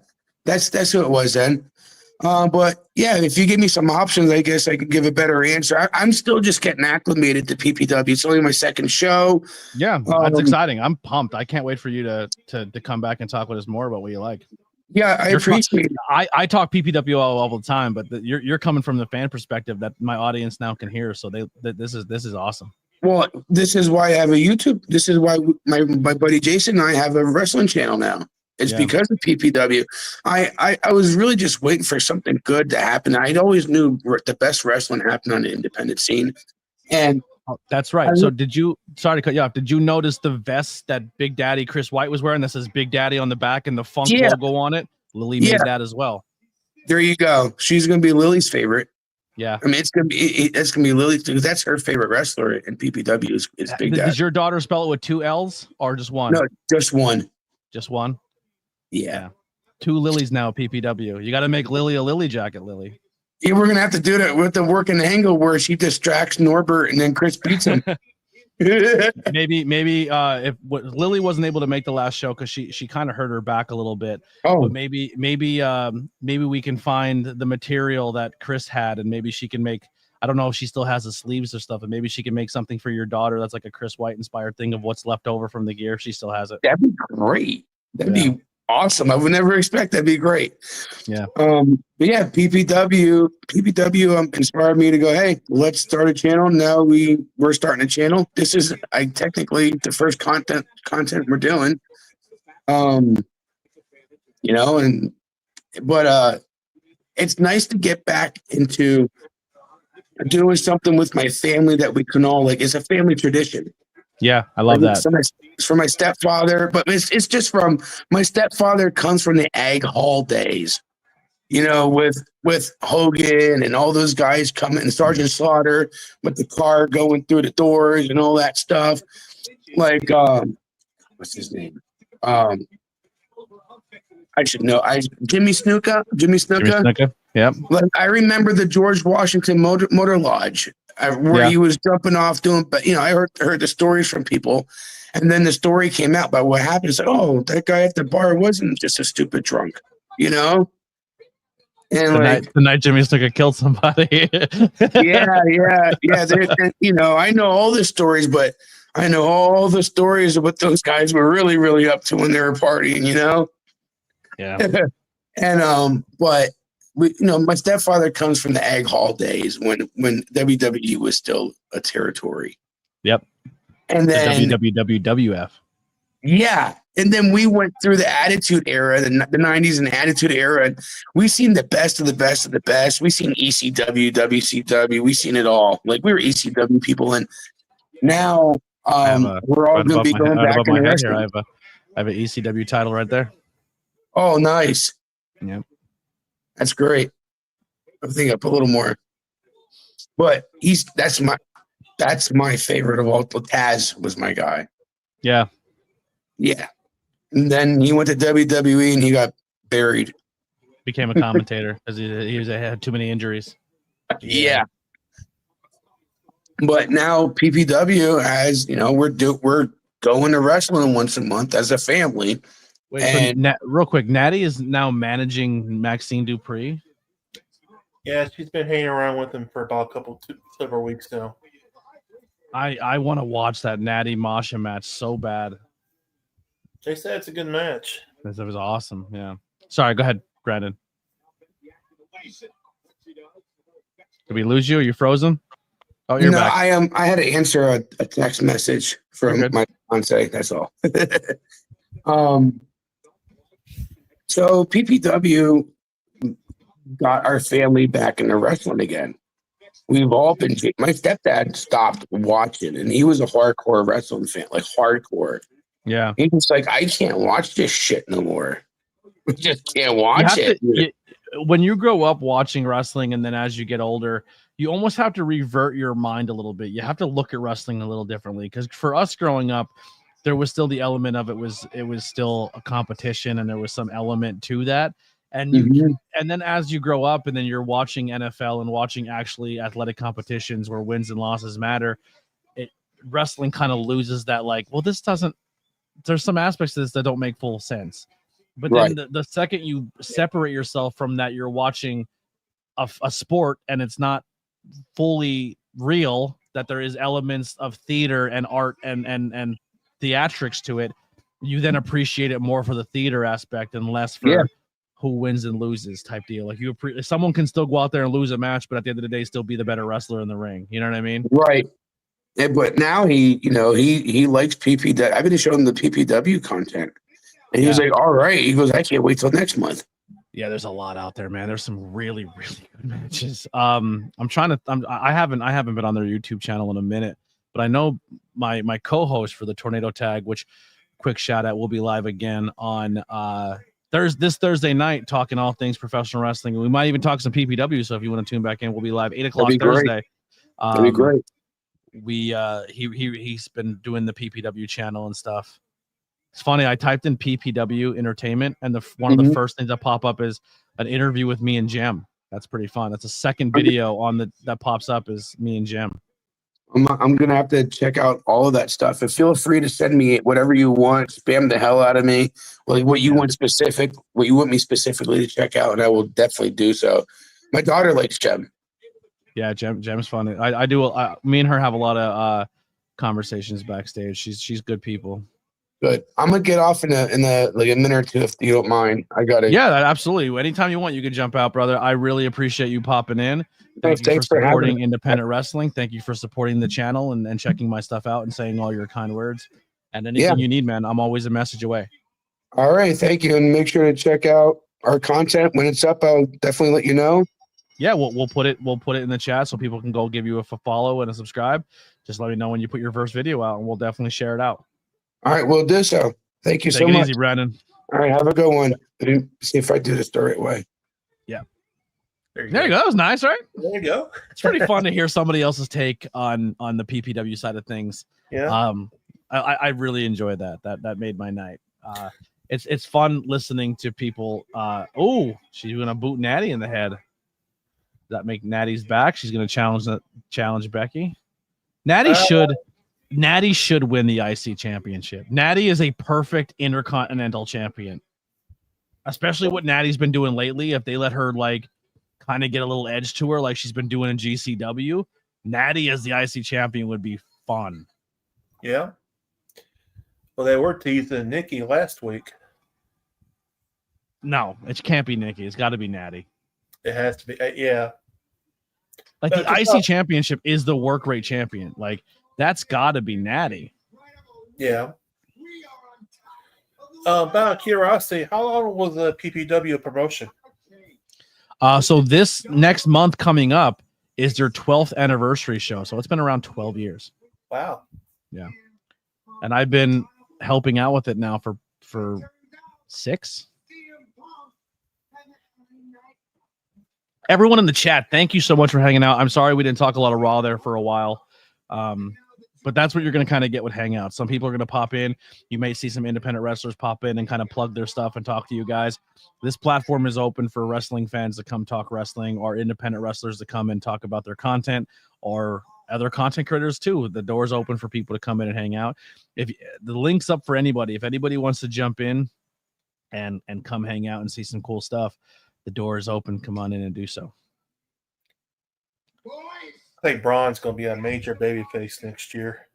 that's who it was then. But yeah, if you give me some options, I guess I could give a better answer. I'm still just getting acclimated to PPW. It's only my second show.
Yeah, that's exciting. I'm pumped. I can't wait for you to come back and talk with us more about what you like.
Yeah, I appreciate it.
I talk PPW all the time, but you're coming from the fan perspective that my audience now can hear. So this is awesome.
Well, this is why I have a YouTube. This is why my buddy Jason and I have a wrestling channel now. It's
Yeah.
because of PPW. I was really just waiting for something good to happen. I'd always knew the best wrestling happened on the independent scene. And
Oh, that's right. So did you, sorry to cut you off, did you notice the vest that Big Daddy Chris White was wearing that says Big Daddy on the back and the Funk
Yeah.
logo on it? Lily
Yeah.
made that as well.
there you go. She's going to be Lily's favorite.
Yeah.
I mean, it's gonna be Lily because that's her favorite wrestler in PPW is Big Daddy.
Does your daughter spell it with 2 L's or just one?
No, just one.
Just one?
Yeah.
2 Lilies now, PPW. You got to make Lily a Lily jacket, Lily.
Yeah, we're gonna have to do that with the work in the Hangout where she distracts Norbert and then Chris beats him.
maybe if Lily wasn't able to make the last show because she kind of hurt her back a little bit.
Oh,
But maybe we can find the material that Chris had and maybe she can make. I don't know if she still has the sleeves or stuff, and maybe she can make something for your daughter that's like a Chris White inspired thing of what's left over from the gear. She still has it.
that'd be great. That'd be awesome. I would never expect that'd be great.
Yeah.
But yeah, PPW inspired me to go, hey, let's start a channel. Now we're starting a channel. This is technically the first content we're doing. But it's nice to get back into doing something with my family that we can all like. It's a family tradition.
Yeah, I love that.
It's from my stepfather, but it's just from my stepfather comes from the Ag Hall days, with Hogan and all those guys coming and Sergeant Slaughter with the car going through the doors and all that stuff. Like, what's his name? I should know. Jimmy Snuka.
Yep.
Like, I remember the George Washington Motor Lodge where he was jumping off doing, but I heard the stories from people, and then the story came out about what happened. It's like, oh, that guy at the bar wasn't just a stupid drunk, And
the night Jimmy Snuka killed somebody.
yeah. I know all the stories, but I know all the stories of what those guys were really, really up to when they were partying.
Yeah.
And but my stepfather comes from the Ag Hall days when WWE was still a territory.
Yep.
And then
WWF.
Yeah. And then we went through the Attitude Era, the 90s and the Attitude Era. And we've seen the best of the best of the best. We've seen ECW, WCW. We've seen it all. Like, we were ECW people. And now we're all going to be going back in the wrestling.
I have an ECW title right there.
Oh, nice.
Yep.
That's great. I think I put a little more. But that's my favorite of all. Taz was my guy.
Yeah.
Yeah. And then he went to WWE and he got buried.
Became a commentator because he had too many injuries.
Yeah. But now PPW has, we're going to wrestling once a month as a family.
Wait, so real quick, Natty is now managing Maxine Dupree.
Yeah, she's been hanging around with him for about several weeks now.
I want to watch that Natty Masha match so bad.
They said it's a good match.
It was awesome. Yeah. Sorry, go ahead, Brandon. Did we lose you? Are you frozen? Oh, you're back.
I had to answer a text message from my fiance. That's all. So PPW got our family back into wrestling again. We've all been. My stepdad stopped watching, and he was a hardcore wrestling fan, like hardcore.
Yeah,
he was like, I can't watch this shit no more. We just can't watch it.
When you grow up watching wrestling, and then as you get older, you almost have to revert your mind a little bit. You have to look at wrestling a little differently, because for us growing up, there was still the element of it was still a competition, and there was some element to that. And and then as you grow up, and then you're watching NFL and watching actually athletic competitions where wins and losses matter, wrestling kind of loses that, like, well, there's some aspects of this that don't make full sense. But then the second you separate yourself from that, you're watching a sport and it's not fully real, that there is elements of theater and art and theatrics to it, you then appreciate it more for the theater aspect and less for who wins and loses type deal. Like, someone can still go out there and lose a match, but at the end of the day, still be the better wrestler in the ring. You know what I mean?
Right. Yeah, but now he likes PPW. I've been showing him the PPW content, And he was like, all right. He goes, I can't wait till next month.
Yeah, there's a lot out there, man. There's some really, really good matches. I haven't been on their YouTube channel in a minute, but I know my co-host for the Tornado Tag, which quick shout out, will be live again on this Thursday night, talking all things professional wrestling. We might even talk some PPW. So if you want to tune back in, we'll be live 8 o'clock Thursday.
That'd be great.
He's been doing the PPW channel and stuff. It's funny. I typed in PPW Entertainment, and one of the first things that pop up is an interview with me and Jim. That's pretty fun. That's the second video that pops up is me and Jim.
I'm gonna have to check out all of that stuff. And feel free to send me whatever you want. Spam the hell out of me. Like what you want me specifically to check out, and I will definitely do so. My daughter likes Jim.
Yeah, Jem's funny. I do. Me and her have a lot of conversations backstage. She's good people.
Good. I'm gonna get off in a like a minute or two if you don't mind. I got it.
Yeah, absolutely. Anytime you want, you can jump out, brother. I really appreciate you popping in.
Thanks
for supporting
having
independent wrestling. Thank you for supporting the channel and checking my stuff out and saying all your kind words. And anything you need, man, I'm always a message away.
All right, thank you, and make sure to check out our content when it's up. I'll definitely let you know.
Yeah, we'll put it in the chat so people can go give you a follow and a subscribe. Just let me know when you put your first video out, and we'll definitely share it out.
All right, we'll do so. Thank you so
much. Take it
easy,
Brandon.
All right, have a good one. See if I do this the right way.
Yeah. There you go. That was nice, right?
There you go.
It's pretty fun to hear somebody else's take on the PPW side of things.
Yeah.
I really enjoyed that. That made my night. It's fun listening to people. She's gonna boot Natty in the head. Does that make Natty's back? She's gonna challenge Becky. Natty should win the IC championship. Natty is a perfect intercontinental champion. Especially what Natty's been doing lately. If they let her kind of get a little edge to her like she's been doing in GCW, Natty as the IC champion would be fun.
Yeah. Well, they were teasing Nikki last week.
No, it can't be Nikki. It's got to be Natty.
It has to be. Yeah.
Like the IC championship is the work rate champion. Like that's got to be Natty.
Yeah. About curiosity, how long was the PPW promotion?
So this next month coming up is their 12th anniversary show. So it's been around 12 years.
Wow.
Yeah. And I've been helping out with it now for 6. Everyone in the chat, thank you so much for hanging out. I'm sorry we didn't talk a lot of Raw there for a while. But that's what you're going to kind of get with Hangout. Some people are going to pop in. You may see some independent wrestlers pop in and kind of plug their stuff and talk to you guys. This platform is open for wrestling fans to come talk wrestling, or independent wrestlers to come and talk about their content, or other content creators too. The door's open for people to come in and hang out. If the link's up for anybody, if anybody wants to jump in and come hang out and see some cool stuff, the door is open. Come on in and do so.
I think Braun's going to be a major babyface next year.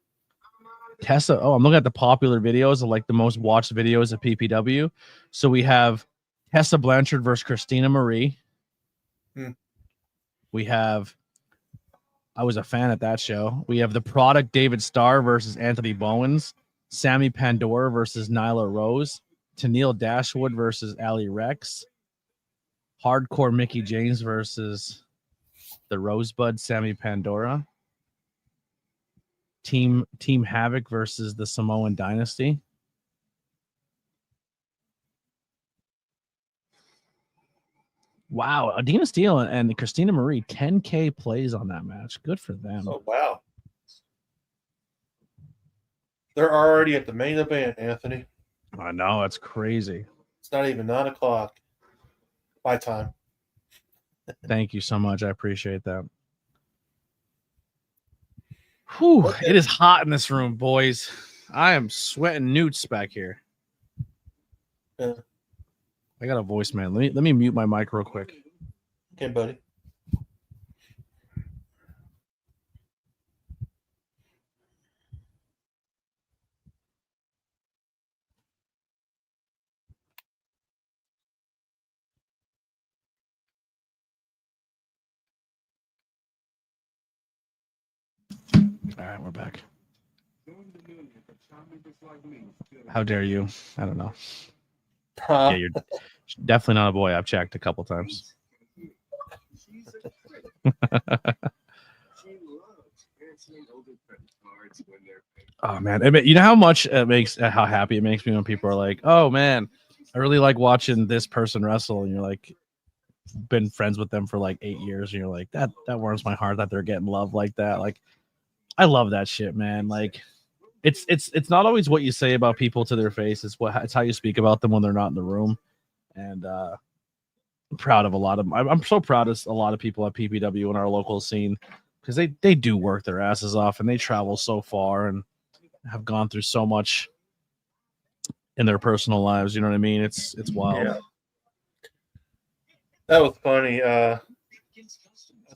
Tessa. Oh, I'm looking at the popular videos of the most watched videos of PPW. So we have Tessa Blanchard versus Christina Marie. We have, I was a fan at that show. We have the Product David Starr versus Anthony Bowens. Sammy Pandora versus Nyla Rose. Tennille Dashwood versus Ali Rex. Hardcore Mickey James versus the Rosebud Sammy Pandora. Team Havoc versus the Samoan Dynasty. Wow, Adina Steele and Christina Marie, 10K plays on that match. Good for them.
Oh, wow. They're already at the main event, Anthony.
I know, that's crazy.
It's not even 9 o'clock my time.
Thank you so much. I appreciate that. Whew, it is hot in this room, boys. I am sweating newts back here.
Yeah.
I got a voicemail. Let me mute my mic real quick.
Okay, buddy.
All right, we're back. How dare you? I don't know.
Huh?
Yeah, you're definitely not a boy. I've checked a couple times.
She's a critic. She loves canceling over credit cards when they're paid.
Oh man, you know how much it makes, how happy it makes me when people are like, "Oh man, I really like watching this person wrestle," and you're like, been friends with them for like 8 years, and you're like, that warms my heart that they're getting love like that. Like, I love that shit, man. Like, it's not always what you say about people to their face. It's how you speak about them when they're not in the room. And I'm proud of a lot of them. I'm so proud of a lot of people at PPW in our local scene, because they do work their asses off, and they travel so far and have gone through so much in their personal lives. You know what I mean? It's wild.
Yeah. That was funny. I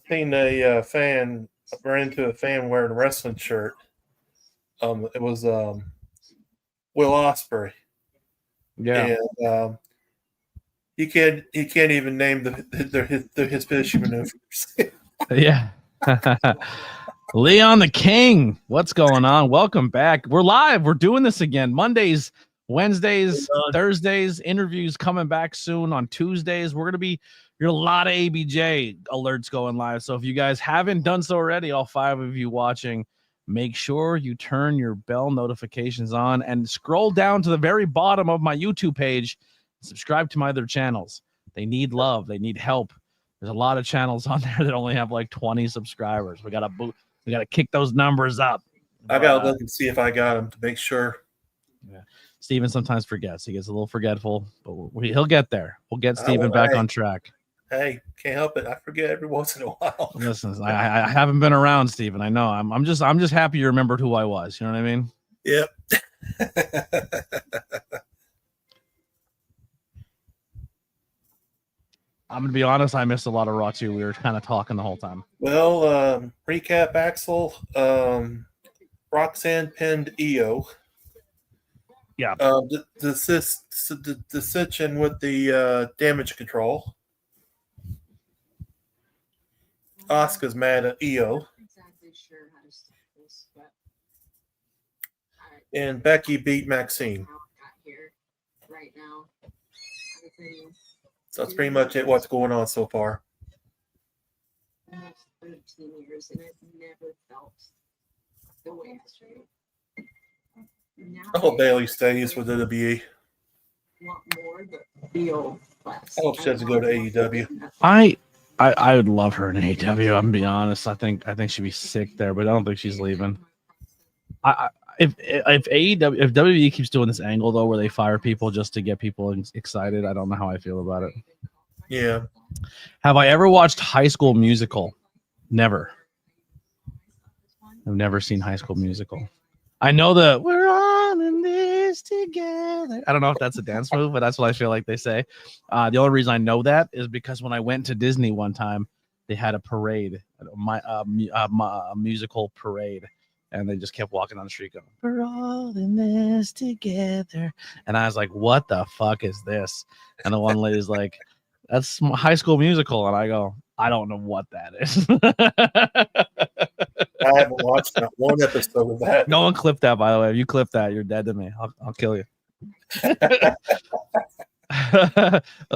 seen a fan. I ran into a fan wearing a wrestling shirt. It was Will Ospreay.
Yeah.
And he can't even name his finishing maneuvers.
Yeah. Leon the King, what's going on? Welcome back. We're live. We're doing this again. Mondays, Wednesdays, Thursdays, interviews coming back soon on Tuesdays. We're going to be a lot of ABJ alerts going live. So if you guys haven't done so already, all 5 of you watching, make sure you turn your bell notifications on and scroll down to the very bottom of my YouTube page. Subscribe to my other channels. They need love. They need help. There's a lot of channels on there that only have like 20 subscribers. We gotta kick those numbers up.
I gotta look and see if I got him to make sure.
Yeah. Steven sometimes forgets. He gets a little forgetful, but he'll get there. We'll get Steven back on track.
Hey, can't help it. I forget every once in a while.
Listen, I haven't been around, Steven. I know. I'm just happy you remembered who I was. You know what I mean?
Yep.
I'm gonna be honest. I missed a lot of Raw too. We were kind of talking the whole time.
Well, recap: Axel, Roxanne pinned Io.
Yeah.
The Sitchin with the damage control. Asuka's mad at Io.
Exactly sure how to start this, but
And Becky beat Maxine.
how it got here right now. I've been
So that's pretty much it. What's going on so far?
almost 13 years, and I've never felt the way I feel. Now
I hope Bailey stays with WWE.
want more, but feel less.
I hope she doesn't go to AEW.
I would love her in AEW. I'm gonna be honest. I think she'd be sick there, but I don't think she's leaving. If AEW, if WWE keeps doing this angle though, where they fire people just to get people excited, I don't know how I feel about it.
Yeah.
Have I ever watched High School Musical? Never. I've never seen High School Musical. I know we're all in this together. I don't know if that's a dance move, but that's what I feel like they say. The only reason I know that is because when I went to Disney one time, they had a parade, a musical parade, and they just kept walking on the street going, "We're all in this together." And I was like, what the fuck is this? And the one lady's like, "That's High School Musical." And I go, I don't know what that is.
I haven't watched not one episode of that.
No one clipped that, by the way. If you clip that, you're dead to me. I'll kill you.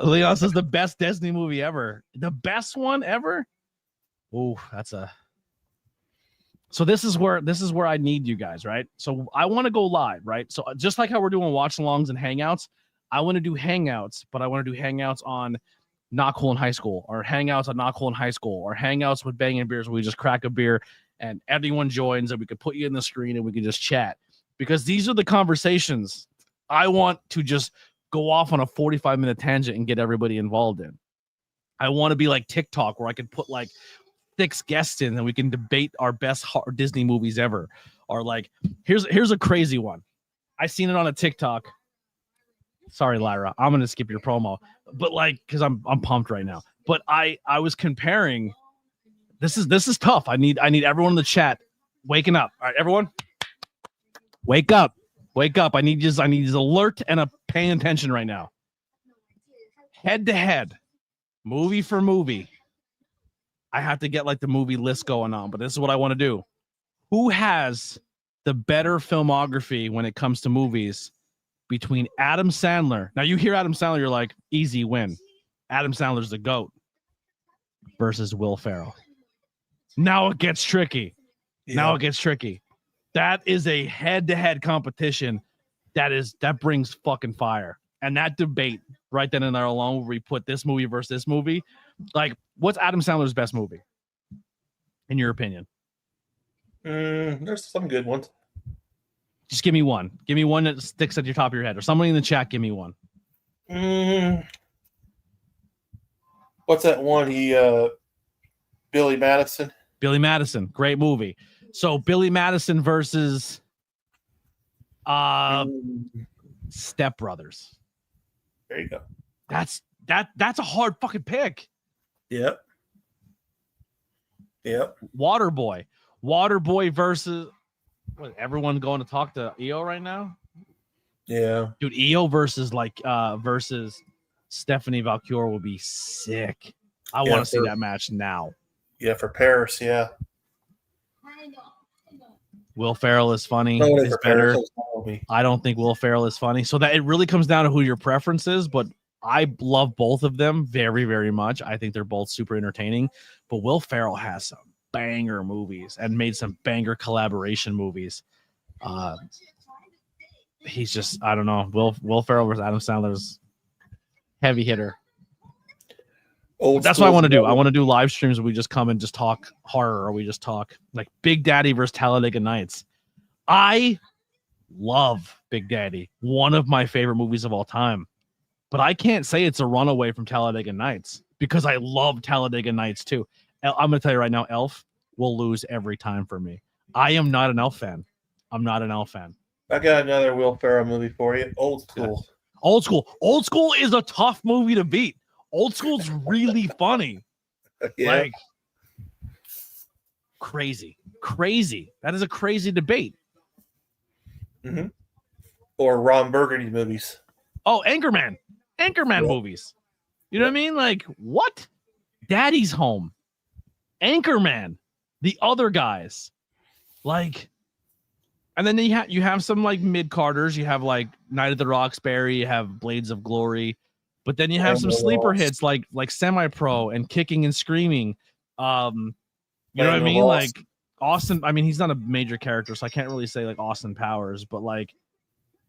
Leon says the best Disney movie ever. The best one ever? Oh, so this is where I need you guys, right? So I want to go live, right? So just like how we're doing watch alongs and hangouts, I want to do hangouts, but I want to do hangouts on Not Cool in High School, or hangouts on Not Cool in High School, or hangouts with Banging Beers where we just crack a beer and everyone joins and we could put you in the screen and we can just chat. Because these are the conversations I want to just go off on a 45-minute tangent and get everybody involved in. I want to be like TikTok where I can put like 6 guests in and we can debate our best Disney movies ever. Or like, here's a crazy one. I seen it on a TikTok. Sorry, Lyra, I'm gonna skip your promo, but like, because I'm pumped right now. But I was comparing. This is tough. I need everyone in the chat waking up. All right, everyone, wake up. I need you alert and paying attention right now. Head to head, movie for movie. I have to get like the movie list going on, but this is what I want to do. Who has the better filmography when it comes to movies between Adam Sandler. Now you hear Adam Sandler, you're like, easy win. Adam Sandler's the GOAT versus Will Ferrell. Now it gets tricky. Now it gets tricky. That is a head-to-head competition. That brings fucking fire. And that debate right then and there alone, where we put this movie versus this movie, like, what's Adam Sandler's best movie, in your opinion?
There's some good ones.
Just give me one. Give me one that sticks at your top of your head, or somebody in the chat. Give me one.
What's that one? Billy Madison.
Billy Madison, great movie. So Billy Madison versus Step Brothers.
There you go.
That's a hard fucking pick.
Yep.
Waterboy versus what? Everyone going to talk to EO right now?
Yeah,
dude. EO versus versus Stephanie Valkyrie will be sick. I want to see that match now.
Yeah, for Paris. Yeah.
Will Ferrell is funny. Is better. I don't think Will Ferrell is funny. So that it really comes down to who your preference is, but I love both of them very, very much. I think they're both super entertaining. But Will Ferrell has some banger movies and made some banger collaboration movies. He's just, I don't know. Will Ferrell versus Adam Sandler's heavy hitter. That's what I want to do. I want to do live streams where we just come and just talk horror, or we just talk like Big Daddy versus Talladega Nights. I love Big Daddy, one of my favorite movies of all time. But I can't say it's a runaway from Talladega Nights because I love Talladega Nights too. I'm going to tell you right now, Elf will lose every time for me. I am not an Elf fan. I'm not an Elf fan.
I got another Will Ferrell movie for you. Old School.
Old School. Old School is a tough movie to beat. Old School's really funny.
Yeah.
Like, crazy. That is a crazy debate.
Mm-hmm. Or Ron Burgundy movies.
Oh, Anchorman movies. You know what I mean? Like, what? Daddy's Home. Anchorman. The Other Guys. Like, and then you have some like mid-carters. You have like Night at the Roxbury. You have Blades of Glory. But then you have some sleeper hits like Semi-Pro and Kicking and Screaming. You know what I mean? Like Austin. I mean, he's not a major character, so I can't really say like Austin Powers. But like,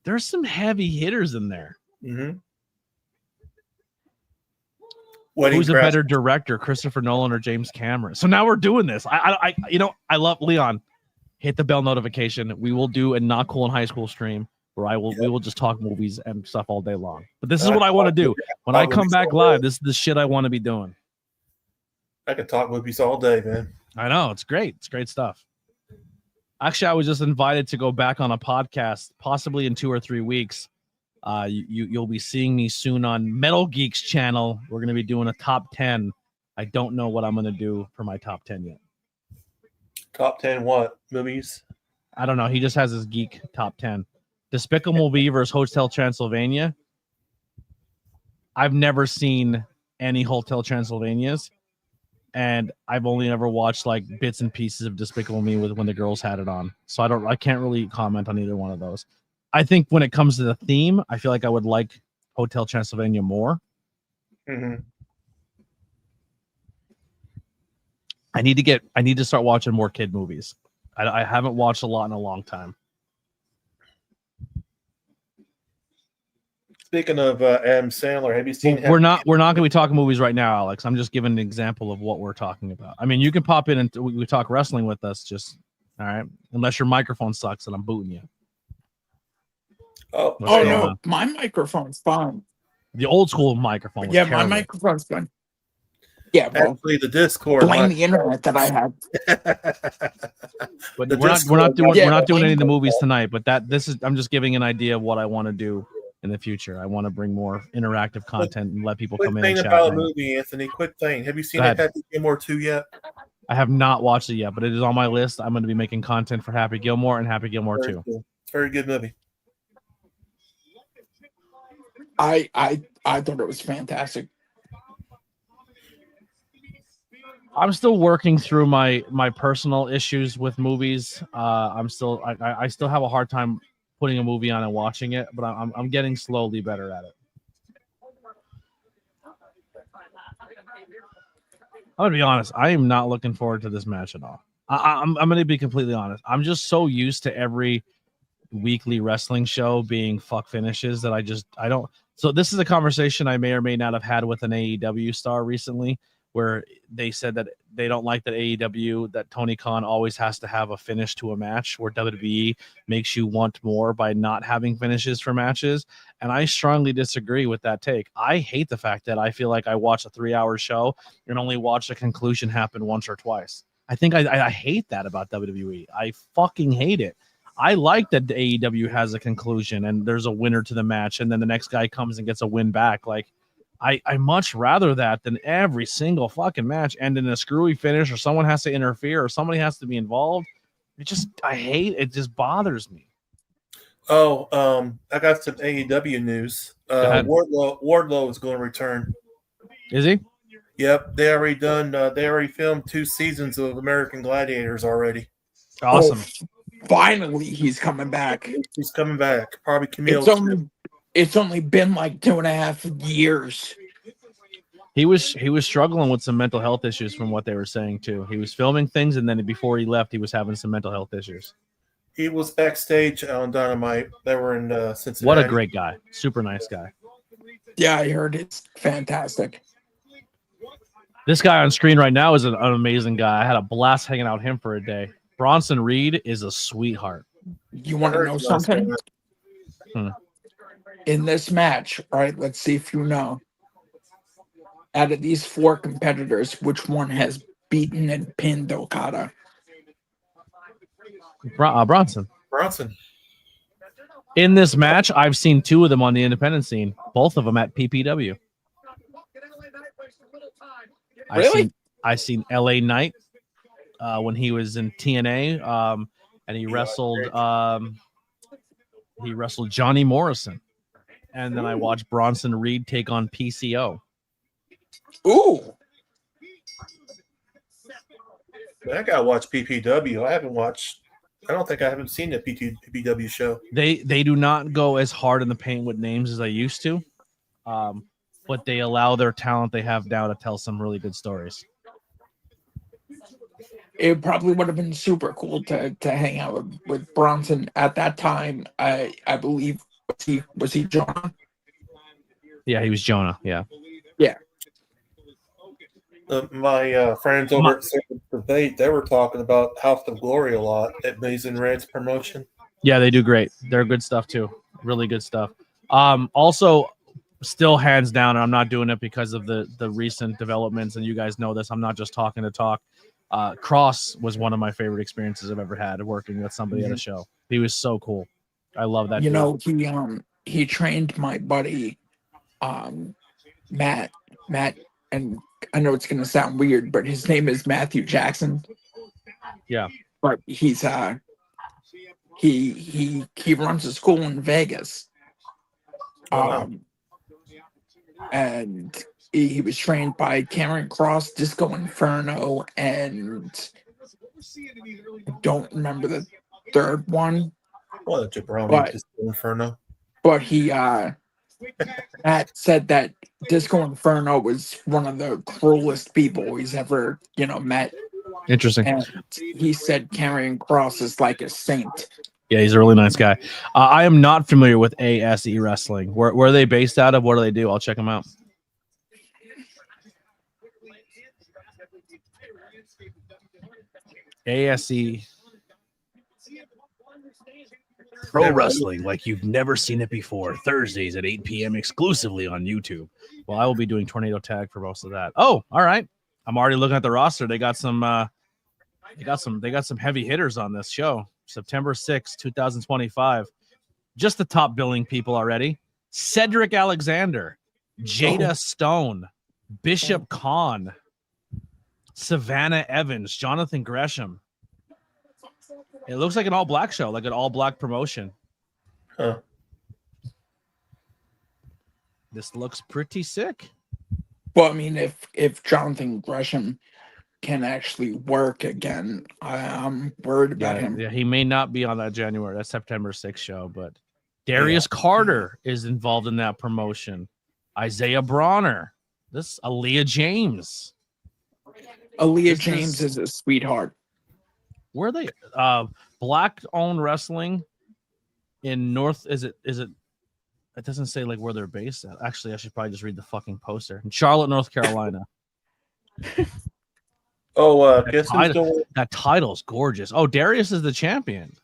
there's some heavy hitters in there.
Mm-hmm.
Who's a better director, Christopher Nolan or James Cameron? So now we're doing this. I love Leon. Hit the bell notification. We will do a Not Cool in High School stream where we will just talk movies and stuff all day long. But this is what I want to do. When I come back live, this is the shit I want to be doing.
I could talk movies all day, man.
I know. It's great. It's great stuff. Actually, I was just invited to go back on a podcast, possibly in 2 or 3 weeks. You'll be seeing me soon on Metal Geek's channel. We're going to be doing a top 10. I don't know what I'm going to do for my top 10 yet.
Top 10 what? Movies?
I don't know. He just has his geek top 10. Despicable Me versus Hotel Transylvania. I've never seen any Hotel Transylvanias, and I've only ever watched like bits and pieces of Despicable Me when the girls had it on. So I can't really comment on either one of those. I think when it comes to the theme, I feel like I would like Hotel Transylvania more.
Mm-hmm.
I need to start watching more kid movies. I haven't watched a lot in a long time.
Speaking of Adam Sandler, have you seen?
We're not going to be talking movies right now, Alex. I'm just giving an example of what we're talking about. I mean, you can pop in and we talk wrestling with us. Just all right, unless your microphone sucks and I'm booting you.
Oh
no, my microphone's fine.
The old school microphone. Was
yeah,
terrible.
My microphone's fine. Yeah, well,
actually, the Discord.
Blame the internet that I had.
But we're not doing any of the movies tonight. But I'm just giving an idea of what I want to do in the future. I want to bring more interactive content and let people come in and chat.
Quick thing about a movie, Anthony. Quick thing. Have you seen Happy Gilmore 2 yet?
I have not watched it yet, but it is on my list. I'm going to be making content for Happy Gilmore and Happy Gilmore 2.
Cool. It's a very good movie.
I thought it was fantastic.
I'm still working through my personal issues with movies. I still have a hard time putting a movie on and watching it, but I'm getting slowly better at it. I'm gonna be honest. I am not looking forward to this match at all. I'm gonna be completely honest. I'm just so used to every weekly wrestling show being fuck finishes that I don't. So this is a conversation I may or may not have had with an AEW star recently, where they said that they don't like that AEW, that Tony Khan always has to have a finish to a match, where WWE makes you want more by not having finishes for matches. And I strongly disagree with that take. I hate the fact that I feel like I watch a 3-hour show and only watch the conclusion happen once or twice. I think I hate that about WWE. I fucking hate it. I like that the AEW has a conclusion and there's a winner to the match, and then the next guy comes and gets a win back. Like, I much rather that than every single fucking match end in a screwy finish, or someone has to interfere, or somebody has to be involved. I hate it. Just bothers me.
Oh, I got some AEW news. Wardlow is going to return.
Is he?
Yep, they already done. They already filmed 2 seasons of American Gladiators already.
Awesome.
Oh, finally, he's coming back.
He's coming back. Probably Camille.
It's only been like 2.5 years.
He was struggling with some mental health issues from what they were saying too. He was filming things, and then before he left, he was having some mental health issues.
He was backstage on Dynamite. They were in Cincinnati.
What a great guy. Super nice guy.
Yeah, I heard it's fantastic.
This guy on screen right now is an amazing guy. I had a blast hanging out with him for a day. Bronson Reed is a sweetheart.
You want to know something? In this match, all right, let's see if you know. Out of these 4 competitors, which one has beaten and pinned Okada?
Bronson.
Bronson.
In this match, I've seen 2 of them on the independent scene, both of them at PPW.
Really?
I seen LA Knight when he was in TNA, and he wrestled Johnny Morrison, and then I watched Bronson Reed take on PCO.
Ooh,
I gotta watch PPW. I don't think I haven't seen the PPW show.
They do not go as hard in the paint with names as they used to, but they allow their talent they have now to tell some really good stories.
it probably would have been super cool to hang out with Bronson at that time. I believe was he Jonah?
Yeah, he was Jonah. Yeah.
My friends over at Circuit Debate, they were talking about House of Glory a lot at Mason Red's promotion.
Yeah, they do great. They're good stuff too. Really good stuff. Also, still hands down, and I'm not doing it because of the recent developments, and you guys know this. I'm not just talking to talk. Cross was one of my favorite experiences I've ever had working with somebody at a show. He was so cool. I love that.
You know, he trained my buddy, Matt, and I know it's gonna sound weird, but his name is Matthew Jackson.
Yeah,
but he's he runs a school in Vegas. And he was trained by Cameron Cross, Disco Inferno, and I don't remember the third one.
Well, Jabroni, Disco Inferno.
But he Matt said that Disco Inferno was one of the cruelest people he's ever, met.
interesting.
And he said Cameron Cross is like a saint.
Yeah, he's a really nice guy. I am not familiar with ASE Wrestling. Where are they based out of? What do they do? I'll check them out. ASE Pro Wrestling, like you've never seen it before. Thursdays at 8 p.m. exclusively on YouTube. Well, I will be doing Tornado Tag for most of that. Oh, all right. I'm already looking at the roster. They got some heavy hitters on this show. September 6th, 2025. Just the top billing people already. Cedric Alexander, Jada Stone, Bishop Khan, Savannah Evans, Jonathan Gresham. It looks like an all-black show, like an all-black promotion.
Huh.
This looks pretty sick.
Well, I mean, if Jonathan Gresham can actually work again. I'm worried about him.
Yeah, he may not be on that January, that September 6th show, but Darius Carter is involved in that promotion. Isaiah Bronner, this Aaliyah James.
Aaliyah James is a sweetheart.
Where are they? Black owned wrestling in North. Is it? It doesn't say like where they're based at. Actually, I should probably just read the fucking poster. In Charlotte, North Carolina.
Guess who's doing?
That title's gorgeous. Oh, Darius is the champion.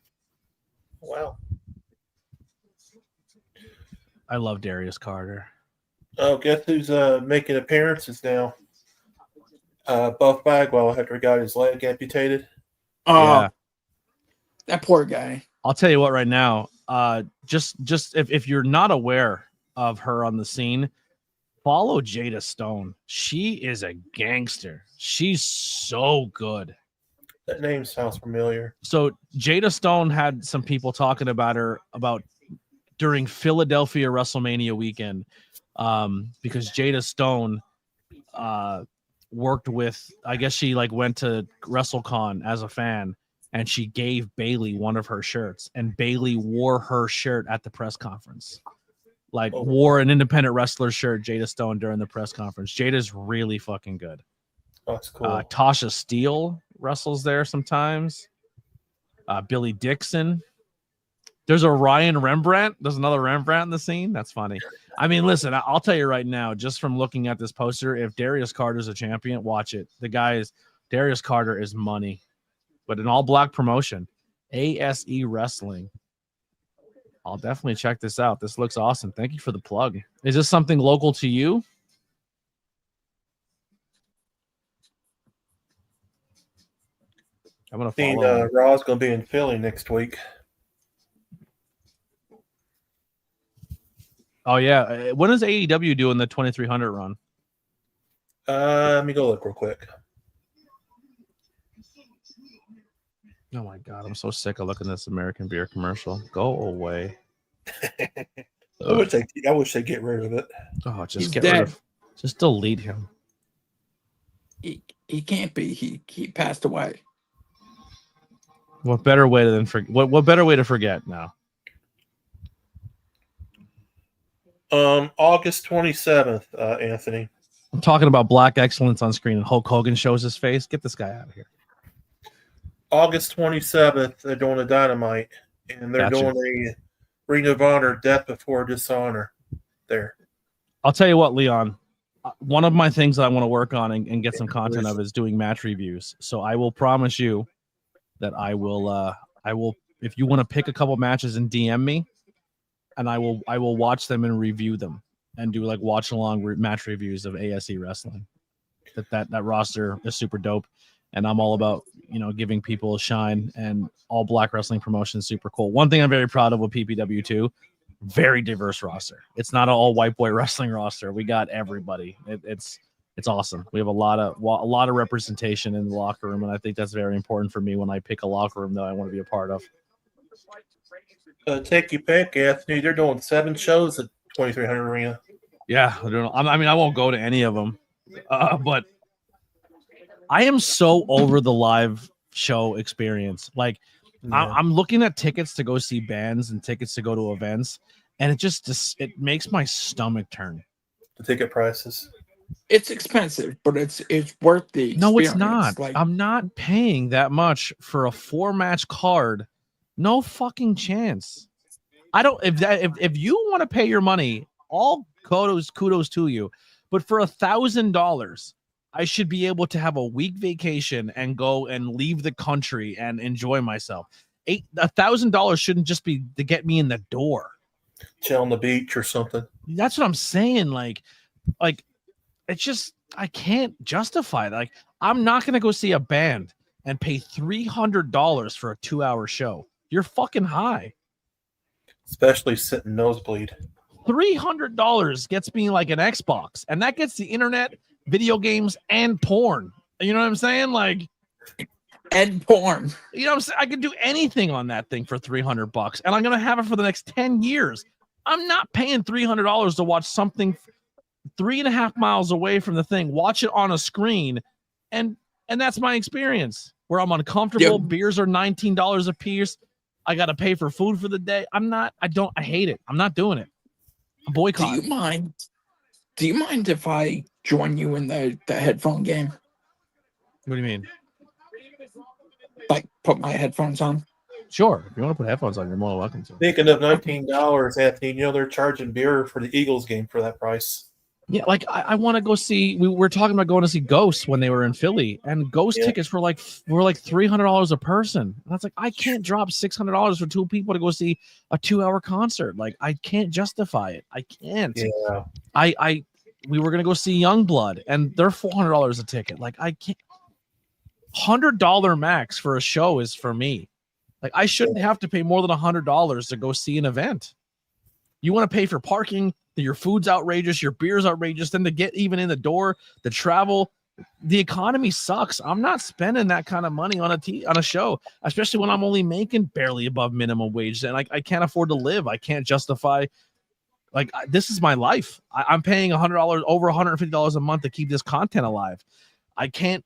Wow.
I love Darius Carter.
Oh, guess who's making appearances now? Buff Bagwell after he got his leg amputated.
Yeah.
That poor guy.
I'll tell you what right now. Just if you're not aware of her on the scene, follow Jada Stone. She is a gangster. She's so good.
That name sounds familiar.
So Jada Stone had some people talking about her during Philadelphia WrestleMania weekend, because Jada Stone worked with, I guess she like went to WrestleCon as a fan, and she gave Bailey one of her shirts, and Bailey wore her shirt at the press conference. Like wore an independent wrestler shirt, Jada Stone, during the press conference. Jada's really fucking good.
Oh, that's cool.
Tasha Steele wrestles there sometimes. Billy Dixon. There's a Ryan Rembrandt. There's another Rembrandt in the scene. That's funny. I mean, listen, I'll tell you right now, just from looking at this poster, if Darius Carter's a champion, watch it. Darius Carter is money. But an all-black promotion, ASE Wrestling. I'll definitely check this out. This looks awesome. Thank you for the plug. Is this something local to you? I'm going to follow.
Raw's going to be in Philly next week.
Oh, yeah. When is AEW doing the 2300 run?
Let me go look real quick.
Oh, my God. I'm so sick of looking at this American beer commercial. Go away.
I wish they'd get rid of it.
Oh, just
He's
get
dead.
rid of. Just delete him.
He can't be. He passed away.
What better way to what better way to forget now?
August 27th, Anthony.
I'm talking about black excellence on screen, and Hulk Hogan shows his face. Get this guy out of here.
August 27th, they're doing a Dynamite, and they're doing a Ring of Honor Death Before Dishonor there.
I'll tell you what, Leon. One of my things that I want to work on and get some content of is doing match reviews. So I will promise you that I will, if you want to pick a couple matches and DM me, and I will watch them and review them and do like watch along match reviews of ASE Wrestling. That roster is super dope, and I'm all about giving people a shine, and all black wrestling promotion is super cool. One thing I'm very proud of with PPW too, very diverse roster. It's not an all white boy wrestling roster. We got everybody. It's awesome. We have a lot of representation in the locker room, and I think that's very important for me when I pick a locker room that I want to be a part of.
Take your pick, Anthony. They're doing 7 shows at 2300 Arena.
Yeah, I don't know. I mean, I won't go to any of them, but I am so over the live show experience. Like, I'm looking at tickets to go see bands and tickets to go to events, and it makes my stomach turn.
The ticket prices.
It's expensive, but it's worth the experience.
No, it's not.
Like,
I'm not paying that much for a 4-match card. No fucking chance. I don't. If you want to pay your money, all kudos to you. But for $1,000, I should be able to have a week vacation and go and leave the country and enjoy myself. $1,000 shouldn't just be to get me in the door.
Chill on the beach or something.
That's what I'm saying. Like it's just, I can't justify that. Like, I'm not gonna go see a band and pay $300 for a 2-hour show. You're fucking high.
Especially sitting nosebleed.
$300 gets me like an Xbox, and that gets the internet, video games, and porn. You know what I'm saying? Like,
and porn.
You know what I'm saying? I could do anything on that thing for $300, and I'm gonna have it for the next 10 years. I'm not paying $300 to watch something 3.5 miles away from the thing, watch it on a screen, and And that's my experience where I'm uncomfortable.
Yep.
Beers are $19 a piece. I got to pay for food for the day. I hate it. I'm not doing it. I'm
Do
boycotting.
you mind? Do you mind if I join you in the headphone game?
What do you mean?
Like put my headphones on?
Sure. If you want to put headphones on, you're more than welcome to.
Speaking of $19, Anthony, they're charging beer for the Eagles game for that price.
Yeah, like I want to go see. We were talking about going to see Ghosts when they were in Philly, and Ghost tickets were like $300 a person. And I was like, I can't drop $600 for two people to go see a 2-hour concert. Like, I can't justify it. I can't.
Yeah.
We were gonna go see Youngblood, and they're $400 a ticket. Like, I can't. $100 max for a show is for me. Like, I shouldn't have to pay more than $100 to go see an event. You want to pay for parking, your food's outrageous, your beer's outrageous, then to get even in the door, the travel, the economy sucks. I'm not spending that kind of money on a show, especially when I'm only making barely above minimum wage, and I can't afford to live. I can't justify. Like, this is my life. I'm paying $100, over $150 a month to keep this content alive. I can't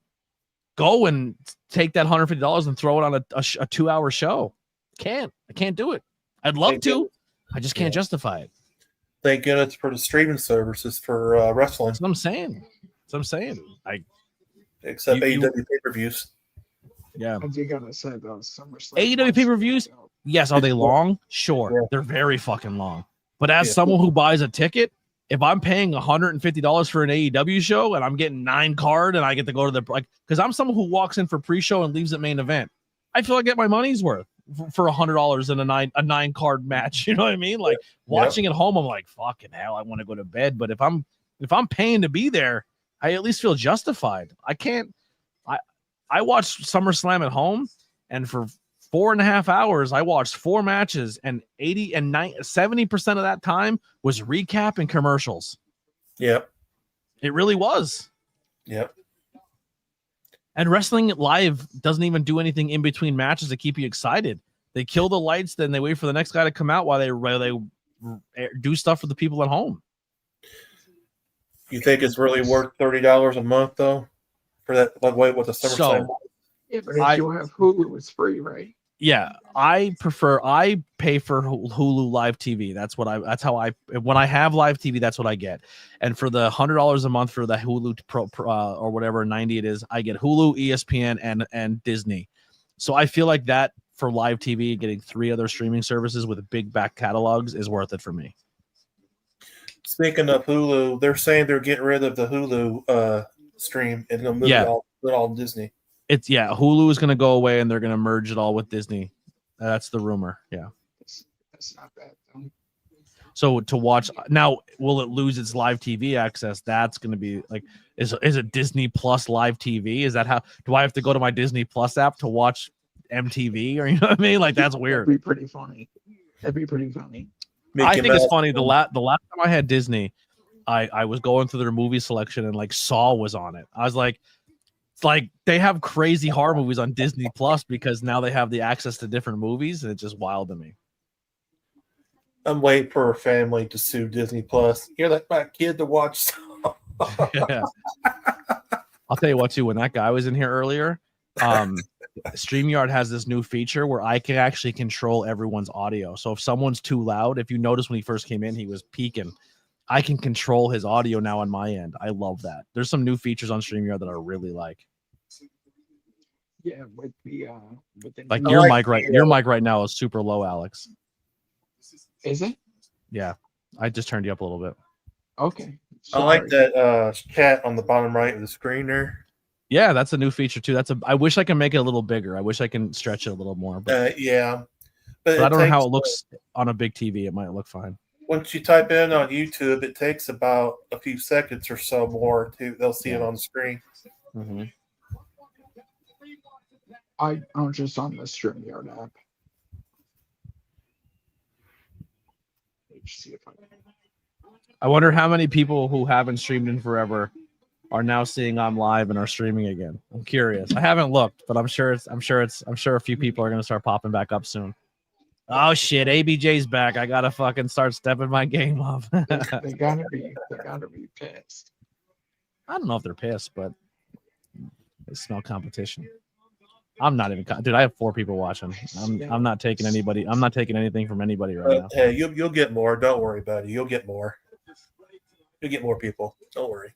go and take that $150 and throw it on a 2-hour show. I can't do it. I'd love to. I just can't justify it.
Thank goodness for the streaming services for wrestling.
That's what I'm saying.
Except AEW pay-per-views.
Yeah.
I do gotta say those SummerSlam
AEW pay-per-views? Yes. Are they long? Sure.
Yeah.
They're very fucking long. But as someone who buys a ticket, if I'm paying $150 for an AEW show and I'm getting 9 card and I get to go to because I'm someone who walks in for pre-show and leaves at main event, I feel I get my money's worth for $100 in a 9 card match. You know what I mean? Like, watching at home, I'm like, fucking hell, I want to go to bed. But if I'm paying to be there, I at least feel justified. I watched SummerSlam at home, and for 4.5 hours, I watched 4 matches, and 70% of that time was recap and commercials.
Yep.
It really was.
Yep.
And wrestling live doesn't even do anything in between matches to keep you excited. They kill the lights, then they wait for the next guy to come out while they do stuff for the people at home.
You think it's really worth $30 a month though, for that? Like, wait, what the SummerSlam?
Yeah, but if you have Hulu, it's free, right?
Yeah, I pay for Hulu Live TV. When I have live TV, that's what I get. And for the $100 a month for the Hulu Pro or whatever 90 it is, I get Hulu, ESPN, and Disney. So I feel like that for live TV, getting 3 other streaming services with big back catalogs is worth it for me.
Speaking of Hulu, they're saying they're getting rid of the Hulu stream and they'll move it all to Disney.
Hulu is going to go away and they're going to merge it all with Disney. That's the rumor. Yeah.
That's not bad though.
So to watch now, will it lose its live TV access? That's going to be like, is it Disney Plus live TV? Is that how, do I have to go to my Disney Plus app to watch MTV, or you know what I mean? Like, that's weird.
That'd be pretty funny.
I think it's funny. The last time I had Disney, I was going through their movie selection and like Saw was on it. I was like, it's like they have crazy horror movies on Disney Plus because now they have the access to different movies, and it's just wild to me.
I'm waiting for a family to sue Disney Plus. You're like my kid to watch.
Yeah. I'll tell you what, too, when that guy was in here earlier, StreamYard has this new feature where I can actually control everyone's audio. So if someone's too loud, if you notice when he first came in, he was peaking. I can control his audio now on my end. I love that. There's some new features on StreamYard that I really like.
Yeah, with the
like your mic right now is super low, Alex.
Is it?
Yeah, I just turned you up a little bit.
Okay.
I like that chat on the bottom right of the screen there.
Yeah, that's a new feature too. I wish I can make it a little bigger. I wish I can stretch it a little more. But,
yeah,
but I don't know how it looks on a big TV. It might look fine.
Once you type in on YouTube, it takes about a few seconds or so more they'll see it on the screen.
Mm-hmm.
I'm just on the StreamYard app. Let's see if
I wonder how many people who haven't streamed in forever are now seeing I'm live and are streaming again. I'm curious. I haven't looked, but I'm sure a few people are going to start popping back up soon. Oh shit, ABJ's back. I gotta fucking start stepping my game up.
they gotta be pissed.
I don't know if they're pissed, but They smell competition. I'm not even, dude. I have 4 people watching. I'm not taking anybody. I'm not taking anything from anybody right now.
Hey, you'll get more. Don't worry, buddy. You'll get more. You'll get more people. Don't worry.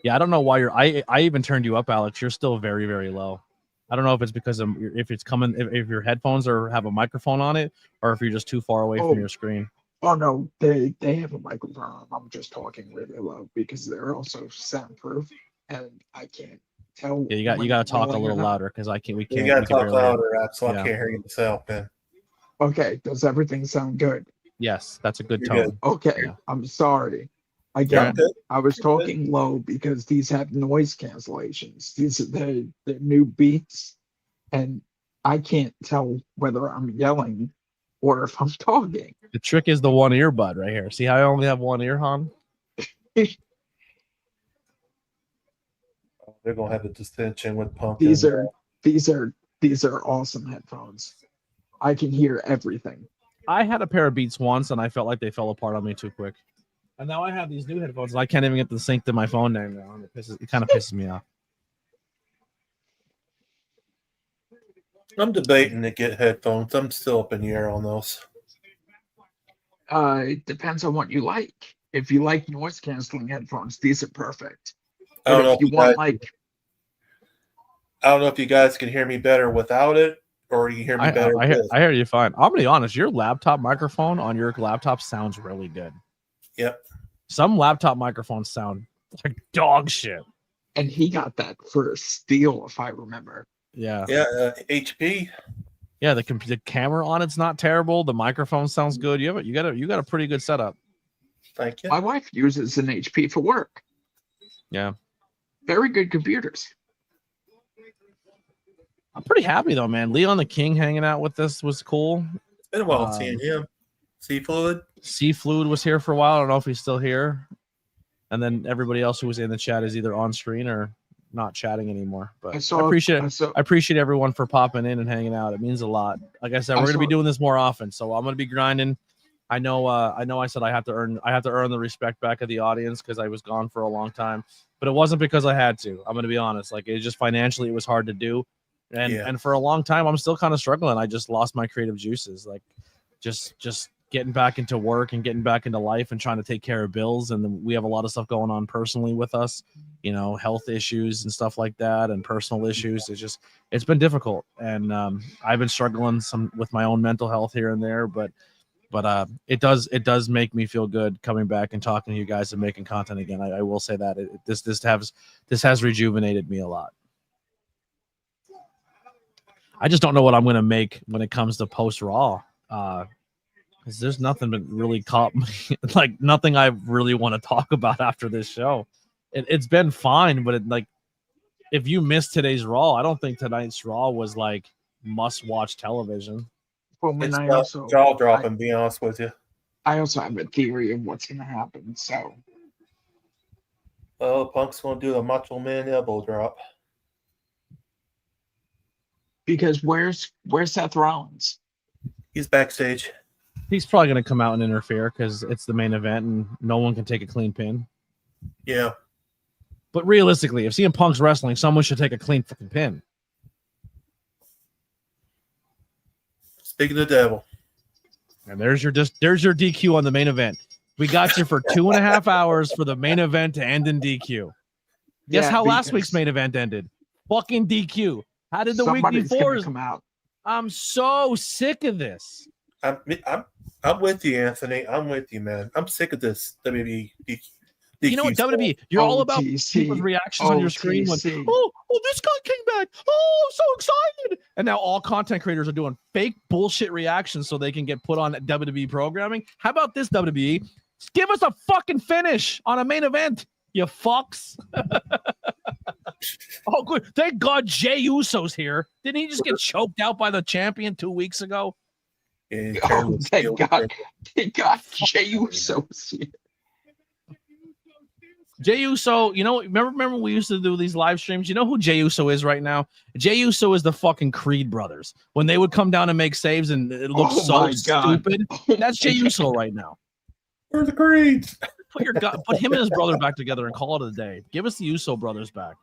Yeah, I don't know why you're. I even turned you up, Alex. You're still very, very low. I don't know if it's because of if it's coming if your headphones or have a microphone on it, or if you're just too far away from your screen.
Oh no, they have a microphone. I'm just talking really low because they're also soundproof, and I can't tell.
Yeah, you got to talk a little louder because I can't. We can't.
You got to
we can
talk
barely hear.
louder, so I can't hear you myself, man.
Okay, does everything sound good?
Yes, that's a good
You're
tone.
good.
Okay,
Yeah.
I'm sorry.
Yeah,
Again,
good.
I was talking low because these have noise cancellations. These are the new beats, and I can't tell whether I'm yelling or if I'm talking.
The trick is the one earbud right here. See how I only have one ear, Han?
They're gonna have a dissension with Punk.
These are awesome headphones. I can hear everything.
I had a pair of Beats once, and I felt like they fell apart on me too quick. And now I have these new headphones, and I can't even get the sync to my phone name now. And it kind of pisses me off.
I'm debating to get headphones. I'm still up in the air on those.
It depends on what you like. If you like noise canceling headphones, these are perfect.
I don't
But
know
if you
if you
want
guys,
like
I don't know if you guys can hear me better without it, or you hear me better.
I hear you fine. I'm gonna be honest. Your laptop microphone on your laptop sounds really good.
Yep.
Some laptop microphones sound like dog shit.
and he got that for a steal, if I remember.
Yeah.
Yeah, HP.
Yeah, the camera on it's not terrible. The microphone sounds good. You got a pretty good setup.
Thank you.
My wife uses an HP for work.
Yeah.
Very good computers.
I'm pretty happy though, man. Leon the King hanging out with us was cool.
It's been a while seeing him. Sea Fluid
was here for a while. I don't know if he's still here. And then everybody else who was in the chat is either on screen or not chatting anymore. But I appreciate everyone for popping in and hanging out. It means a lot. Like I said, we're gonna be doing this more often, so I'm gonna be grinding. I know I said I have to earn the respect back of the audience because I was gone for a long time, but it wasn't because I had to. I'm gonna be honest. Like, it just financially it was hard to do. And for a long time I'm still kind of struggling. I just lost my creative juices. Like just getting back into work and getting back into life and trying to take care of bills. And then we have a lot of stuff going on personally with us, you know, health issues and stuff like that and personal issues. It's been difficult. And I've been struggling some with my own mental health here and there, but it does make me feel good coming back and talking to you guys and making content again. I will say that this has rejuvenated me a lot. I just don't know what I'm going to make when it comes to post Raw. Because there's nothing that really caught me, like nothing I really want to talk about after this show. It's been fine, but if you missed today's Raw, I don't think tonight's Raw was like must-watch television.
Well,
it's jaw dropping, be honest with you.
I also have a theory of what's going to happen. So,
well, Punk's going to do a Macho Man elbow drop.
Because where's Seth Rollins?
He's backstage.
He's probably going to come out and interfere because it's the main event and no one can take a clean pin.
Yeah.
But realistically, if CM Punk's wrestling, someone should take a clean fucking pin.
Speaking of the devil.
And there's your DQ on the main event. We got you for 2.5 hours for the main event to end in DQ. Guess how last week's main event ended? Fucking DQ. How did the week before
come out?
I'm so sick of this.
I'm with you, Anthony. I'm with you, man. I'm sick of this WWE.
You know what, WWE? You're all about people's reactions on your screen. When, oh, this guy came back. Oh, I'm so excited. And now all content creators are doing fake bullshit reactions so they can get put on WWE programming. How about this, WWE? Give us a fucking finish on a main event, you fucks. Oh, good. Thank God Jey Uso's here. Didn't he just get choked out by the champion 2 weeks ago?
Oh, thank God Jey Uso's here.
Jey Uso, you know, remember when we used to do these live streams? You know who Jey Uso is right now? Jey Uso is the fucking Creed brothers. When they would come down and make saves and it looked so stupid. That's Jey Uso right now.
Where's the Creeds?
Put him and his brother back together and call it a day. Give us the Uso brothers back.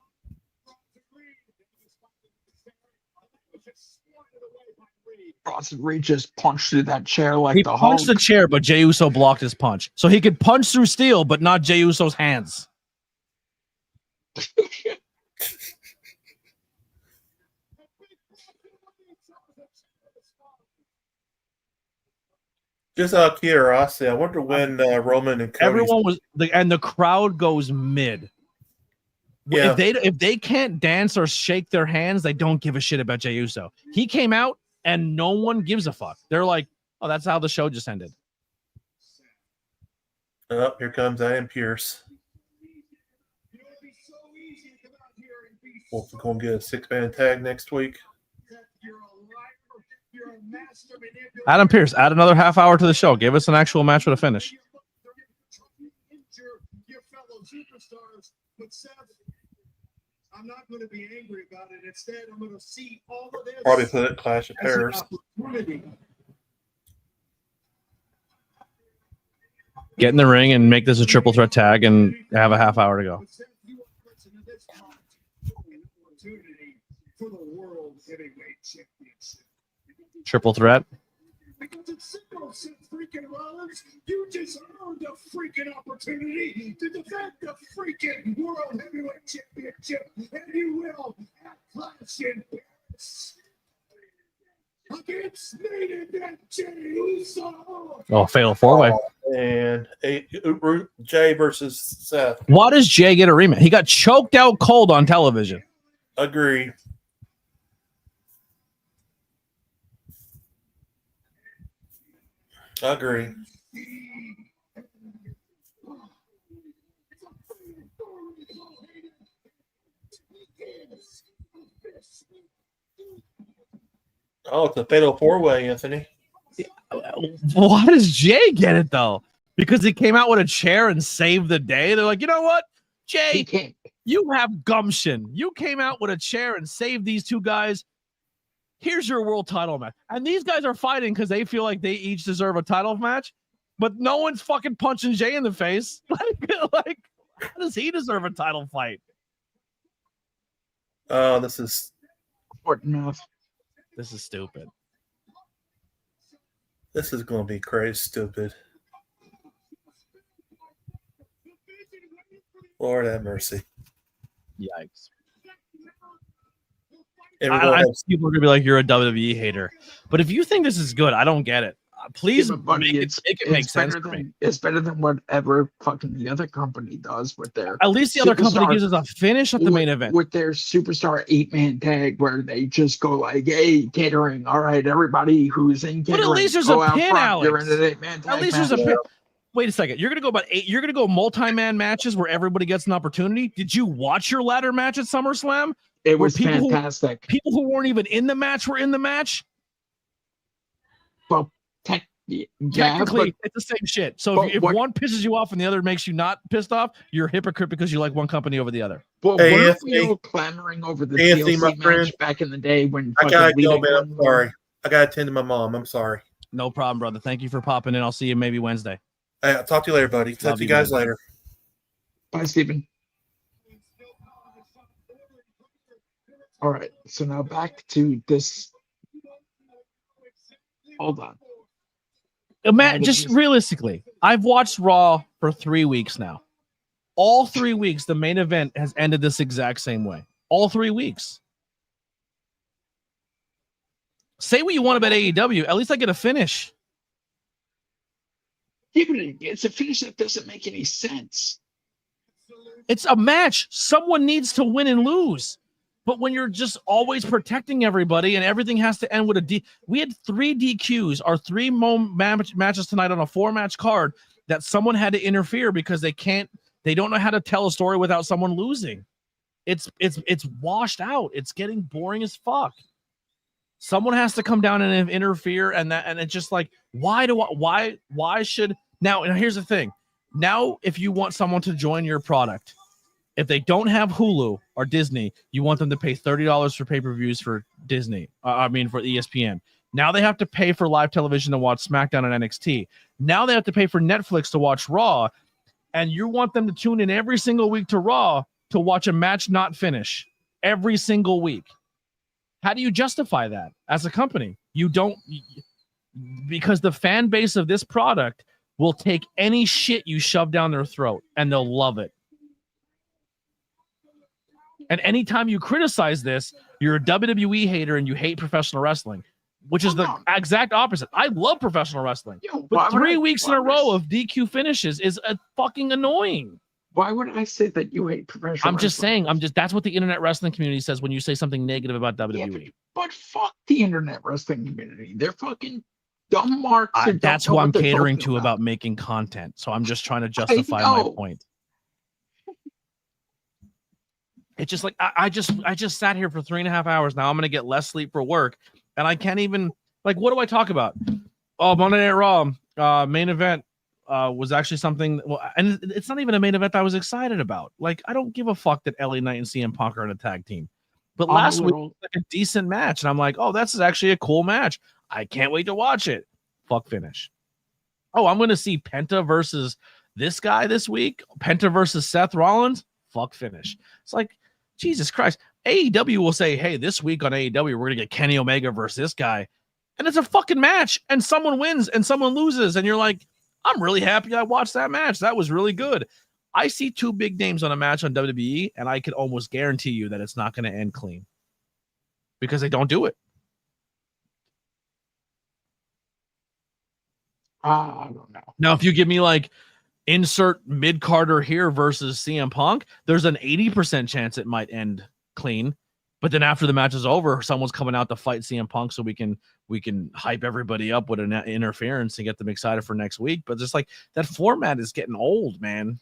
Cross and Reed just punched through that chair like
He
the
punched the
Hulk.
chair, but Jey Uso blocked his punch. So he could punch through steel, but not Jey Uso's hands.
Just out of curiosity, I wonder when Roman and Cody.
Everyone was and the crowd goes mid.
Yeah.
If they can't dance or shake their hands, they don't give a shit about Jey Uso. He came out and no one gives a fuck. They're like, oh, that's how the show just ended.
Oh, here comes Adam Pierce. We'll go and get a 6-man tag next week.
Adam Pierce, add another half hour to the show. Give us an actual match with a finish.
I'm not going to be angry about it. Instead, I'm going to see all of this.
Probably put it Clash of
as an
Pairs.
opportunity.
Get in the ring and make this a triple threat tag and have a half hour to go.
For the World Heavyweight Championship.
Triple threat.
Because it's simple, Seth freaking Rollins. You just earned a freaking opportunity to defend the freaking World Heavyweight Championship, and you will at Clash in Paris against main event Jey Uso.
Oh, fatal four-way.
And Jay versus Seth.
Why does Jay get a rematch? He got choked out cold on television.
Agree. Agree. Oh, it's a fatal four-way, Anthony.
Why does Jay get it though? Because he came out with a chair and saved the day. They're like, you know what, Jay, you have gumption. You came out with a chair and saved these two guys. Here's your world title match. And these guys are fighting because they feel like they each deserve a title match, but no one's fucking punching Jay in the face. Like, how does he deserve a title fight?
Oh, this is
enough.
This is stupid.
This is going to be crazy stupid. Lord have mercy.
Yikes.
And we're gonna have-
People are going to be like, you're a WWE hater. But if you think this is good, I don't get it. Please make it make sense for me.
It's better than whatever fucking the other company does with their.
At least the other company gives us a finish at the main event.
With their superstar 8-man tag where they just go like, hey, catering. All right, everybody who's in catering.
But at least there's
go
a
out
pin,
front.
Alex.
You're in an 8-man tag.
At least there's a pin. Wait a second. You're gonna go about 8. You're gonna go multi-man matches where everybody gets an opportunity. Did you watch your ladder match at SummerSlam?
It was
people
fantastic.
People who weren't even in the match were in the match.
Well,
technically, it's the same shit. So if one pisses you off and the other makes you not pissed off, you're a hypocrite because you like one company over the other.
Well,
Hey,
weren't
Anthony.
we all clamoring over the
Anthony, my
TLC
friend.
match back in the day when
I gotta
fucking
go,
Lita
man. I'm
won?
sorry. I gotta attend to my mom. I'm sorry.
No problem, brother. Thank you for popping in. I'll see you maybe Wednesday.
Hey, I'll talk to you later, buddy. Talk
Love
to you
you,
guys
man.
later.
Bye, Stephen. All right, so now back to this. Hold on.
Matt, just realistically, I've watched Raw for 3 weeks now. All 3 weeks, the main event has ended this exact same way. All 3 weeks. Say what you want about AEW. At least I get a finish.
Yeah, but it's a finish that doesn't make any sense.
It's a match. Someone needs to win and lose. But when you're just always protecting everybody and everything has to end with a D, we had 3 DQs, our 3 matches tonight on a 4-match card that someone had to interfere because they don't know how to tell a story without someone losing. It's washed out. It's getting boring as fuck. Someone has to come down and interfere, and it's just like, why should now? And here's the thing. Now, if you want someone to join your product, if they don't have Hulu or Disney, you want them to pay $30 for pay-per-views for Disney. For ESPN. Now they have to pay for live television to watch SmackDown and NXT. Now they have to pay for Netflix to watch Raw, and you want them to tune in every single week to Raw to watch a match not finish every single week. How do you justify that as a company? You don't, because the fan base of this product will take any shit you shove down their throat and they'll love it. And anytime you criticize this, you're a WWE hater and you hate professional wrestling, which is the exact opposite. I love professional wrestling, but 3 weeks in a row of DQ finishes is fucking annoying.
Why would I say that you hate professional
I'm just saying, that's what the internet wrestling community says when you say something negative about WWE.
Yeah, but fuck the internet wrestling community. They're fucking dumb marks.
That's who I'm catering to about making content. So I'm just trying to justify my point. It's just like I just sat here for 3.5 hours. Now I'm gonna get less sleep for work, and I can't even, like, what do I talk about? Oh, Monday Night Raw main event was actually something. Well, and it's not even a main event that I was excited about. Like, I don't give a fuck that LA Knight and CM Punk are in a tag team. But last week was like a decent match, and I'm like, oh, that's actually a cool match. I can't wait to watch it. Fuck finish. Oh, I'm gonna see Penta versus this guy this week. Penta versus Seth Rollins. Fuck finish. It's like, Jesus Christ. AEW will say, hey, this week on AEW, we're going to get Kenny Omega versus this guy. And it's a fucking match. And someone wins and someone loses. And you're like, I'm really happy I watched that match. That was really good. I see 2 big names on a match on WWE, and I can almost guarantee you that it's not going to end clean. Because they don't do it.
I don't know.
Now, if you give me like, insert mid-Carter here versus CM Punk, there's an 80% chance it might end clean. But then after the match is over, someone's coming out to fight CM Punk so we can hype everybody up with an interference and get them excited for next week. But just like that format is getting old, man.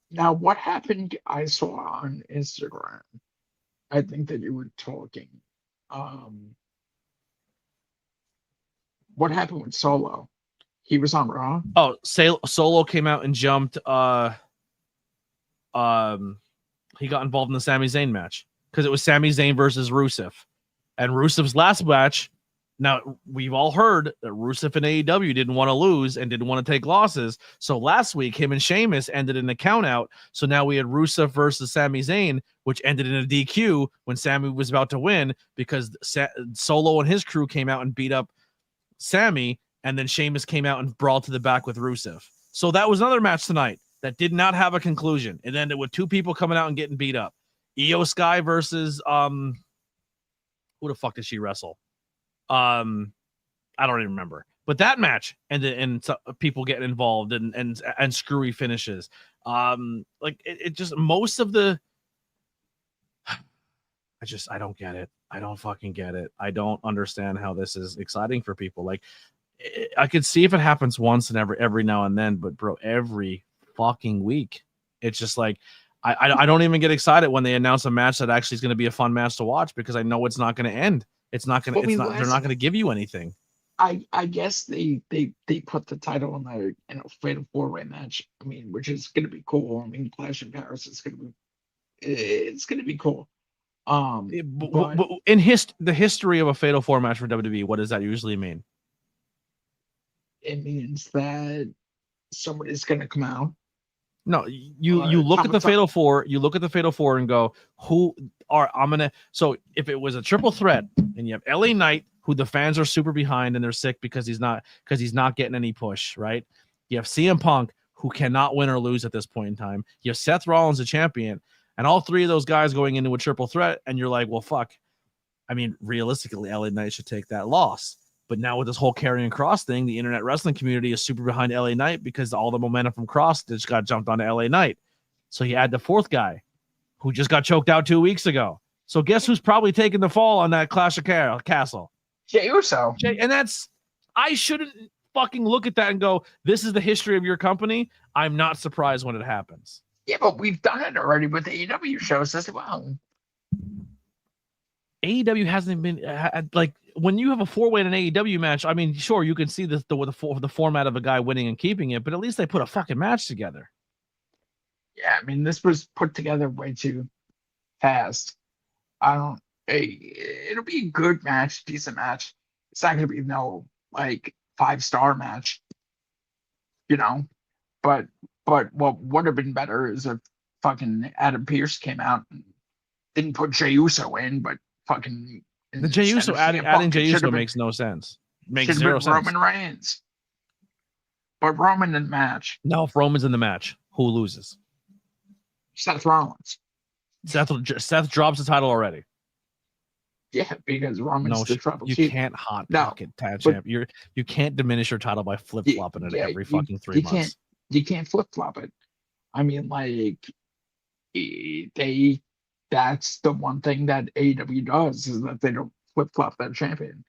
Now, what happened, I saw on Instagram, I think that you were talking. What happened with Solo? He was on Raw.
Oh, Solo came out and jumped. He got involved in the Sami Zayn match because it was Sami Zayn versus Rusev, and Rusev's last match. Now we've all heard that Rusev and AEW didn't want to lose and didn't want to take losses. So last week, him and Sheamus ended in a count out. So now we had Rusev versus Sami Zayn, which ended in a DQ when Sami was about to win because Solo and his crew came out and beat up Sami. And then Sheamus came out and brawled to the back with Rusev. So that was another match tonight that did not have a conclusion. It ended with 2 people coming out and getting beat up. Io Sky versus who the fuck did she wrestle? I don't even remember. But that match ended and people getting involved and screwy finishes. Like it just most of the. I don't get it. I don't fucking get it. I don't understand how this is exciting for people. Like. I could see if it happens once and every now and then, but bro, every fucking week, it's just like I don't even get excited when they announce a match that actually is going to be a fun match to watch because I know it's not going to end. It's not going to. They're not going to give you anything.
I guess they put the title in a fatal 4-way match. I mean, which is going to be cool. I mean, Clash in Paris is going to be cool.
But in the history of a fatal 4 match for WWE, what does that usually mean?
It means that somebody's going to come out.
No, you look at the fatal 4. You look at the fatal 4 and go, So if it was a triple threat, and you have LA Knight, who the fans are super behind and they're sick because he's not getting any push, right? You have CM Punk, who cannot win or lose at this point in time. You have Seth Rollins, a champion, and all 3 of those guys going into a triple threat, and you're like, well, fuck. I mean, realistically, LA Knight should take that loss. But now with this whole Karrion Kross thing, the internet wrestling community is super behind LA Knight because all the momentum from Kross just got jumped onto LA Knight. So you add the 4th guy who just got choked out 2 weeks ago. So guess who's probably taking the fall on that Clash of Castle?
Jey Uso.
And I shouldn't fucking look at that and go, this is the history of your company. I'm not surprised when it happens.
Yeah, but we've done it already with the AEW shows as well.
AEW hasn't been like when you have a 4-way in an AEW match. I mean, sure, you can see the format of a guy winning and keeping it, but at least they put a fucking match together.
Yeah, I mean, this was put together way too fast. It'll be a good match, decent match. It's not going to be no like 5-star match, But what would have been better is if fucking Adam Pearce came out and didn't put Jey Uso in, but fucking
The Jey
instead
Uso
of
adding
CM Punk,
Jey
it should
Uso
have been,
makes no sense. Makes
should have
zero
been
sense.
Roman Reigns. But Roman in the match,
Now, if Roman's in the match, who loses?
Seth Rollins.
Seth drops the title already.
Yeah, because Roman's
No,
the trouble
you
chief.
can't hot
No,
pocket tag
but-
champ. You can't diminish your title by flip flopping it
Yeah,
every fucking 3
you
months.
You can't flip flop it. I mean, like that's the one thing that AEW does is that they don't flip flop that champion.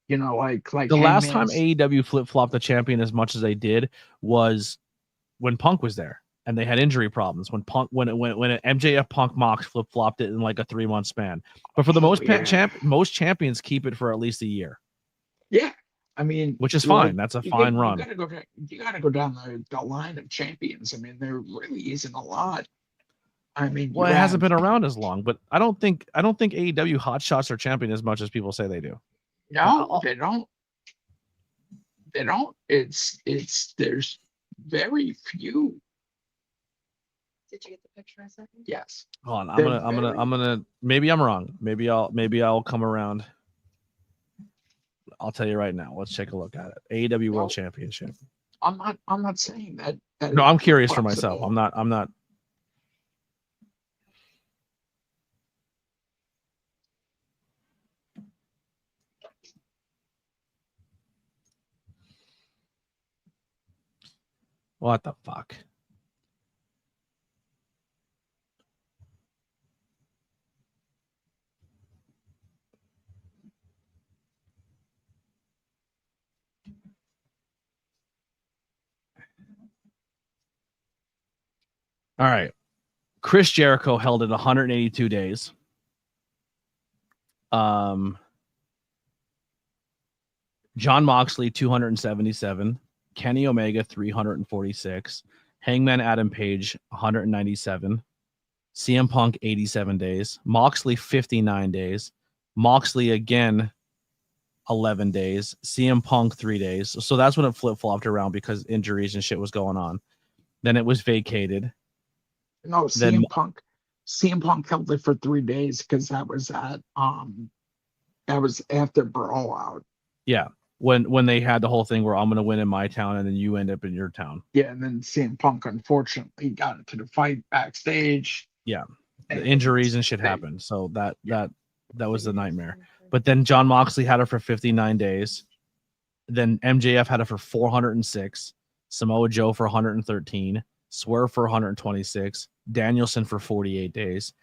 You know, like
The last time
Hangman's-
AEW flip flopped the champion as much as they did was when Punk was there and they had injury problems. When MJF Punk Mox flip flopped it in like a 3-month span. But for the most most champions keep it for at least a year.
Yeah, I mean,
which is
like,
fine. That's a fine run.
You gotta go down the line of champions. I mean, there really isn't a lot. I mean,
Well, it hasn't been around as long, but I don't think AEW hot shots are champion as much as people say they do.
No, they don't. They don't. It's there's very few.
Did you get the picture I sent you?
Yes.
Hold on, I'm gonna maybe I'm wrong. Maybe I'll come around. I'll tell you right now. Let's take a look at it. AEW World Championship.
I'm not saying that.
No, I'm curious for myself. I'm not. What the fuck? All right. Chris Jericho held it 182 days. John Moxley 277, Kenny Omega 346, Hangman Adam Page 197, CM Punk 87 days, Moxley 59 days, Moxley again 11 days, CM Punk 3 days. So that's when it flip-flopped around because injuries and shit was going on. Then it was vacated.
No, CM Punk held it for 3 days because that was after Brawlout.
Yeah. When they had the whole thing where I'm going to win in my town and then you end up in your town.
Yeah, and then CM Punk unfortunately got into the fight backstage.
Yeah, the injuries and shit happened. So that was the nightmare. But then John Moxley had it for 59 days. Then MJF had it for 406. Samoa Joe for 113. Swerve for 126. Danielson for 48 days.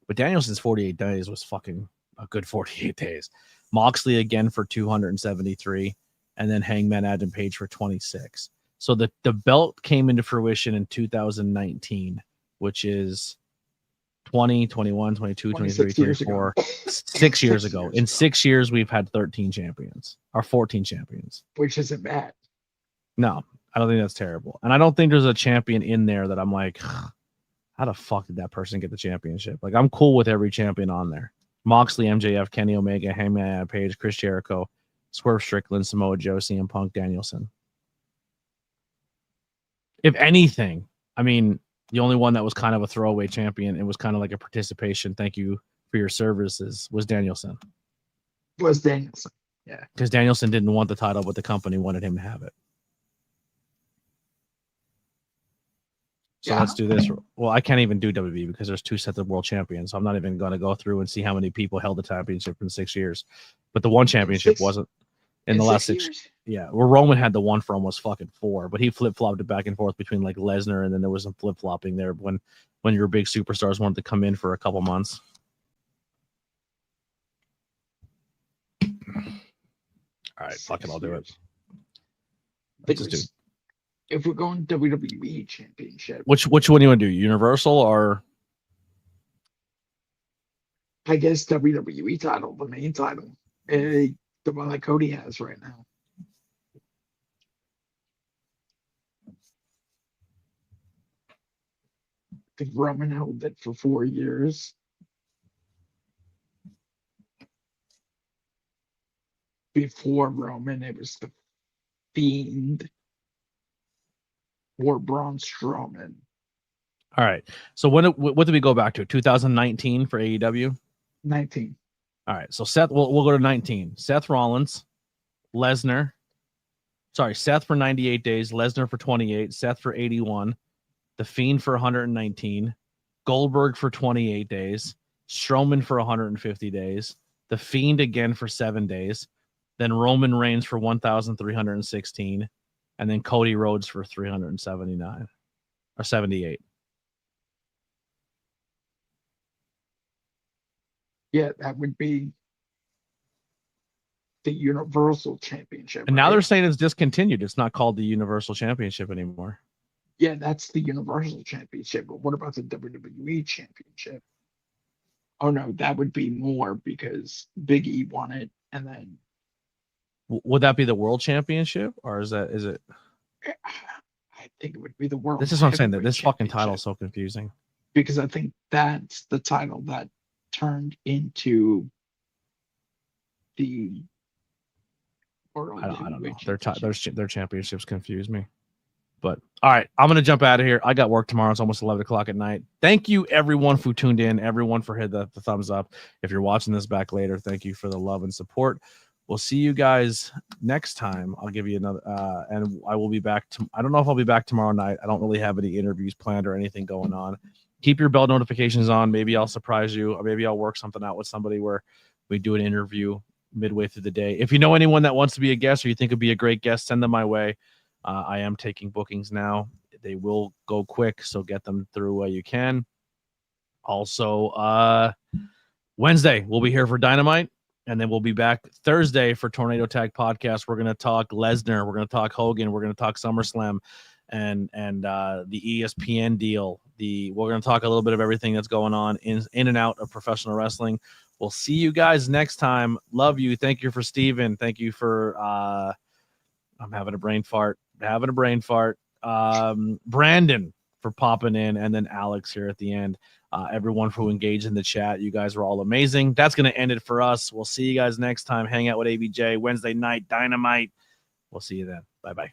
But Danielson's 48 days was fucking a good 48 days. Moxley again for 273, and then Hangman Adam Page for 26. So the belt came into fruition in 2019, which is 20, 21, 22, 23, 24, 6 years ago. In 6 years, we've had 13 champions, or 14 champions.
Which isn't bad.
No, I don't think that's terrible. And I don't think there's a champion in there that I'm like, how the fuck did that person get the championship? Like, I'm cool with every champion on there. Moxley, MJF, Kenny Omega, Hangman Adam Page, Chris Jericho, Swerve Strickland, Samoa Joe, CM Punk, Danielson. If anything, I mean, the only one that was kind of a throwaway champion, it was kind of like a participation, thank you for your services, was Danielson.
Yeah.
Because Danielson didn't want the title, but the company wanted him to have it. So let's do this. Well, I can't even do WWE because there's 2 sets of world champions. So I'm not even going to go through and see how many people held the championship in 6 years. But the one championship wasn't in the last 6 years. Yeah, where Roman had the one for almost fucking 4, but he flip-flopped it back and forth between like Lesnar, and then there was some flip-flopping there when your big superstars wanted to come in for a couple months. All right, fuck it, I'll do it. Let's just do it.
If we're going WWE Championship,
which one do you want to do? Universal or?
I guess WWE title, the main title, the one that Cody has right now. I think Roman held it for 4 years. Before Roman, it was the Fiend or Braun Strowman.
All right. So what did we go back to? 2019 for AEW?
19.
All right, so Seth, we'll go to 19. Seth Rollins, Lesnar. Sorry, Seth for 98 days, Lesnar for 28, Seth for 81, The Fiend for 119, Goldberg for 28 days, Strowman for 150 days, The Fiend again for 7 days, then Roman Reigns for 1,316, and then Cody Rhodes for 379 or 78.
Yeah, that would be the Universal Championship.
And now
right?
they're saying it's discontinued. It's not called the Universal Championship anymore.
Yeah, that's the Universal Championship. But what about the WWE Championship? Oh no, that would be more because Big E won it, and then
Would that be the World Championship, or is it?
I think it would be the World.
This is what I'm saying. That
Heavyweight
this fucking title is
Championship,
so confusing.
because I think that's the title that turned into the World
I don't know.
Heavyweight
Their
Championship.
championships confuse me. But all right, I'm gonna jump out of here. I got work tomorrow. It's almost 11 o'clock at night. Thank you everyone who tuned in. Everyone for hitting the thumbs up. If you're watching this back later, thank you for the love and support. We'll see you guys next time. I'll give you another, and I will be back. I don't know if I'll be back tomorrow night. I don't really have any interviews planned or anything going on. Keep your bell notifications on. Maybe I'll surprise you, or maybe I'll work something out with somebody where we do an interview midway through the day. If you know anyone that wants to be a guest or you think would be a great guest, send them my way. I am taking bookings now. They will go quick, so get them through while you can. Also, Wednesday, we'll be here for Dynamite, and then we'll be back Thursday for Tornado Tag Podcast. We're going to talk Lesnar. We're going to talk Hogan. We're going to talk SummerSlam and the ESPN deal. We're going to talk a little bit of everything that's going on in and out of professional wrestling. We'll see you guys next time. Love you. Thank you for Steven. Thank you for I'm having a brain fart. Brandon for popping in, and then Alex here at the end. Everyone who engaged in the chat, you guys were all amazing. That's going to end it for us. We'll see you guys next time. Hang out with ABJ Wednesday night Dynamite. We'll see you then. Bye-bye.